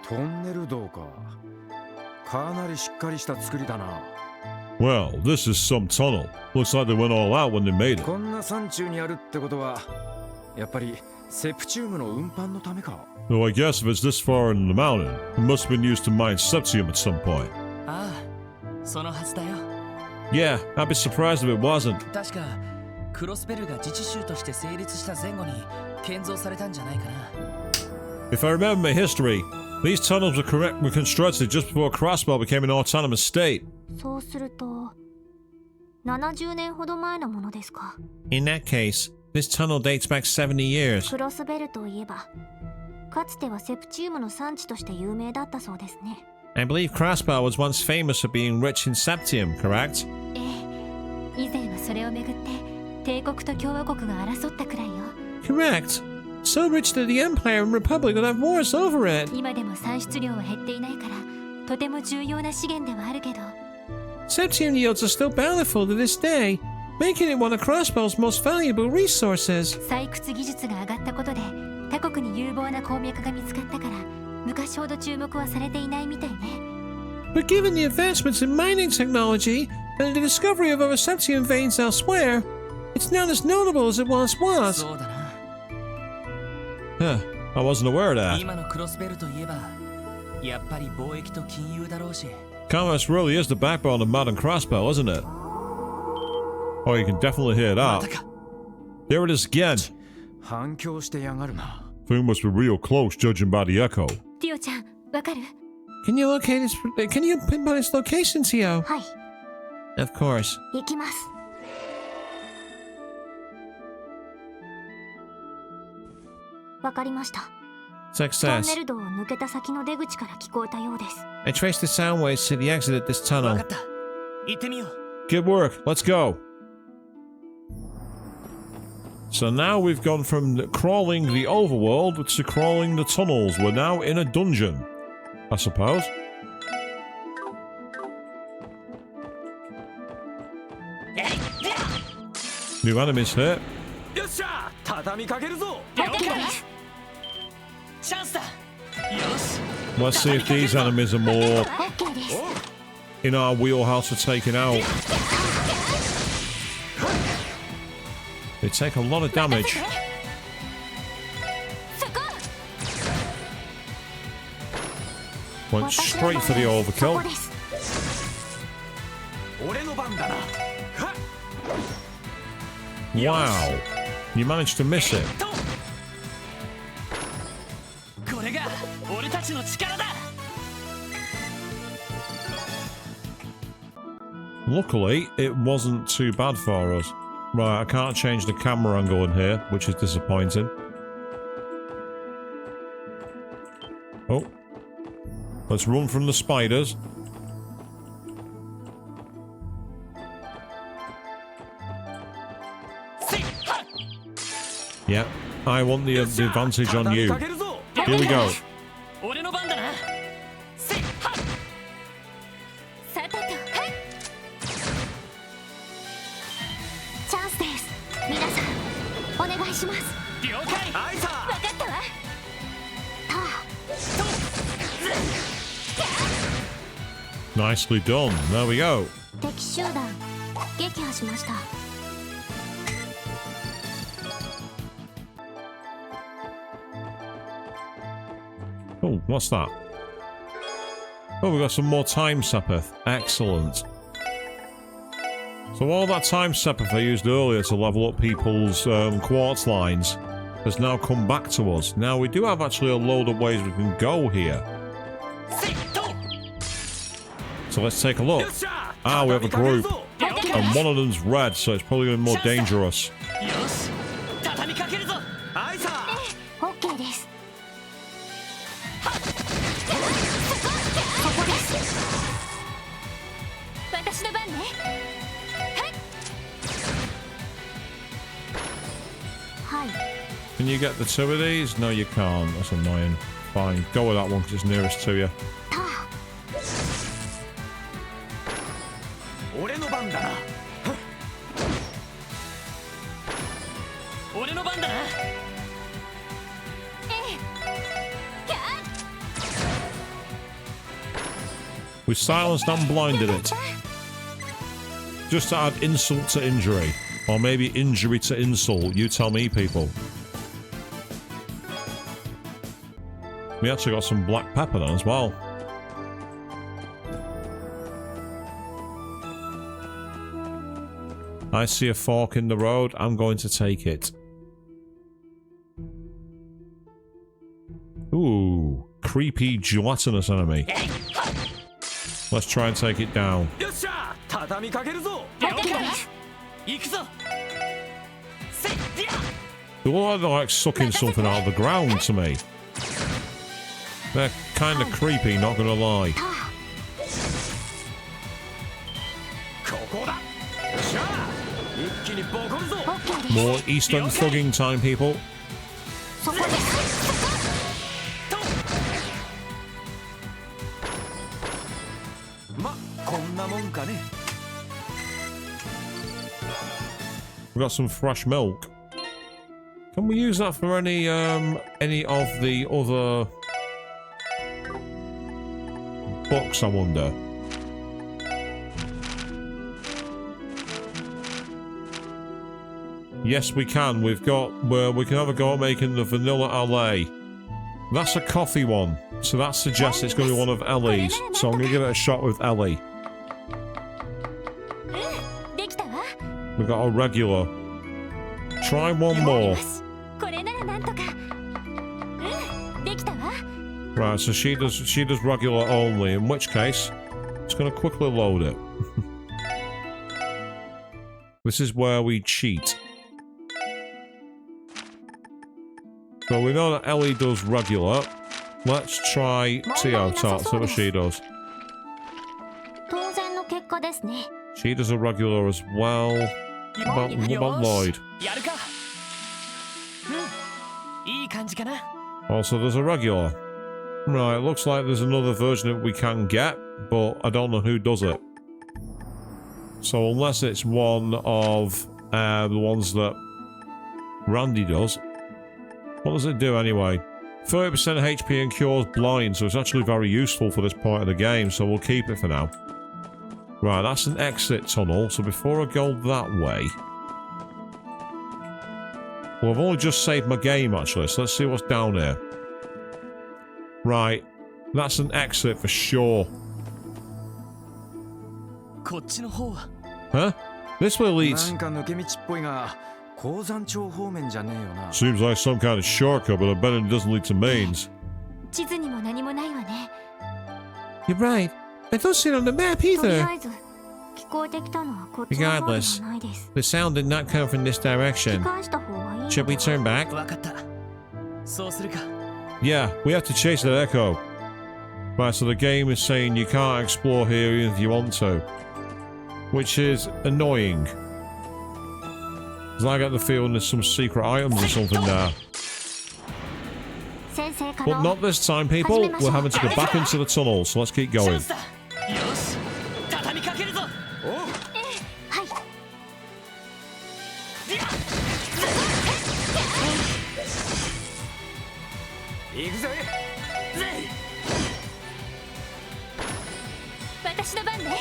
トンネル道かかなりしっかりした作りだな Well, this is some tunnel. Looks like they went all out when they made it. こんな山中にあるってことはやっぱりセプチウムの運搬のためか Though I guess if it's this far in the mountain, it must have been used to mine septium at some point. ああそのはずだよ Yeah, I'd be surprised if it wasn't. 確かクロスベルが自治州として成立した前後に建造されたんじゃないかな If I remember my history, these tunnels were constructed just before Crossbell became an autonomous state. そうすると70年ほど前のものですか In that case, this tunnel dates back 70 years. クロスベルといえばかつてはセプチウムの産地として有名だったそうですね I believe Crossbell was once famous for being rich in septium, correct? ええ以前はそれをめぐって帝国と共和国が争ったくらいよ Correct. So rich that the Empire and Republic would have wars over it. 今でも産出量は減っていないからとても重要な資源ではあるけど Septium yields are still bountiful to this day, making it one of Crossbell's most valuable resources. 採掘技術が上がったことで他国に有望な鉱脈が見つかったから昔ほど注目はされていないみたいね But given the advancements in mining technology and the discovery of other septium veins elsewhere, it's not as notable as it once was. そうだな Huh, I wasn't aware of that. 今のクロスベルといえばやっぱり貿易と金融だろうし Commerce really is the backbone of modern Crossbell, isn't it? Oh, you can definitely hear ま that. たか There it is again. 反響してやがるな Thing must be real close, judging by the echo. ティオちゃんわかる Can you locate its? Can you pinpoint its location, Tio? はい Of course. 行きますわかりましたトン Success. ネル道を抜けた先の出口から聞こえたようです I traced the sound waves to the exit at this わ tunnel. かった行ってみよう Good work. Let's go. So now we've gone from crawling the overworld to crawling the tunnels. We're now in a dungeon. I suppose. New enemies here. よっしゃ畳みかけるぞ了解チャンスだよし Let's see if these enemies are more OK です in our wheelhouse for taking out. They take a lot of damage. そこ Went straight for the そ overkill. こです 俺の番だなはっ Wow. You managed to miss it. とこれが俺たちの力だ Luckily, it wasn't too bad for us. Right, I can't change the camera angle in here, which is disappointing. Oh. Let's run from the spiders. Yeah, I want the advantage on 畳み you. かけるぞ Here we go. 俺の番だなせっはっさてとはいチャンスです皆さんお願いします了解あいさ分かったわと Nicely done. There we go. 敵集団撃破しました Oh, what's that? Oh, we got some more time sapphire. Excellent. So all that time sapphire I used earlier to level up people's quartz lines has now come back to us. Now we do have actually a load of ways we can go here. せっと So let's take a look. よっしゃ Ah, we have a 畳み group. かけるぞ And one of them's red, so it's probably going to be more dangerous. よし畳みかけるぞあいさ OK ですそこです私の番ねはいはい Can you get the two of these? No, you can't. That's annoying. Fine. Go with that one because it's nearest to you. 俺の番だな俺の番だな We silenced and blinded it. Just to add insult to injury. Or maybe injury to insult. You tell me, people. We actually got some black pepper then as well. I see a fork in the road. I'm going to take it. Ooh. Creepy gelatinous enemy. Let's try and take it down. よっしゃ畳みかけるぞ了解行くぞせっりゃ They look like they're like sucking something out of the ground to me. They're kind of creepy, not gonna lie. ここだよっしゃ一気にボコるぞ OK です More Eastern thugging time, people. そこですまこんなもんかね We've got some fresh milk. Can we use that for any of the other books, I wonder? Yes, we can. We've got where we can have a go at making the vanilla LA. That's a coffee one, so that suggests it's going to be one of Ellie's. So I'm going to give it a shot with Ellie. できたわ We've got a regular. Try one やり more. ますこれならなんとかできたわ Right, so she does regular only, in which case it's going to quickly load it. This is where we cheat. So we know that Ellie does regular. Let's try Tio Tot, see what she does. 当然の結果ですね She does a regular as well. What about Lloyd? やるかうんいい感じかな Also does a regular. Right, looks like there's another version that we can get, but I don't know who does it. So unless it's one of the ones that Randy does. What does it do anyway? 30% HP and cures blind, so it's actually very useful for this part of the game, so we'll keep it for now. Right, that's an exit tunnel, so before I go that way... Well, I've only just saved my game, actually, so let's see what's down here. Right, that's an exit for sure. こっちの方は Huh? This way な leads... んか抜け道っぽいが鉱山町方面じゃねえよな Seems like some kind of shortcut, but I bet it doesn't lead to mains. 地図にも何もないわね。 You're right. I don't see it on the map とり either. あえず聞こえてきたのはこっちの方ではないです。 The sound did not come from this 引 direction. き返した方がいいの Should we turn back? 分かったそうするか Yeah, we have to chase that echo. Right, so the game is saying you can't explore here even if you want to. Which is annoying. Because I get the feeling there's some secret items or something there. 先生か But ら not this time, people. We're having to go back into the tunnel, so let's keep チャ going. ンスだよし畳みかけるぞはい行くぜ私の番ね。はい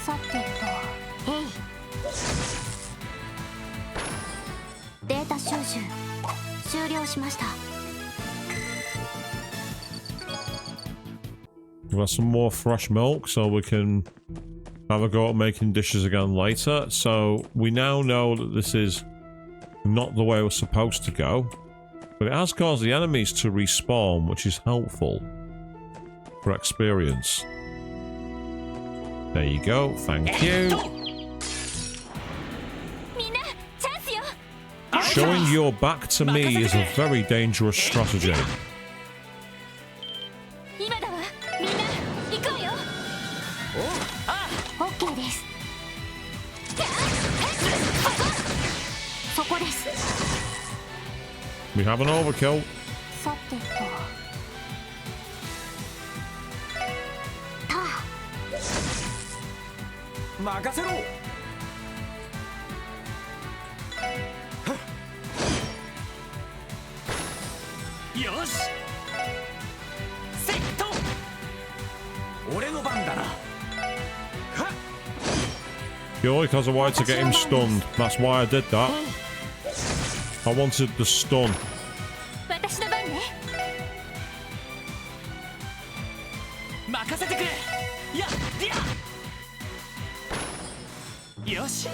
さてとえいデータ収集終了しました。 We've got some more fresh milk, so we can have a go at making dishes again later. So we now know that this is not the way we're supposed to go. But it has caused the enemies to respawn, which is helpful for experience. There you go, thank you. みんなチャンスよ。 Showing your back to me is a very dangerous strategy. 今だわ。みんな行くわよ。オッケーです。そこです。 We have an overkill. さてと任せろよしセット俺の番だな You only has a way to get him stunned. That's why I did that. I wanted the stun. 私の番ね。任せてくれやディアよし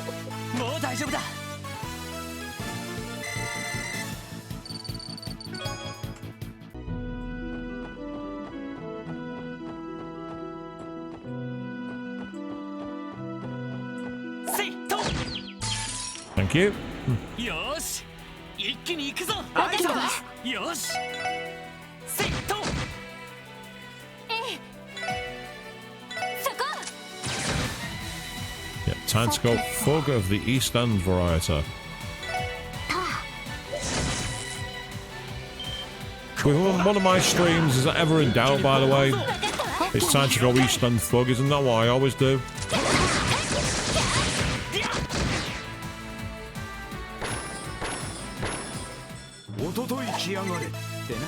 もう大丈夫だ セット Thank you. よし一気に行くぞ分かったわ。よしセットそこ Yeah, time to go Fug of the East End variety. With one of my streams, is that ever in doubt, by the way? It's time to go East End Fug, isn't that what I always do? おととい来やがれってな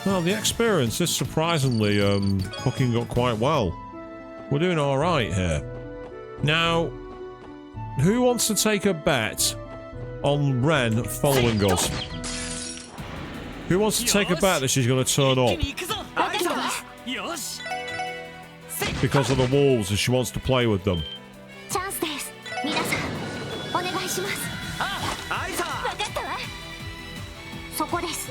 Well, the experience is surprisingly hooking up quite well. We're doing alright here. Now, who wants to take a bet on Ren following us? Who wants to take a bet that she's going to turn 一 up 気に行くぞ分かったわ。よし because of the wolves and she wants to play with them? チャンスです。皆さんお願いします。あいさ分かったわ。そこです。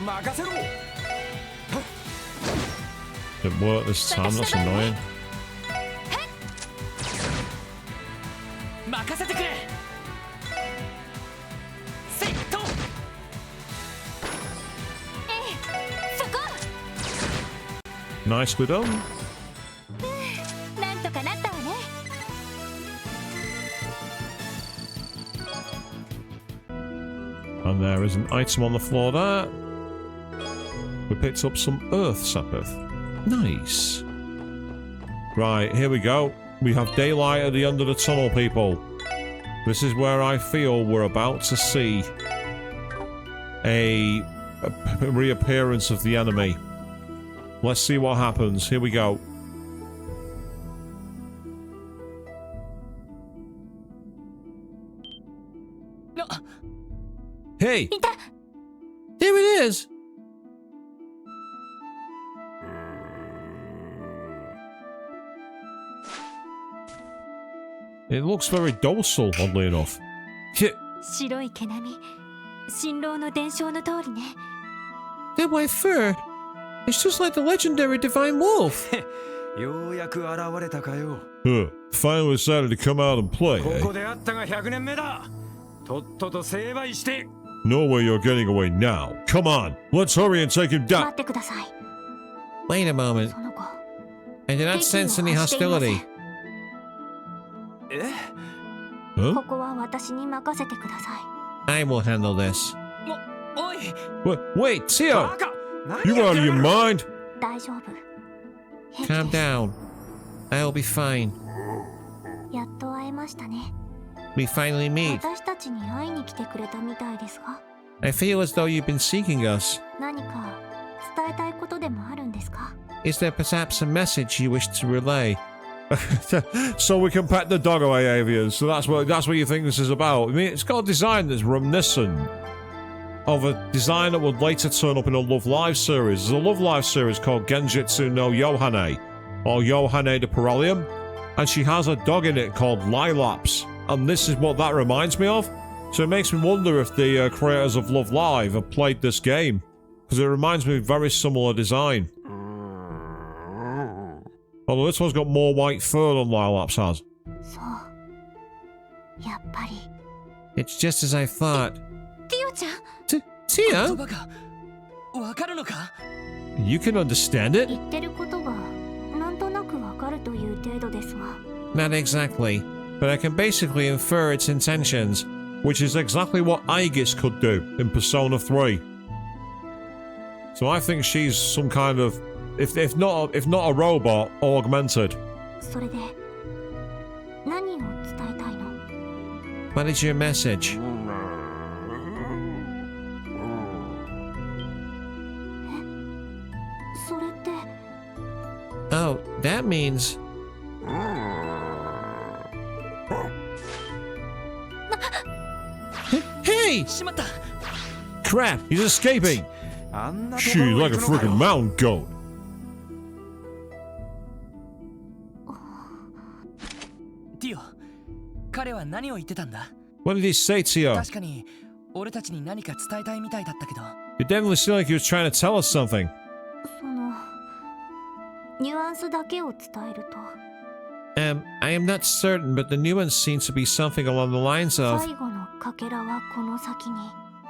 任せろ Didn't work this time, that's annoying. 任せてくれセットそこ Nicely done. なんとかなったわね。There is an item on the floor there. We picked up some earth sapphire. Nice. Right, here we go. We have daylight at the end of the tunnel, people. This is where I feel we're about to see a reappearance of the enemy. Let's see what happens. Here we go. Hey! There it is. It looks very docile, oddly enough. 白い毛並み、新郎の伝承の通りね。 That white fur. It's just like the legendary divine wolf. ようやく現れたかよ。 Finally decided to come out and play, こ eh? こであったが100年目だ。とっとと成敗して。 No way you're getting away now. Come on, let's hurry and take him 待 down. ってください。 Wait a moment. その子。 I did not sense any hostility. Huh? ここは私に任せてください。 I will handle this. おい Wait, Tio! バカ。 You 何や out って of や your がる。 mind? 大丈夫。平気 Calm です down. I'll be fine. やっと会えましたね。 We finally meet. 私たちに会いに来てくれたみたいですが、 I feel as though you've been seeking us. 何か伝えたいことでもあるんですか？ Is there perhaps a message you wish to relay? So we can pet the dog away, avians. So that's what you think this is about. I mean, it's got a design that's reminiscent of a design that would later turn up in a Love Live series. There's a Love Live series called Genjutsu no Yohane, or Yohane de Paralium, and she has a dog in it called Lilaps, and this is what that reminds me of. So it makes me wonder if the creators of Love Live have played this game, because it reminds me of very similar design. Although this one's got more white fur than Lilaps has. そう。やっぱり。 It's just as I thought. ティオちゃん、 Tia? 言葉がわかるのか You can understand it? 言ってることがなんとなくわかるという程度ですが、 Not exactly, but I can basically infer its intentions. Which is exactly what Aegis could do in Persona 3. So I think she's some kind of, if not a robot, augmented. それで何を伝えたいの？ What is your message? それって Oh, that means... Hey! しまった Crap, he's escaping! あんなとこ She's ろ like a 行くのか freaking よ。 mountain goat. ティオ彼は何を言ってたんだ What did he say to you? 確かに俺たちに何か伝えたいみたいだったけど It definitely seemed like he was trying to tell us something. そのニュアンスだけを伝えると、 I am not certain, but the nuance seems to be something along the lines of 最後のかけらはこの先に、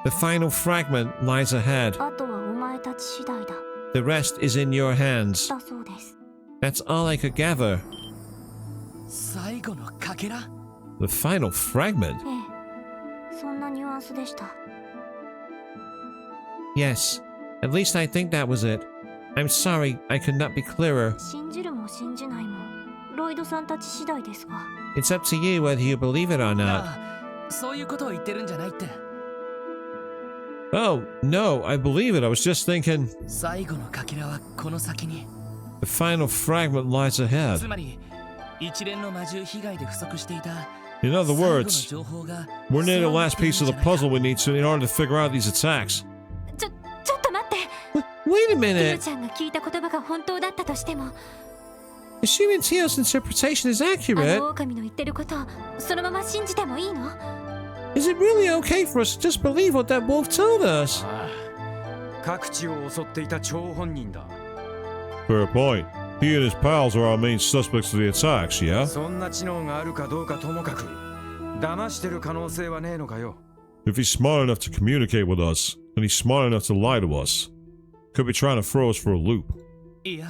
the final fragment lies ahead. あとはお前たち次第だ。 The rest is in your hands. だそうです。 That's all I could gather. 最後のかけら The final fragment? ええ、そんなニュアンスでした。 Yes, at least I think that was it. I'm sorry, I could not be clearer. 信じるも信じないもロイドさんたち次第ですが、 It's up to you whether you believe it or not. ああそういうことを言ってるんじゃないって Oh, no, I believe it. I was just thinking 最後のかけらはこの先に the final fragment lies つ ahead. まり一連の魔獣被害で不足していた In other 最後の words, 情報が we're near the 背負われ last ているん piece じ of ゃ the ないか puzzle we need to in order to figure out these attacks. ちょっと待って。 Wait a ティ minute. オちゃんが聞いた言葉が本当だったとしても、 Assuming Tio's interpretation is あ accurate, の狼の言ってることをそのまま信じてもいいの？ is it really okay for us to just believe what that wolf told us? ああ各地を襲っていた張本人だ。 Fair point. He and his pals are our main suspects of the attacks, yeah? そんな知能があるかどうかともかく騙してる可能性はねえのかよ。 If he's smart enough to communicate with us, and he's smart enough to lie to us, could be trying to throw us for a loop. いや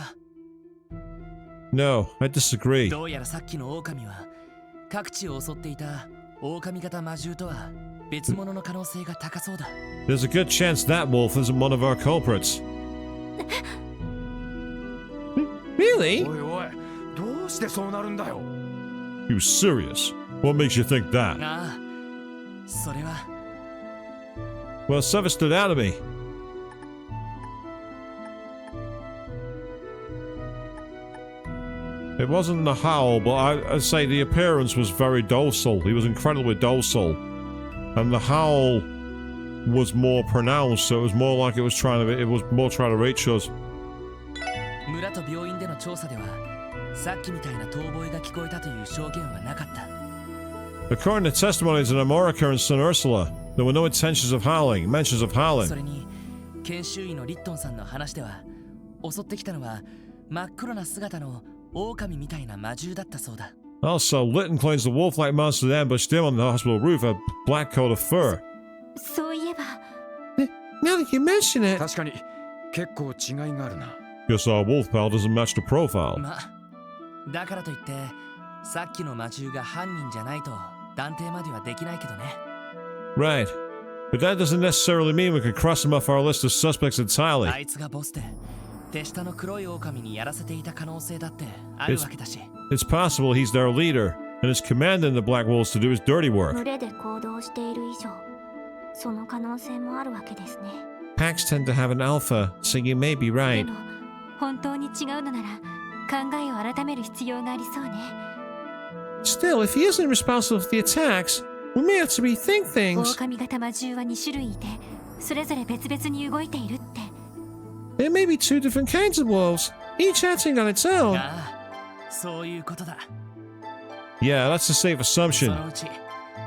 No, I disagree. どうやらさっきの狼は各地を襲っていた狼型魔獣とは別物の可能性が高そうだ There's a good chance that wolf isn't one of our culprits. Really? おいおいどうしてそうなるんだよ You serious? What makes you think that? ああそれは Well, something stood out to me. It wasn't the howl, but I'd say the appearance was very docile. He was incredibly docile. And the howl was more pronounced, so it was more like it was more trying to reach us. 村と病院での調査ではさっきみたいな遠吠えが聞こえたという証言はなかった According to testimonies in America and St. Ursula, there were no mentions of howling. それに研修医のリットンさんの話では襲ってきたのは真っ黒な姿の狼みたいな魔獣だったそうだ Also, Litton claims the wolf-like monster that ambushed him on the hospital roof had a black coat of fur. そういえば Now that you mention it, 確かに結構違いがあるな Guess our wolf pal doesn't match the profile. まだからといってさっきの魔獣が犯人じゃないと断定まではできないけどね Right. But that doesn't necessarily mean we can cross him off our list of suspects あ entirely. いつがボスで手下の黒い狼にやらせていた可能性だってあるわけだし It's possible he's their leader, and is commanding the Black Wolves to do his dirty work. 群れで行動している以上その可能性もあるわけですね packs tend to have an alpha, so you may be で right. も本当に違うのなら考えを改める必要がありそうね Still, if he isn't responsible for the attacks, we may have to rethink things. 狼型魔獣は2種類いてそれぞれ別々に動いているって There may be two different kinds of wolves, each acting on its own. ああそういうことだ Yeah, that's a safe そ assumption. のうち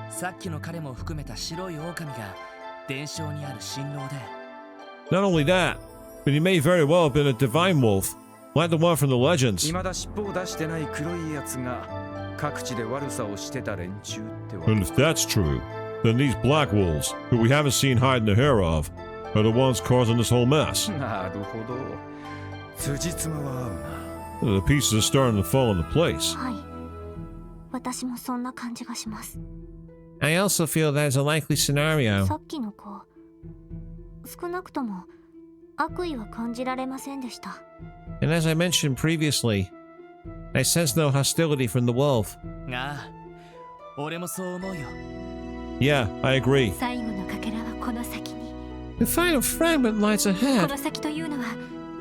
さっきの彼も含めた白い狼が伝承にある新郎で Not only that, but he may very well have been a divine wolf, like the one from the legends. 未だ尻尾を出してない黒いやつが各地で悪さをしてた連中ってわけ And if that's true, then these Black Wolves, who we haven't seen hiding the hair of, are the ones causing this whole mess. なるほど辻褄は合うな The pieces are starting to fall into place. はい私もそんな感じがします I also feel there's a likely scenario. さっきの子少なくとも悪意は感じられませんでした And as I mentioned previously, I sense no hostility from the wolf. ああ俺もそう思うよ Yeah, I agree. 最後のかけらはこの先に The final fragment lies こ ahead. の先というのは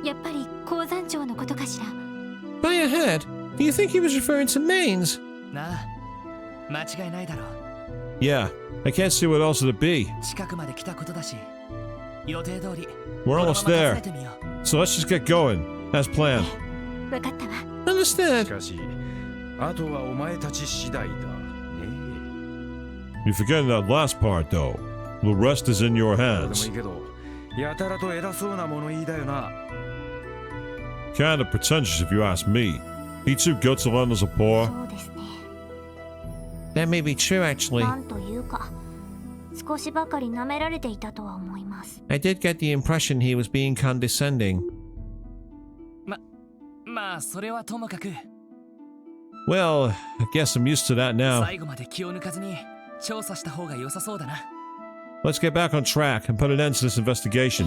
やっぱり鉱山町のことかしら By ahead, do you think he was referring to Maines? なあ間違いないだろう Yeah, I can't see what else it'd be. 近くまで来たことだし予定通り We're この almost まま there. 訪ねてみよう So let's just get going, as planned. 分かったわ Understood. しかしあとはお前たち次第だね You're forgetting that last part, though. The rest is in your どうでも hands. いいけどやたらと偉そうな物言いだよな Kinda pretentious if you ask me. He too good to lend us a paw. そうですね That may be true, actually. なんというか少しばかり舐められていたとは思います I did get the impression he was being condescending. まあそれはともかく Well, I guess I'm used to that now. 最後まで気を抜かずに調査した方が良さそうだな Let's get back on track and put an end to this investigation.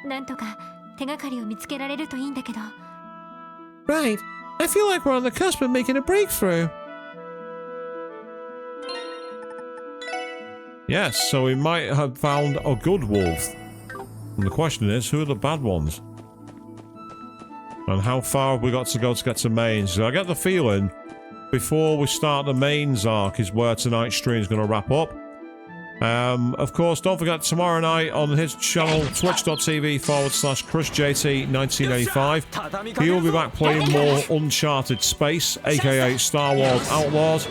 なんとか手がかりを見つけられるといいんだけど Right. I feel like we're on the cusp of making a breakthrough. Yes, so we might have found a good wolf. And the question is, who are the bad ones? And how far have we got to go to get to Mains? I get the feeling before we start the Mains arc is where tonight's stream is going to wrap up. Of course, don't forget tomorrow night on his channel, twitch.tv/CrushJT1985. He will be back playing more Uncharted Space, aka Star Wars Outlaws.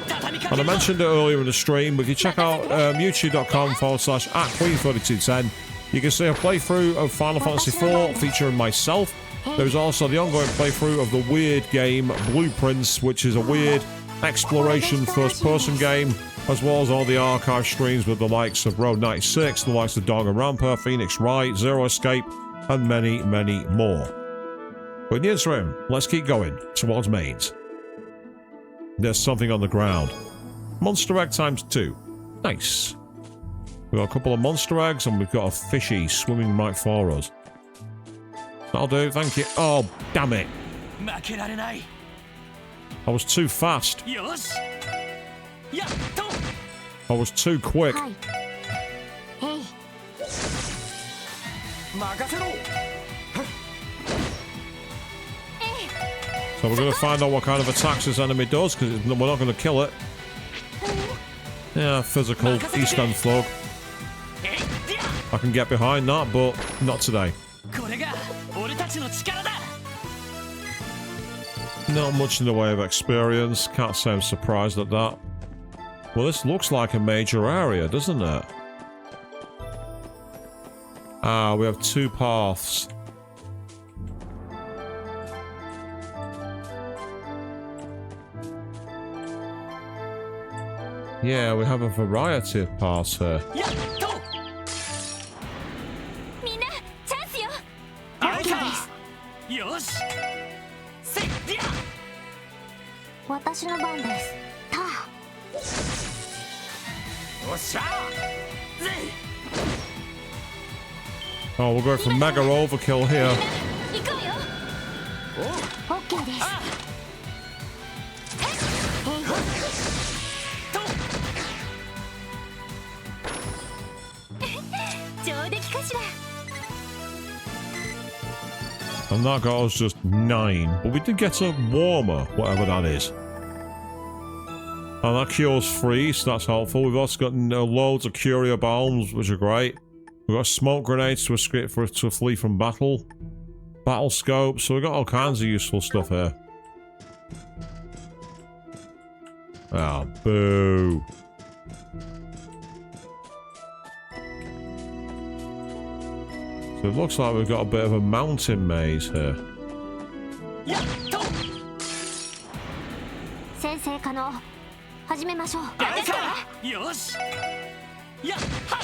And I mentioned it earlier in the stream, but if you check out youtube.com/@Queen3210, you can see a playthrough of Final Fantasy IV featuring myself. There's also the ongoing playthrough of the weird game Blueprints, which is a weird exploration first-person game, as well as all the archive streams with the likes of Road 96, the likes of Danganronpa, Phoenix Wright, Zero Escape, and many, many more. But in the interim, let's keep going towards Mains. There's something on the ground. Monster Egg times 2. Nice. We've got a couple of monster eggs and we've got a fishy swimming right for us. That'll do, thank you. Oh, damn it. 負けられない I was too fast. よしやっと I was too quick. はいへい任せろ So we're going to find out what kind of attacks this enemy does, because we're not going to kill it. Yeah, physical East End Thug. えいでや I can get behind that, but not today. これが俺たちの力だ Not much in the way of experience. Can't say I'm surprised at that. Well, this looks like a major area, doesn't it? Ah, we have two paths. Yeah, we have a variety of paths here. やっと みんなチャンスよあいかよしせいでや私の番ですタおっしゃぜ Oh, we're going for mega overkill here. ー行こうよオッケーですあへいと上出来かしら And that got us just 9. But we did get a warmer, whatever that is. And that cures freeze, so that's helpful. We've also got loads of curio bombs, which are great. We've got smoke grenades to escape to flee from battle. Battle scopes, so we've got all kinds of useful stuff here. Ah, boo. So it looks like we've got a bit of a mountain maze here. やっと先生可能始めましょうあいかよしやっはっ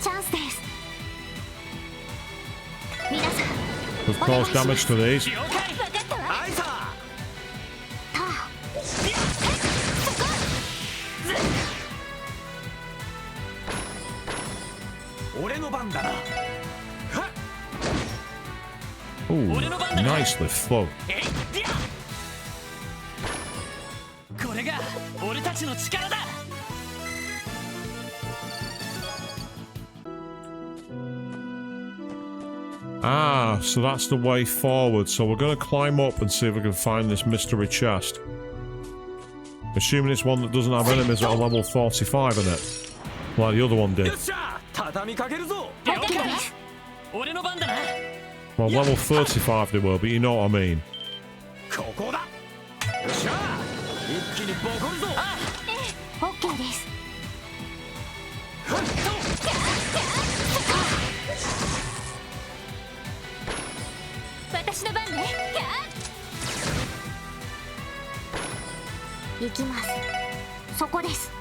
チャンスです皆さん We've caused damage to these. 了解分かったわあいさタ俺の番だな Ooh, nicely flowed. えいでやこれが俺たちの力だ Ah, so that's the way forward. So we're going to climb up and see if we can find this mystery chest. Assuming it's one that doesn't have enemies at a level 45 in it. Like the other one よ did. っしゃ畳みかけるぞ 了解俺の番だな Well, level 35 they were, but you know what I mean. ここだよっしゃ一気にボコるぞオッケーです私の番ね行きますそこです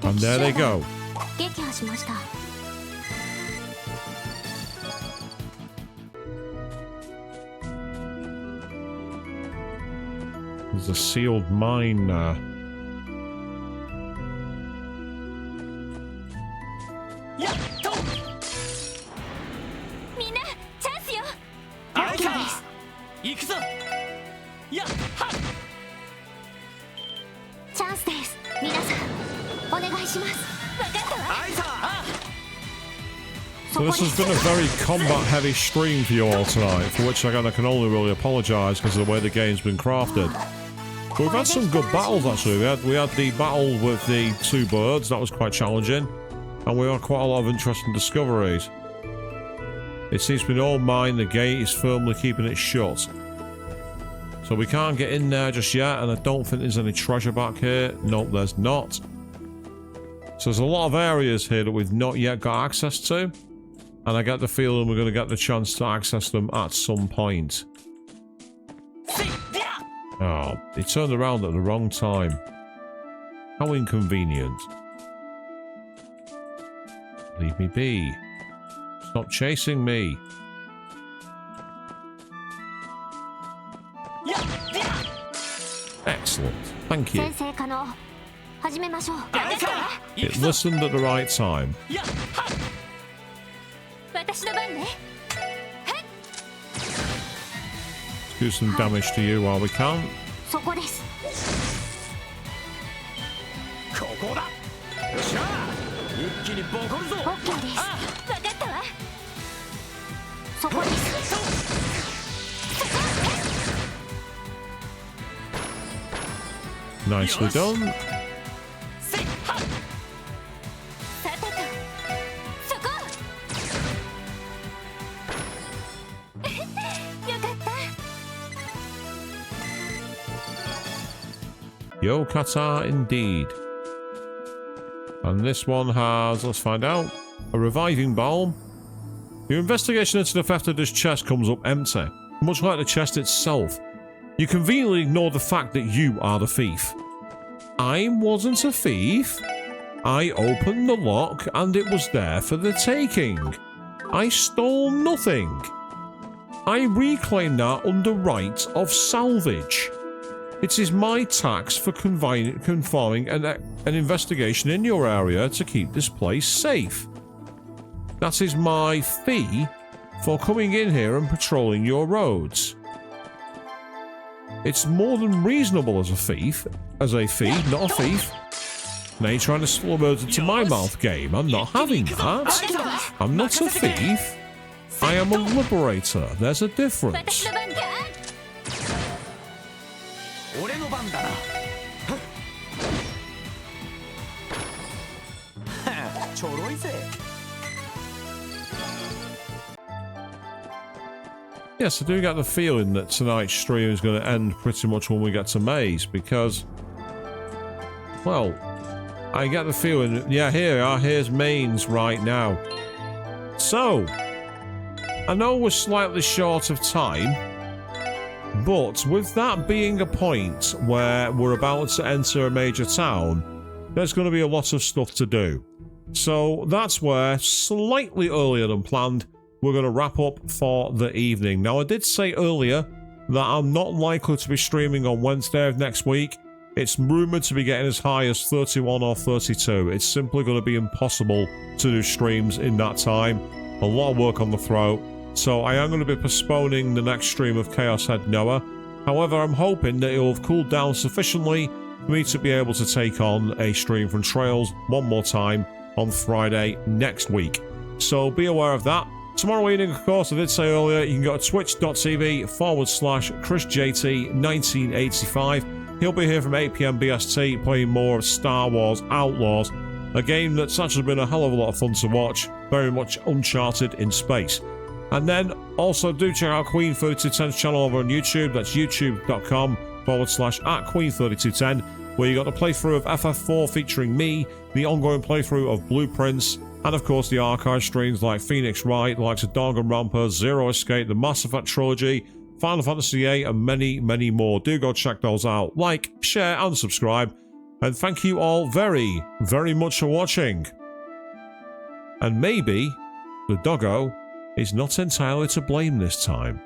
And there they go. 撃破しました There's a sealed mine there. やっとみんなチャンスよあいか行くぞやっはっチャンスです皆さんお願いします分かったわあいさ So this has been a very combat-heavy stream for you all tonight, for which again I can only really apologise because of the way the game's been crafted. But we've had some good battles actually. We had the battle with the two birds, that was quite challenging, and we had quite a lot of interesting discoveries. It seems to be no mine, the gate is firmly keeping it shut. So we can't get in there just yet, and I don't think there's any treasure back here. Nope, there's not. So there's a lot of areas here that we've not yet got access to. And I get the feeling we're going to get the chance to access them at some point. Oh, he turned around at the wrong time. How inconvenient. Leave me be. Stop chasing me. Excellent. Thank you. 先生可能始めましょう。 It listened at the right time. 私の番ね。 Do some damage to you while we can. そこです。 ここだ。よっしゃ一気にボコるぞ。 OK です。あ分かったわ。そこです。 Nicely done. せいはっさてとそこ。よかった。 Yo Kata indeed. And this one has, let's find out, a reviving balm. Your investigation into the theft of this chest comes up empty, much like the chest itself. You conveniently ignore the fact that you are the thief. I wasn't a thief. I opened the lock and it was there for the taking. I stole nothing. I reclaim that under right of salvage. It is my tax for conforming an investigation in your area to keep this place safe. That is my fee for coming in here and patrolling your roads. It's more than reasonable as a thief, not a thief. Now you're trying to slow words into my mouth game. I'm not having that. I'm not a thief. I am a liberator. There's a difference. 私の番か。 俺の番だな。はっちょろいぜ。 Yes, I do get the feeling that tonight's stream is going to end pretty much when we get to Maze, because, well, I get the feeling, yeah, here's Mains right now. So, I know we're slightly short of time, but with that being a point where we're about to enter a major town, there's going to be a lot of stuff to do. So that's where, slightly earlier than planned, we're going to wrap up for the evening. Now, I did say earlier that I'm not likely to be streaming on Wednesday of next week. It's rumoured to be getting as high as 31 or 32. It's simply going to be impossible to do streams in that time. A lot of work on the throat. So I am going to be postponing the next stream of Chaos Head Noah. However, I'm hoping that it will have cooled down sufficiently for me to be able to take on a stream from Trails one more time on Friday next week. So be aware of that. Tomorrow evening, of course, I did say earlier, you can go to twitch.tv/ChrisJT1985. He'll be here from 8 PM BST playing more of Star Wars Outlaws, a game that's actually been a hell of a lot of fun to watch, very much Uncharted in space. And then also do check out Queen3210's channel over on YouTube. That's youtube.com/@Queen3210, where you got the playthrough of FF4 featuring me, the ongoing playthrough of Blueprints, and of course the archive streams like Phoenix Wright, the likes of Danganronpa, Zero Escape, the Mass Effect trilogy, Final Fantasy VIII, and many, many more. Do go check those out. Like, share, and subscribe. And thank you all very, very much for watching. And maybe the doggo is not entirely to blame this time.